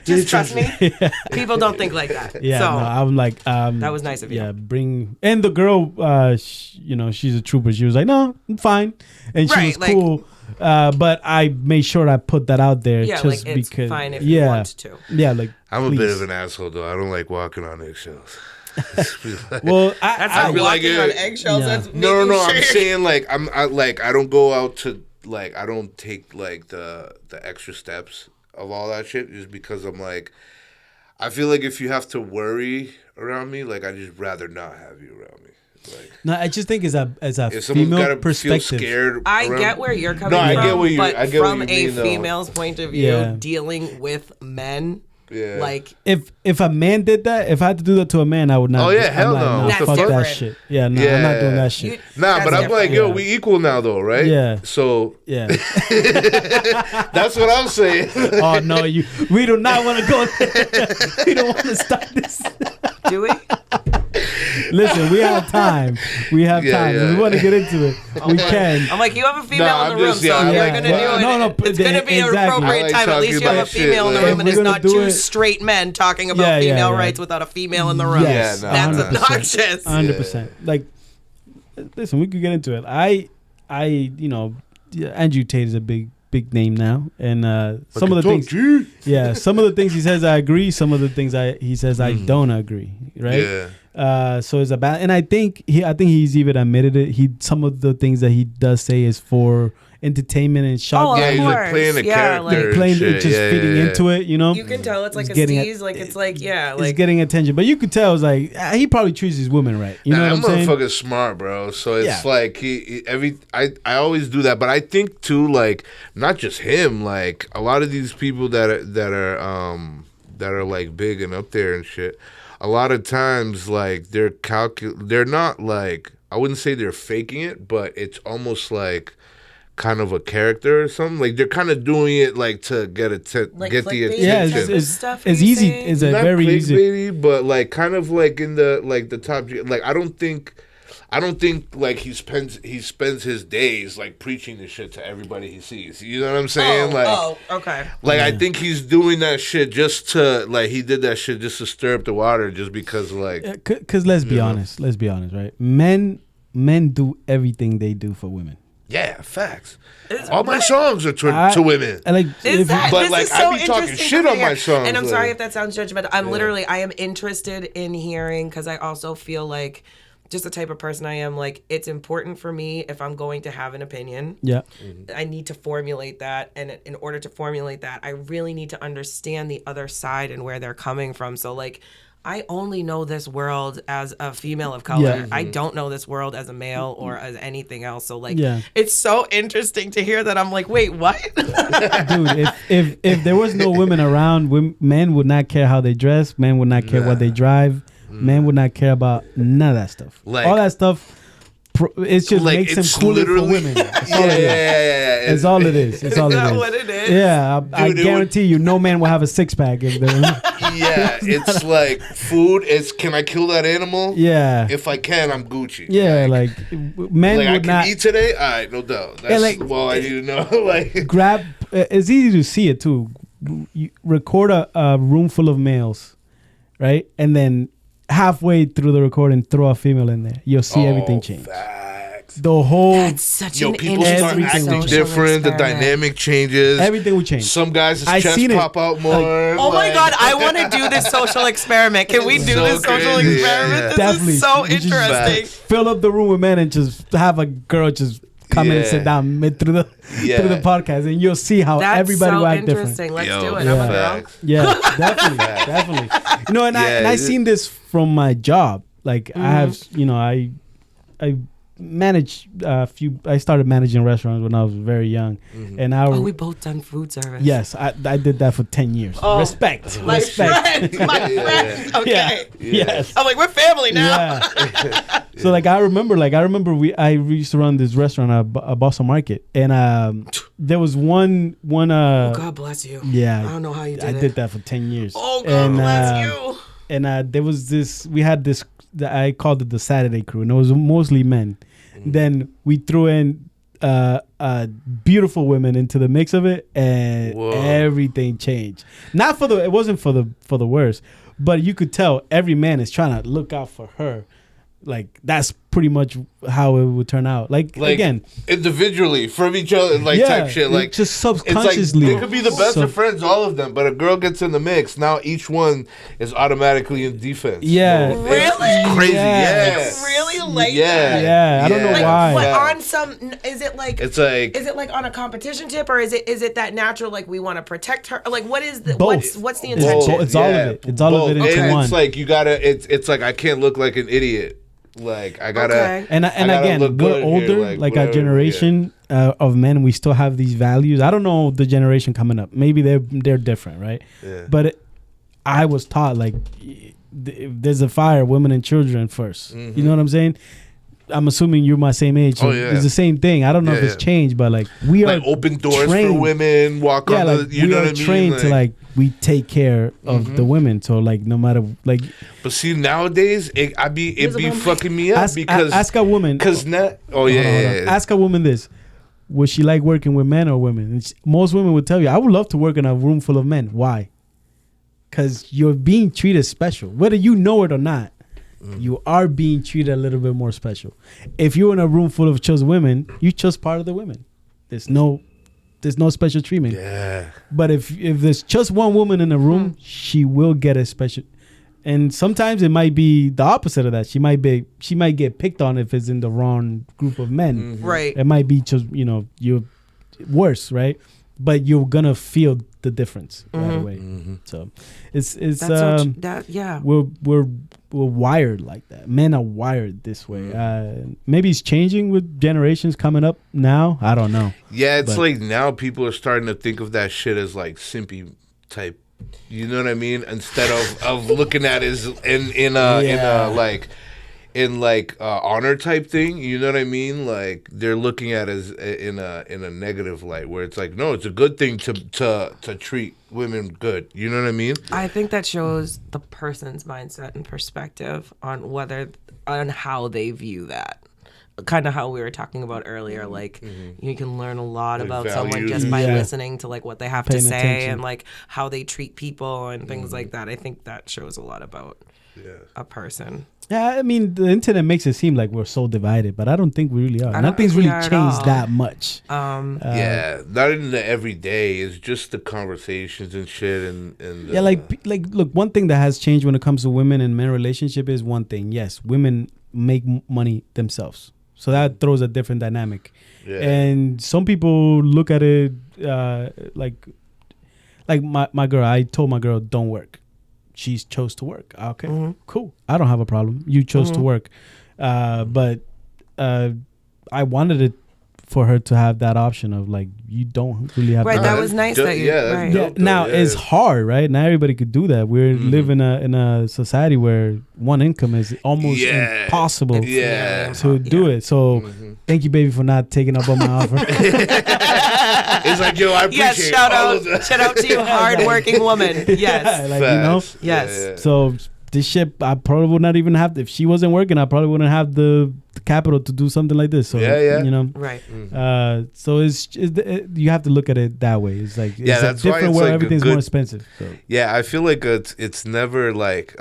just trust me. People don't think like that. Yeah, so, no, I'm like, that was nice of you. Yeah, and the girl, she's a trooper. She was like, no, I'm fine, and she was cool. But I made sure I put that out there, just like it's because. Fine if you want to. Yeah, like I'm a bit of an asshole though. I don't like walking on eggshells. Well, that's not walking on eggshells. Yeah. That's no. I'm saying like I don't go out to like I don't take like the extra steps of all that shit just because I'm like I feel like if you have to worry around me, like I just rather not have you around me. Like, no, I just think as a female perspective, scared I get where you're coming from. I get what you. I get from a female's point of view, dealing with men. Yeah. Like if a man did that, if I had to do that to a man, I would not. Oh yeah, hell no. Nah, fuck that shit. Yeah, no, I'm not doing that shit. But I'm like, yo, we equal now though, right? Yeah. So yeah, that's what I'm saying. Oh no, we do not want to go there. We don't want to start this. Do we? Listen, we have time. If we want to get into it, we can. I'm like, you have a female in the room, so you're going to do it. No, it's going to be an appropriate time. At least you have a female in the room, and it's not two straight men talking about female rights without a female in the room. Yes, that's obnoxious. 100%. Like, listen, we could get into it. Andrew Tate is a big name now, and some of the things, some of the things he says I agree. Some of the things he says I don't agree. Right? Yeah. So it's about, and I think he's even admitted it. Some of the things that he does say is for entertainment and shock. Yeah, he's like playing a character, like playing it, just feeding into it. You know, you can tell it's like a tease. Like it's like it's getting attention, but you could tell it's like he probably treats his women right. You know what I'm saying? Motherfucker's smart, bro. So it's like I always do that, but I think too, like not just him, like a lot of these people that are like big and up there and shit. A lot of times, like they're not like, I wouldn't say they're faking it, but it's almost like kind of a character or something. Like they're kind of doing it like to get the attention. Yeah, it's easy. It's a not very easy, but like kind of like in the top. Like I don't think like he spends his days like preaching this shit to everybody he sees. You know what I'm saying? Okay. Like I think he's doing that shit just to like he did that shit just to stir up the water, just because like. Because let's be honest, right? Men do everything they do for women. Yeah, facts. All my songs are to women. Like, but like I be talking shit on my songs. And I'm sorry if that sounds judgmental. I am interested in hearing, because I also feel like, just the type of person I am, like, it's important for me if I'm going to have an opinion. Yeah. I need to formulate that. And in order to formulate that, I really need to understand the other side and where they're coming from. So, like, I only know this world as a female of color. Yeah. I don't know this world as a male or as anything else. So, like, it's so interesting to hear that. I'm like, wait, what? Dude, if there was no women around, men would not care how they dress. Men would not care what they drive. Men would not care about none of that stuff. Like, all that stuff, It's just like, makes them cooler for women. That's all it is. Yeah. It's all it is. It's all it is. Is that what it is? Yeah, I guarantee you, no man will have a 6-pack if they're. Yeah, it's like food. It's can I kill that animal? Yeah. If I can, I'm Gucci. Yeah, like men like would I can not eat today. All right, no doubt. That's I need to know. Like grab. It's easy to see it too. You record a room full of males, right, and then halfway through the recording, throw a female in there. You'll see everything change. Facts. The whole That's such an people start acting different. The dynamic changes. Everything will change. Some guys' chest pop out more. Oh my God, I want to do this social experiment. Can we do this social experiment? This Definitely. is so interesting. Fill up the room with men and just have a girl just come in and sit down mid through the podcast, and you'll see how everybody will act different. Let's do it. I'm a girl. Yeah, definitely. You know, and I seen this from my job. Like I have, I manage a few. I started managing restaurants when I was very young, and we both done food service. Yes, I did that for 10 years. Respect. My friend. Okay. Yeah. Yes. I'm like, we're family now. Yeah. So like I remember I used to run this restaurant at Boston Market, and there was one. Oh, God bless you. Yeah. I don't know how you did it. I did that for 10 years. Oh, God bless you. And there was this. We had this. I called it the Saturday crew, and it was mostly men. Then we threw in beautiful women into the mix of it, and everything changed. It wasn't for the worse, but you could tell every man is trying to look out for her. Like that's pretty much how it would turn out. Like again, individually from each other, type shit. Like just subconsciously, they could be the best of friends, all of them. But a girl gets in the mix, now each one is automatically in defense. Yeah, really it's crazy. Yeah, it's really like that. Yeah, I don't know why. But on some, is it like on a competition tip, or is it that natural? Like we want to protect her. Like what is the what's the intention? It's all of it. It's all of it into one. It's like you gotta. It's like I can't look like an idiot. Like I gotta, and again, we're older. Like our generation of men, we still have these values. I don't know the generation coming up. Maybe they're different, right? Yeah. But I was taught like, if there's a fire, women and children first. Mm-hmm. You know what I'm saying? I'm assuming you're my same age. So it's the same thing. I don't know if it's changed, but like we are open doors for women. Walk on the. You know what I mean? We are trained to we take care of the women. So like no matter like. But see nowadays it be fucking me up because ask a woman because now ask a woman this: would she like working with men or women? And most women would tell you, I would love to work in a room full of men. Why? Because you're being treated special, whether you know it or not. You are being treated a little bit more special. If you're in a room full of just women, you just part of the women. There's no special treatment. Yeah. But if there's just one woman in a room, she will get a special. And sometimes it might be the opposite of that. She might get picked on if it's in the wrong group of men. Mm-hmm. Right. It might be just you're worse, right? But you're gonna feel the difference right away. Mm-hmm. So it's we're wired like that. Men are wired this way. Maybe it's changing with generations coming up now. I don't know. Yeah, it's like now people are starting to think of that shit as like simpy type. You know what I mean? Instead of looking at it as in honor type thing. You know what I mean? Like they're looking at it as in a negative light, where it's like, no, it's a good thing to treat women good. You know what I mean? I think that shows the person's mindset and perspective on how they view that. Kind of how we were talking about earlier, like you can learn a lot about someone just by listening to like what they have to say and like how they treat people and things like that. I think that shows a lot about a person. Yeah, I mean, the internet makes it seem like we're so divided, but I don't think we really are. Nothing's really changed that much. Not in the everyday. It's just the conversations and shit. And look, one thing that has changed when it comes to women and men relationship is one thing. Yes, women make money themselves. So that throws a different dynamic. Yeah. And some people look at it like my girl. I told my girl, don't work. She chose to work. Okay, cool. I don't have a problem. You chose to work. But I wanted it for her to have that option of like, you don't really have right. to. That was nice. That you, right. Yeah, now it's hard, right? Not everybody could do that. We're living in a society where one income is almost impossible to do it. So thank you, baby, for not taking up on my offer. It's like, yo, I appreciate shout out to you, hardworking woman. Yes, like, you know, yes. So this shit, I probably would not even have. If she wasn't working, I probably wouldn't have the capital to do something like this. So you know, right. So you have to look at it that way. It's like that's different why it's where like everything's more expensive. So. Yeah, I feel like it's never like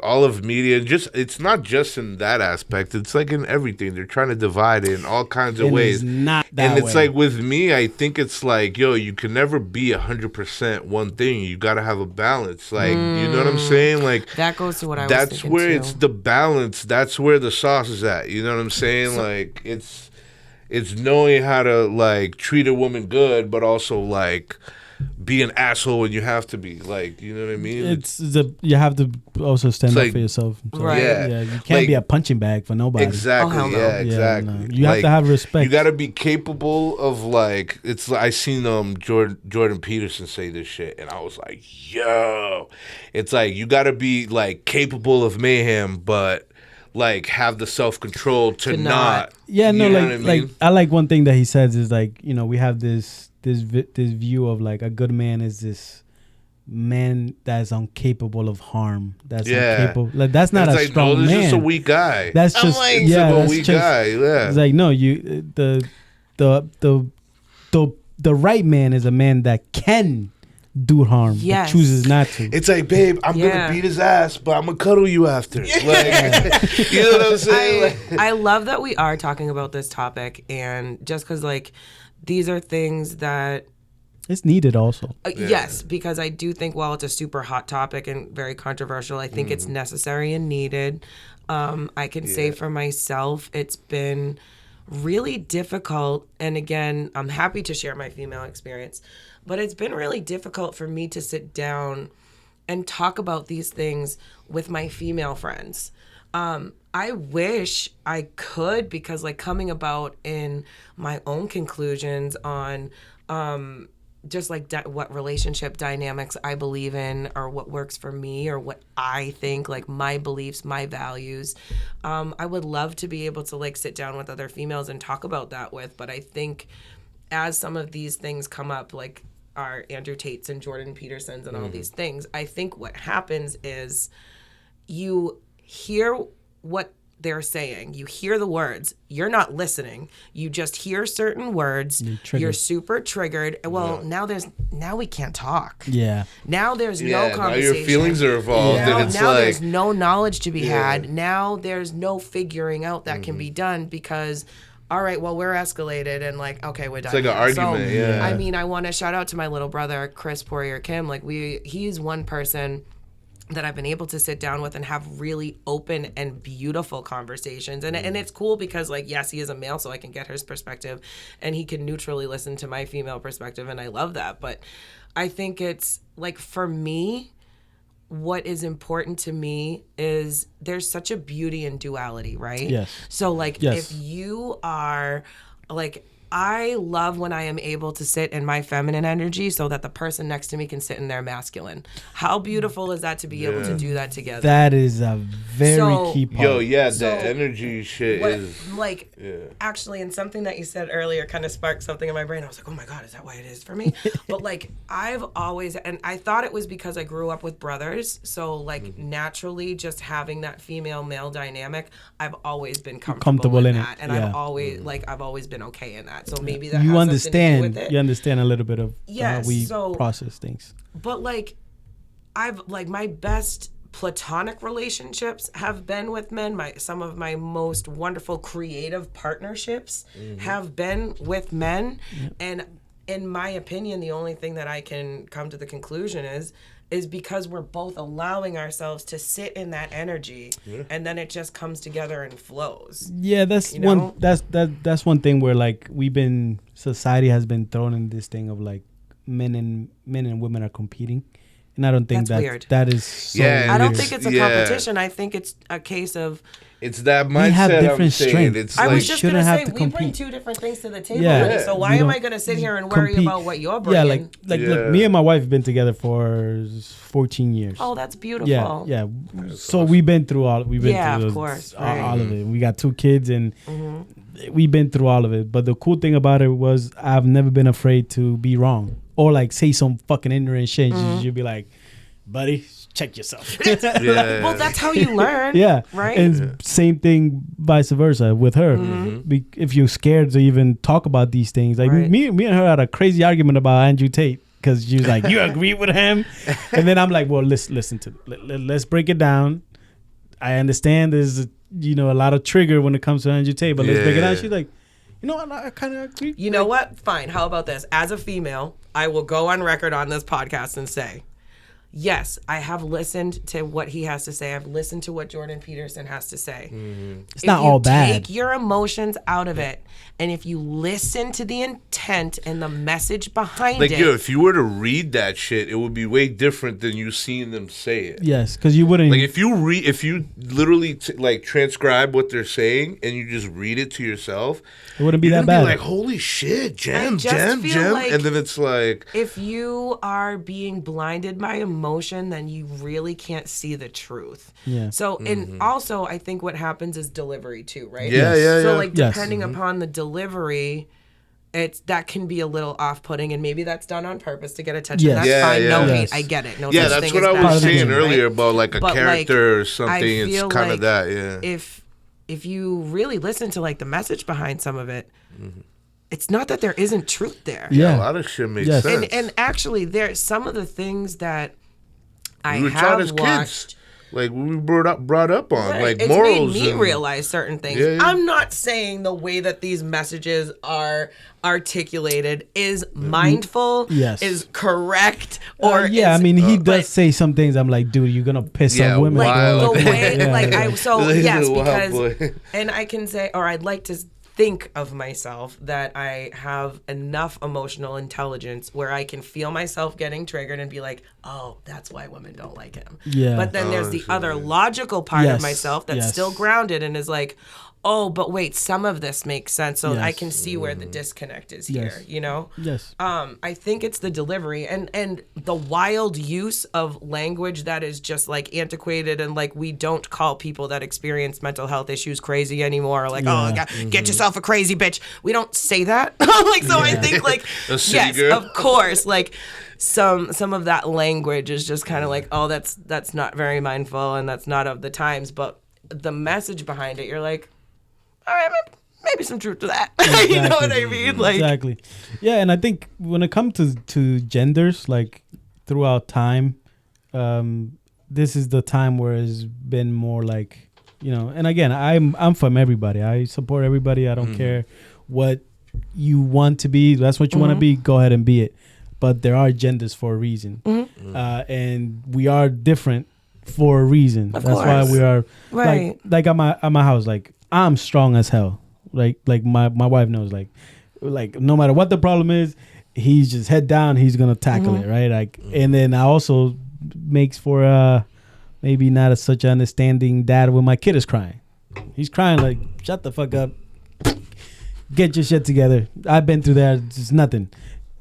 all of media, it's not just in that aspect. It's like in everything. They're trying to divide it in all kinds of ways. It's not that and it's way. like with me, I think it's like, yo, you can never be 100% one thing. You got to have a balance. Like, you know what I'm saying? Like that goes to what I was thinking. That's where it's the balance. That's where the sauce is at. You know what I'm saying? Like it's knowing how to like treat a woman good, but also like be an asshole when you have to be, like, you know what I mean? You have to also stand up for yourself. So, right. Yeah, you can't be a punching bag for nobody. Exactly. Oh, no. Yeah, exactly. No. You have to have respect. You got to be capable of like. It's I seen Jordan Peterson say this shit, and I was like, yo, it's like you got to be like capable of mayhem, but like have the self-control to not. Yeah, no, like I mean? Like I like one thing that he says is like, you know, we have this view of like a good man is this man that's incapable of harm. That's incapable. Like that's not a strong man. That's just a weak guy. That's just a weak guy. Yeah. It's like no, you the right man is a man that can do harm, but chooses not to. It's like, babe, I'm gonna beat his ass, but I'm gonna cuddle you after. Like, you know what I'm saying? I love that we are talking about this topic, and just because like these are things that it's needed also. Yes, because I do think while it's a super hot topic and very controversial, I think it's necessary and needed. I can say for myself, it's been really difficult. And again, I'm happy to share my female experience, but it's been really difficult for me to sit down and talk about these things with my female friends. I wish I could, because like coming about in my own conclusions on just like what relationship dynamics I believe in, or what works for me, or what I think, like my beliefs, my values. I would love to be able to like sit down with other females and talk about that with, but I think as some of these things come up, like our Andrew Tates and Jordan Petersons and all these things, I think what happens is you hear what they're saying. You hear the words. You're not listening. You just hear certain words. You're super triggered. Well, now we can't talk. Yeah. Now there's no conversation. Now your feelings are involved. Yeah. And it's now like, there's no knowledge to be had. Now there's no figuring out that can be done, because all right, well, we're escalated and like, okay, we're done. It's like an argument, I mean, I want to shout out to my little brother, Chris Poirier Kim. Like he's one person that I've been able to sit down with and have really open and beautiful conversations. And it's cool because, like, yes, he is a male, so I can get his perspective, and he can neutrally listen to my female perspective, and I love that. But I think it's, like, for me, what is important to me is there's such a beauty in duality, right? Yes. So, like, if you are, like, I love when I am able to sit in my feminine energy so that the person next to me can sit in their masculine. How beautiful is that to be able to do that together? That is a very key part. The energy shit is... Like, actually, and something that you said earlier kind of sparked something in my brain. I was like, oh my God, is that why it is for me? But, like, I've always... And I thought it was because I grew up with brothers. So, like, naturally, just having that female-male dynamic, I've always been comfortable in that. And I've always been okay in that. So maybe that has something to do with it. You understand a little bit of how we process things. But like, my best platonic relationships have been with men. Some of my most wonderful creative partnerships have been with men. Yep. And in my opinion, the only thing that I can come to the conclusion is because we're both allowing ourselves to sit in that energy, and then it just comes together and flows. Yeah, that's one thing where like society has been thrown in this thing of like men and women are competing, And I don't think That's weird. that is so Yeah, I don't think it's a competition. I think it's a case of it's that mindset. We have different strengths. It's I like, was just going to say, we bring two different things to the table. Yeah. So why am I going to sit here and worry about what you're bringing? Look, me and my wife have been together for 14 years. Oh, that's beautiful. Yeah. So awesome. We've been through all. We've been through of course, all of it. We got 2 kids, and we've been through all of it. But the cool thing about it was I've never been afraid to be wrong or like say some fucking ignorant shit. You'd be like, buddy, check yourself. Well, that's how you learn. Yeah. Right. And same thing, vice versa with her. If you're scared to even talk about these things, like me and her had a crazy argument about Andrew Tate because she was like, "You agree with him?" And then I'm like, "Well, listen to. Let's break it down. I understand there's a lot of trigger when it comes to Andrew Tate, but let's break it down." She's like, "You know what? I kind of agree." You know what? Fine. How about this? As a female, I will go on record on this podcast and say, yes, I have listened to what he has to say. I've listened to what Jordan Peterson has to say. It's not all bad. Take your emotions out of it, and if you listen to the intent and the message behind it. If you were to read that shit, it would be way different than you seeing them say it. Yes, because you wouldn't. Like if you literally transcribe what they're saying and you just read it to yourself, it wouldn't be that bad. Be like, holy shit, gem, like and then it's like, if you are being blinded by emotion, then you really can't see the truth. Yeah. So and also, I think what happens is delivery too, right? Yeah. So like depending upon the delivery, that can be a little off-putting, and maybe that's done on purpose to get attention. That's fine. No hate. I get it. No such that's thing what as I was saying right? earlier about like a but character or something. It's kind of like that. Yeah. If you really listen to like the message behind some of it, it's not that there isn't truth there. Yeah, a lot of shit makes sense. And actually, there's some of the things that I we have watched. Kids. Like we brought up on, like it's morals. Made me realize certain things. Yeah. I'm not saying the way that these messages are articulated is mindful, is correct, or he does say some things. I'm like, dude, you're gonna piss on women. Like the way, because, and I can say, or I'd like to think of myself that I have enough emotional intelligence where I can feel myself getting triggered and be like, oh, that's why women don't like him. Yeah. But then there's the other logical part of myself that's still grounded and is like, oh, but wait, some of this makes sense. So I can see where the disconnect is here, you know? Yes. I think it's the delivery and the wild use of language that is just like antiquated and like we don't call people that experience mental health issues crazy anymore. Like, get yourself a crazy bitch. We don't say that. I think like, yes, girl. Of course, like some of that language is just kind of like, oh, that's not very mindful and that's not of the times. But the message behind it, you're like, all right, maybe some truth to that. Exactly. You know what I mean? Like, exactly. Yeah, and I think when it comes to genders, like throughout time, this is the time where it's been more like, and again, I'm from everybody. I support everybody. I don't care what you want to be. That's what you want to be. Go ahead and be it. But there are genders for a reason, and we are different for a reason. That's why we are like at my house. Like I'm strong as hell. Like my wife knows. Like no matter what the problem is, he's just head down. He's gonna tackle it, right? Like, and then I also makes for maybe not such an understanding dad when my kid is crying. He's crying like, shut the fuck up. Get your shit together. I've been through that. It's nothing.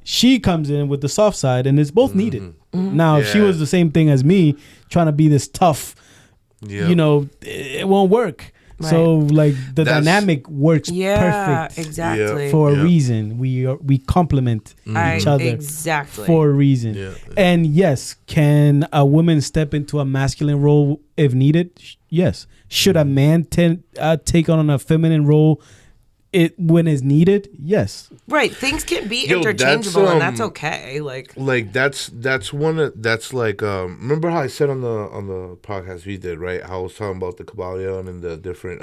She comes in with the soft side, and it's both needed. Now, if she was the same thing as me, trying to be this tough, it won't work. Right. So, like, the dynamic works perfect. Exactly. For a reason. We complement each other for a reason. Yeah. And yes, can a woman step into a masculine role if needed? Yes. Should a man take on a feminine role when it's needed? Yes. Right. Things can be interchangeable, and that's okay. Like that's remember how I said on the podcast we did, right? How I was talking about the Kabbalion and the different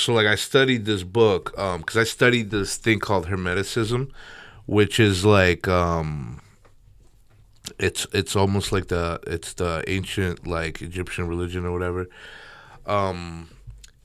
so like I studied this book because I studied this thing called Hermeticism, which is like it's almost like the ancient like Egyptian religion or whatever,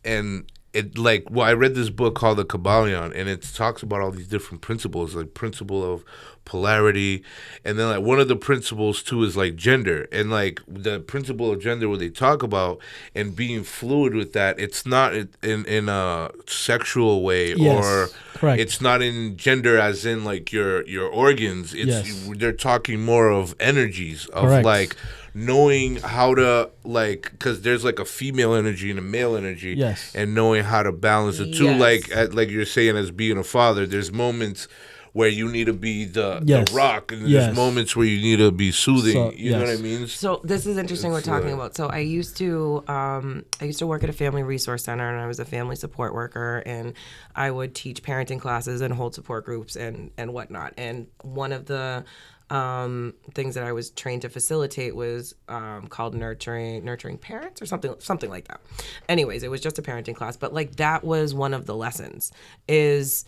and I read this book called The Kabbalion, and it talks about all these different principles, like principle of polarity, and then like one of the principles too is like gender, and like the principle of gender, what they talk about and being fluid with that, it's not in a sexual way, or correct. It's not in gender as in like your organs. They're talking more of energies of correct. like knowing how to like, because there's like a female energy and a male energy, and knowing how to balance the two. Like you're saying, as being a father, there's moments where you need to be the rock, and there's moments where you need to be soothing. So, you know what I mean? So this is interesting. We're talking about. So I used to work at a family resource center, and I was a family support worker, and I would teach parenting classes and hold support groups and whatnot. And one of the things that I was trained to facilitate was called nurturing parents or something like that. Anyways, it was just a parenting class, but like that was one of the lessons is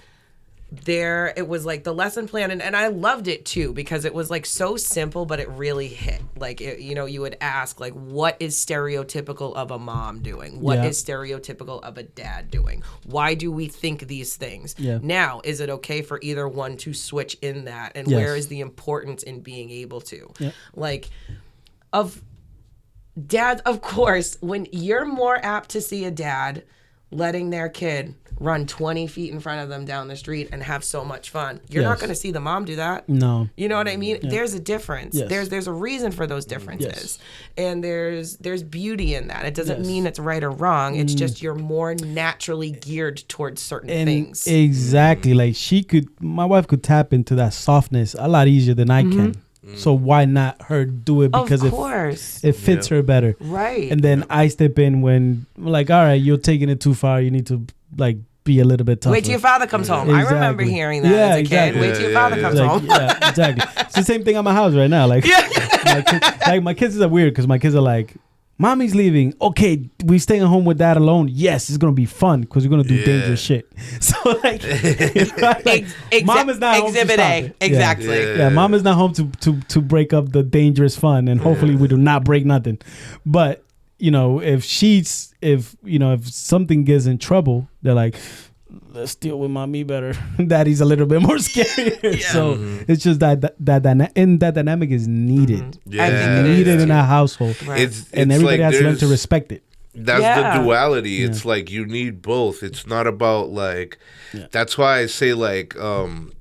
there. It was like the lesson plan, and I loved it too because it was like so simple, but it really hit. Like you would ask like, what is stereotypical of a mom doing? What is stereotypical of a dad doing? Why do we think these things? Now, is it okay for either one to switch in that? And where is the importance in being able to? Like, of dads, of course, when you're more apt to see a dad letting their kid run 20 feet in front of them down the street and have so much fun. You're not going to see the mom do that. No. You know what I mean? There's a difference. There's a reason for those differences. And there's beauty in that. It doesn't mean it's right or wrong. It's just you're more naturally geared towards certain things. Exactly. Like my wife could tap into that softness a lot easier than I can. So why not her do it? Because it fits her better. Right. And then I step in when like, all right, you're taking it too far. You need to like be a little bit tougher. Wait till your father comes home. Exactly. I remember hearing that as a kid. Wait till your father comes home. Yeah, exactly. It's the same thing at my house right now. Like, my kids are weird because my kids are like, Mommy's leaving. Okay, we staying home with dad alone. Yes, it's gonna be fun because we're gonna do dangerous shit. So like, mom is not home to stop it. Exactly. Yeah, mom is not home to break up the dangerous fun, and hopefully we do not break nothing. But if something gets in trouble, they're like, let's deal with mommy better. Daddy's a little bit more scary. So it's just that dynamic is needed. I think it is needed in our household. Right. It's everybody like has to learn to respect it. That's the duality. It's like you need both. It's not about like that's why I say like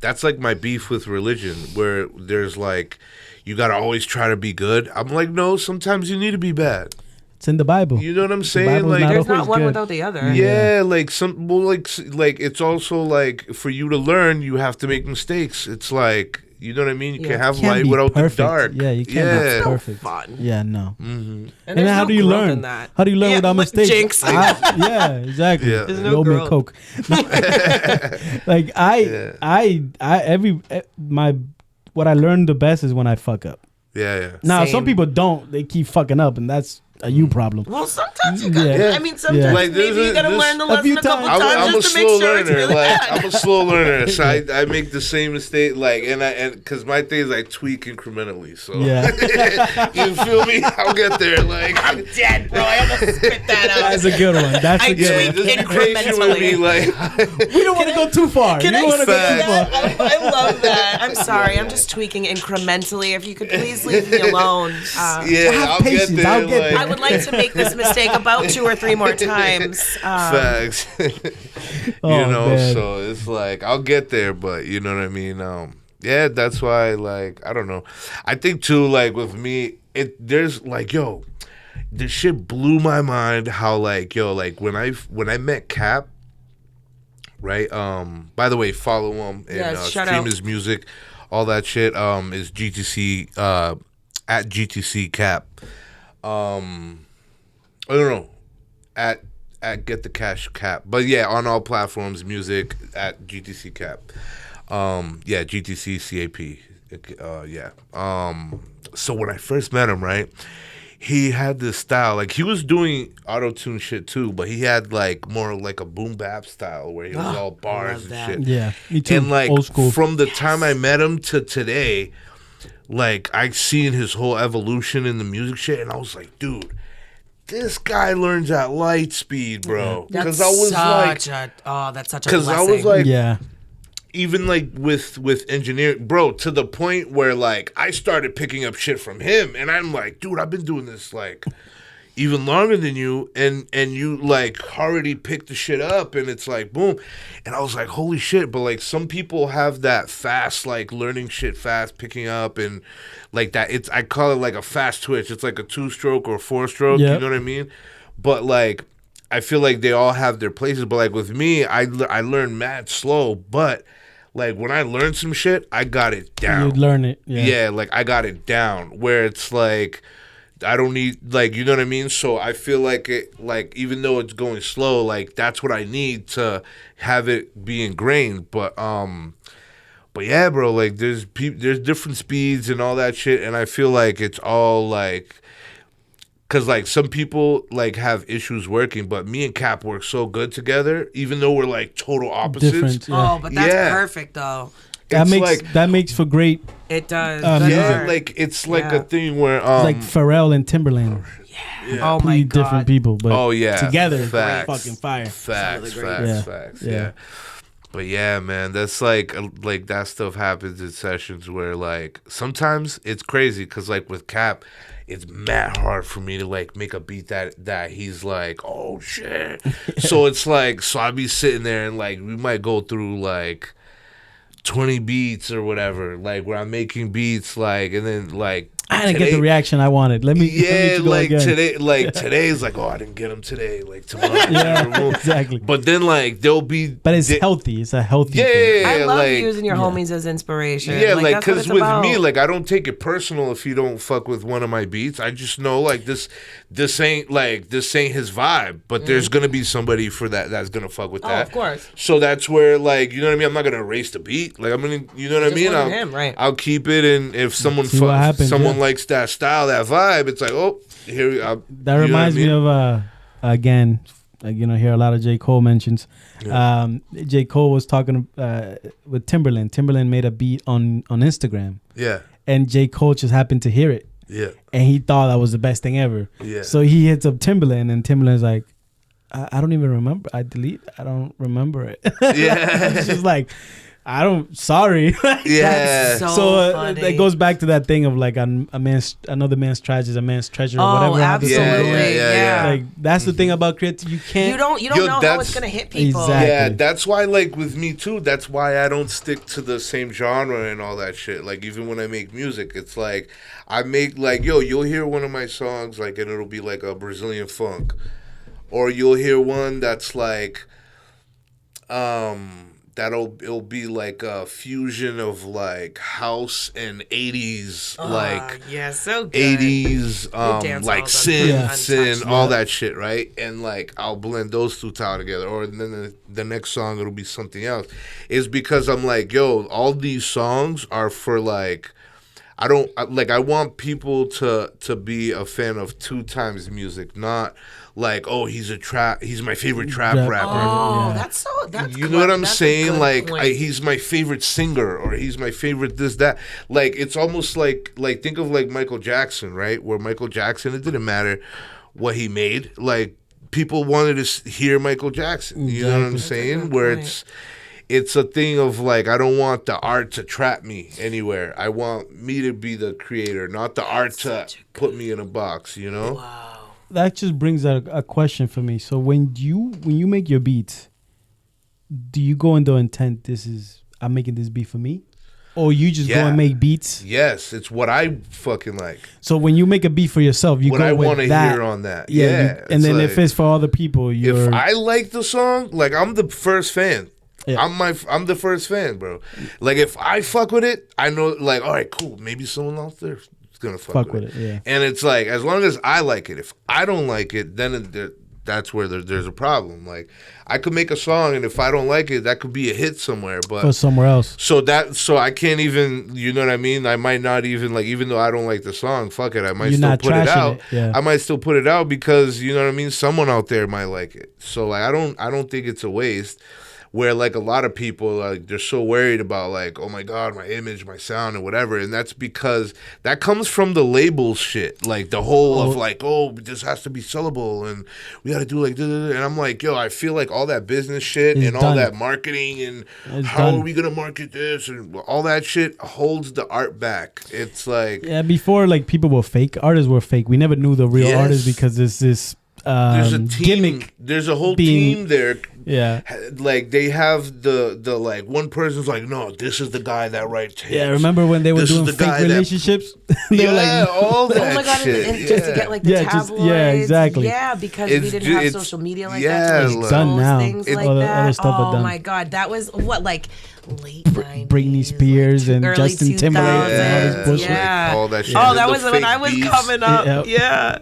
that's like my beef with religion, where there's like you gotta always try to be good. I'm like, no, sometimes you need to be bad. It's in the Bible. You know what I'm saying? Like, there's not one without the other. Yeah, like like it's also like for you to learn, you have to make mistakes. It's like, you know what I mean? You can't have light without the dark. Yeah, you can't be perfect. Fun. Yeah, no. And then how do you learn? How do you learn without mistakes? Jinx. Yeah, exactly. Yeah. There's no girl. Coke. Like what I learned the best is when I fuck up. Yeah. Now, some people don't. They keep fucking up, and that's a you problem. Well, sometimes you gotta. I mean, sometimes maybe you gotta learn the lesson a couple times I'm just to make sure it's really bad. I'm a slow learner, so I make the same mistake. Like, and because my thing is I tweak incrementally. So you feel me? I'll get there. Like, I'm dead, bro. I almost spit that out. That's a good one. That's a good one. Incrementally. We don't want to go too far. Can I say that? I love that. I'm sorry. I'm just tweaking incrementally. If you could please leave me alone. I'll get there. I would like to make this mistake about 2 or 3 more times. Facts. Man. So it's like I'll get there, but you know what I mean? That's why, like, I don't know. I think too, like with me, there's like, this shit blew my mind how like, like when I met Cap, right? By the way, follow him and stream his music, all that shit. Is GTC at GTC Cap. I don't know, at Get the Cash Cap, but on all platforms, music at GTC Cap. GTC CAP. So when I first met him, right, he had this style, like he was doing auto-tune shit too, but he had like more like a boom bap style where he was all bars and shit. Yeah, me too. And like old school. From the time I met him to today, like I seen his whole evolution in the music shit, and I was like, dude, this guy learns at light speed, bro. Because I was that's such a blessing. Because I was like, yeah. Even like with engineering, bro, to the point where like I started picking up shit from him, and I'm like, dude, I've been doing this like even longer than you, and you like already picked the shit up, and it's like boom, and I was like, holy shit. But like some people have that fast, like learning shit fast, picking up, and like that. I call it like a fast twitch. It's like a 2-stroke or 4-stroke. Yep. You know what I mean? But like I feel like they all have their places. But like with me, I learn mad slow, but like when I learn some shit, I got it down. You learn it, yeah. Like I got it down. Where it's like I don't need like, you know what I mean. So I feel like it, like even though it's going slow, like that's what I need to have it be ingrained. But yeah, bro. Like there's different speeds and all that shit, and I feel like it's all like. Because, like, some people, like, have issues working, but me and Cap work so good together, even though we're, like, total opposites. Different, yeah. Oh, but that's perfect, though. That makes for great... It does. Yeah, like, it's like a thing where... it's like Pharrell and Timberland. Yeah. Oh, my God. Different people, but together, facts. Fucking fire. Facts. Yeah. But, yeah, man, that's, like, that stuff happens in sessions where, like, sometimes it's crazy, because, like, with Cap... It's mad hard for me to like make a beat that he's like, oh shit. So it's like, so I'll be sitting there and like we might go through like 20 beats or whatever, like where I'm making beats, like, and then like I didn't get the reaction I wanted. Let me like again. today's like, oh, I didn't get him today. Like tomorrow, exactly. But then like there'll be, but it's healthy. It's a healthy. thing. I love using your homies as inspiration. Yeah, like because with me, like I don't take it personal if you don't fuck with one of my beats. I just know like this ain't his vibe. But there's gonna be somebody for that's gonna fuck with that. Of course. So that's where like you know what I mean. I'm not gonna erase the beat. Like I'm gonna, you know what I mean. I'll keep it, and if someone likes that style, that vibe, it's like, oh, here we go. That reminds me of again, like, you know, hear a lot of J. Cole mentions. Yeah. J. Cole was talking with Timberland. Timberland made a beat on Instagram. Yeah. And J. Cole just happened to hear it. Yeah. And he thought that was the best thing ever. Yeah. So he hits up Timberland, and Timberland's like, I don't even remember. I don't remember it. Yeah. It's just like, sorry. Yeah. That's so funny. It goes back to that thing of like another man's trash is a man's treasure or whatever. Absolutely. Yeah. Like that's the thing about creativity. You don't know how it's gonna hit people. Exactly. Yeah, that's why like with me too, that's why I don't stick to the same genre and all that shit. Like even when I make music, it's like I make like, you'll hear one of my songs like and it'll be like a Brazilian funk. Or you'll hear one that's like it'll be like a fusion of like house and 80s so good. 80s like synths and all that shit, right? And like I'll blend those two together, or then the next song it'll be something else. Is because I'm like, all these songs are for like I want people to be a fan of Tutiimes music, not like, oh, he's my favorite trap rapper. Oh, that's you know what I'm saying? Like he's my favorite singer, or he's my favorite this, that. Like it's almost like think of like Michael Jackson, right? Where Michael Jackson, it didn't matter what he made. Like people wanted to hear Michael Jackson. You know what I'm saying? Where it's a thing of like, I don't want the art to trap me anywhere. I want me to be the creator, not the art to put me in a box, you know? Wow. That just brings a question for me. So when you make your beats, do you go in the intent, I'm making this beat for me? Or you just go and make beats? Yes, it's what I fucking like. So when you make a beat for yourself, you what go I with want to hear on that. Yeah. And then like, if it's for other people, if I like the song, like I'm the first fan. Yeah. I'm the first fan, bro. Like if I fuck with it, I know like, all right, cool. Maybe someone else there is gonna fuck with it. Yeah. And it's like, as long as I like it. If I don't like it, then that's where there's a problem. Like I could make a song, and if I don't like it, that could be a hit somewhere, but for somewhere else. So I can't even, you know what I mean? I might not even like, even though I don't like the song, fuck it, I might still put it out. Yeah. I might still put it out because, you know what I mean, someone out there might like it. So like I don't think it's a waste. where like a lot of people like they're so worried about like, oh my God, my image, my sound and whatever. And that's because that comes from the label shit. Like the whole of like, oh, this has to be sellable and we got to do like, and I'm like, yo, I feel like all that business shit and all that marketing and how are we going to market this and all that shit holds the art back. It's like, yeah, before like people were fake, artists were fake. We never knew the real artists because there's this there's a team, gimmick. There's a whole team there. Yeah, like they have the like one person's like, no, this is the guy that writes hits. Yeah, remember when they were doing fake relationships? They were like, all that oh my God, shit. and just to get like the tabloids. Exactly. Yeah, because we didn't have social media like that. It's done now. Things like that. Oh my God, that was what like late 90s, Britney Spears and Justin Timberlake and all this bullshit. Yeah, all that shit. Oh, that was when I was coming up. Yeah.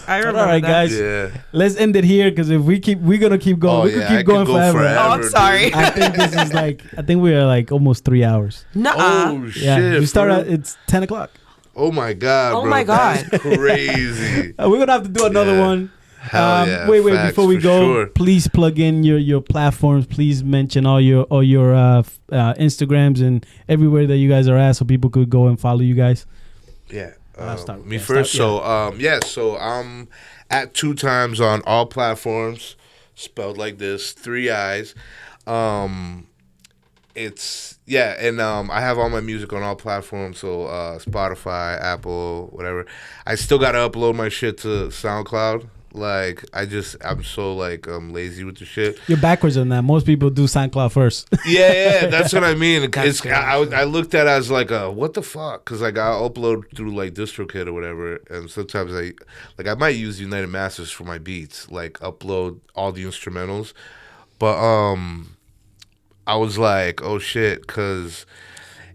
I remember. All right, that. guys. Let's end it here because if we're gonna keep going. We could keep going forever. Oh, I'm sorry. I think this is like. I think we are like almost 3 hours. Oh shit! We start at it's 10 o'clock. Oh my God! Oh bro. my God! That's crazy. We're gonna have to do another one. Wait, before we go, please plug in your platforms. Please mention all your Instagrams and everywhere that you guys are at, so people could go and follow you guys. Yeah. Start, me first. So I'm at Tutiimes on all platforms, spelled like this, 3 I's. It's and I have all my music on all platforms, so Spotify, Apple, whatever. I still gotta upload my shit to SoundCloud. Like I'm so like lazy with the shit. You're backwards on that. Most people do SoundCloud first. Yeah, that's what I mean. I looked at it as like a what the fuck, because like I upload through like DistroKid or whatever, and sometimes I might use United Masters for my beats, like upload all the instrumentals, but I was like, oh shit, because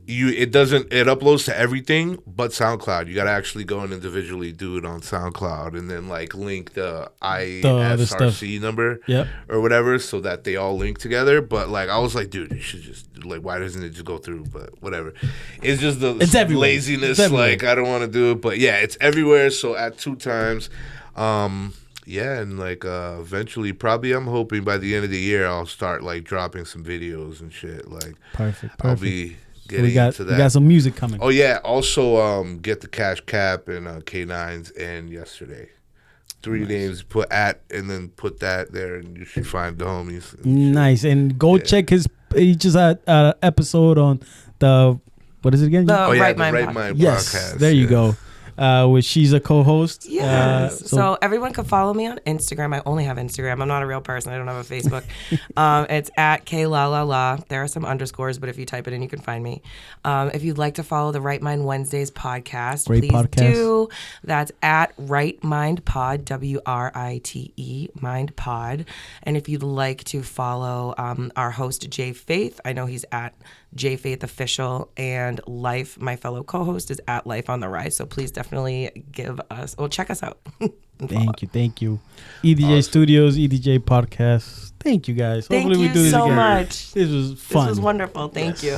it uploads to everything but SoundCloud. You gotta actually go and individually do it on SoundCloud and then like link the ISRC number or whatever so that they all link together. But like I was like, dude, you should just like, why doesn't it just go through? But whatever. It's just it's laziness. Like I don't want to do it, but yeah, it's everywhere. So at Tutiimes, and like eventually, probably I'm hoping by the end of the year I'll start like dropping some videos and shit. Like perfect. I'll be getting into that. We got some music coming. Oh yeah, also get the Cash Cap and K9s and Yesterday. 3 names, put at and then put that there, and you should find the homies. Nice, and go check he just had an episode on the what is it again? The Right Mind podcast. Yes, there you go. Which she's a co-host. Yes. So everyone can follow me on Instagram. I only have Instagram. I'm not a real person. I don't have a Facebook. It's at Kayla. There are some underscores, but if you type it in, you can find me. If you'd like to follow the Right Mind Wednesdays podcast, please do. That's at Right Mind Pod, WRITE Mind Pod. And if you'd like to follow our host Jay Faith, I know he's at J Faith Official, and Life, my fellow co-host, is at Life on the Rise. So please definitely check us out. Thank you. EDJ Studios, EDJ Podcast. Thank you guys. Hopefully we do this again. Thank you so much. This was fun. This was wonderful. Thank you.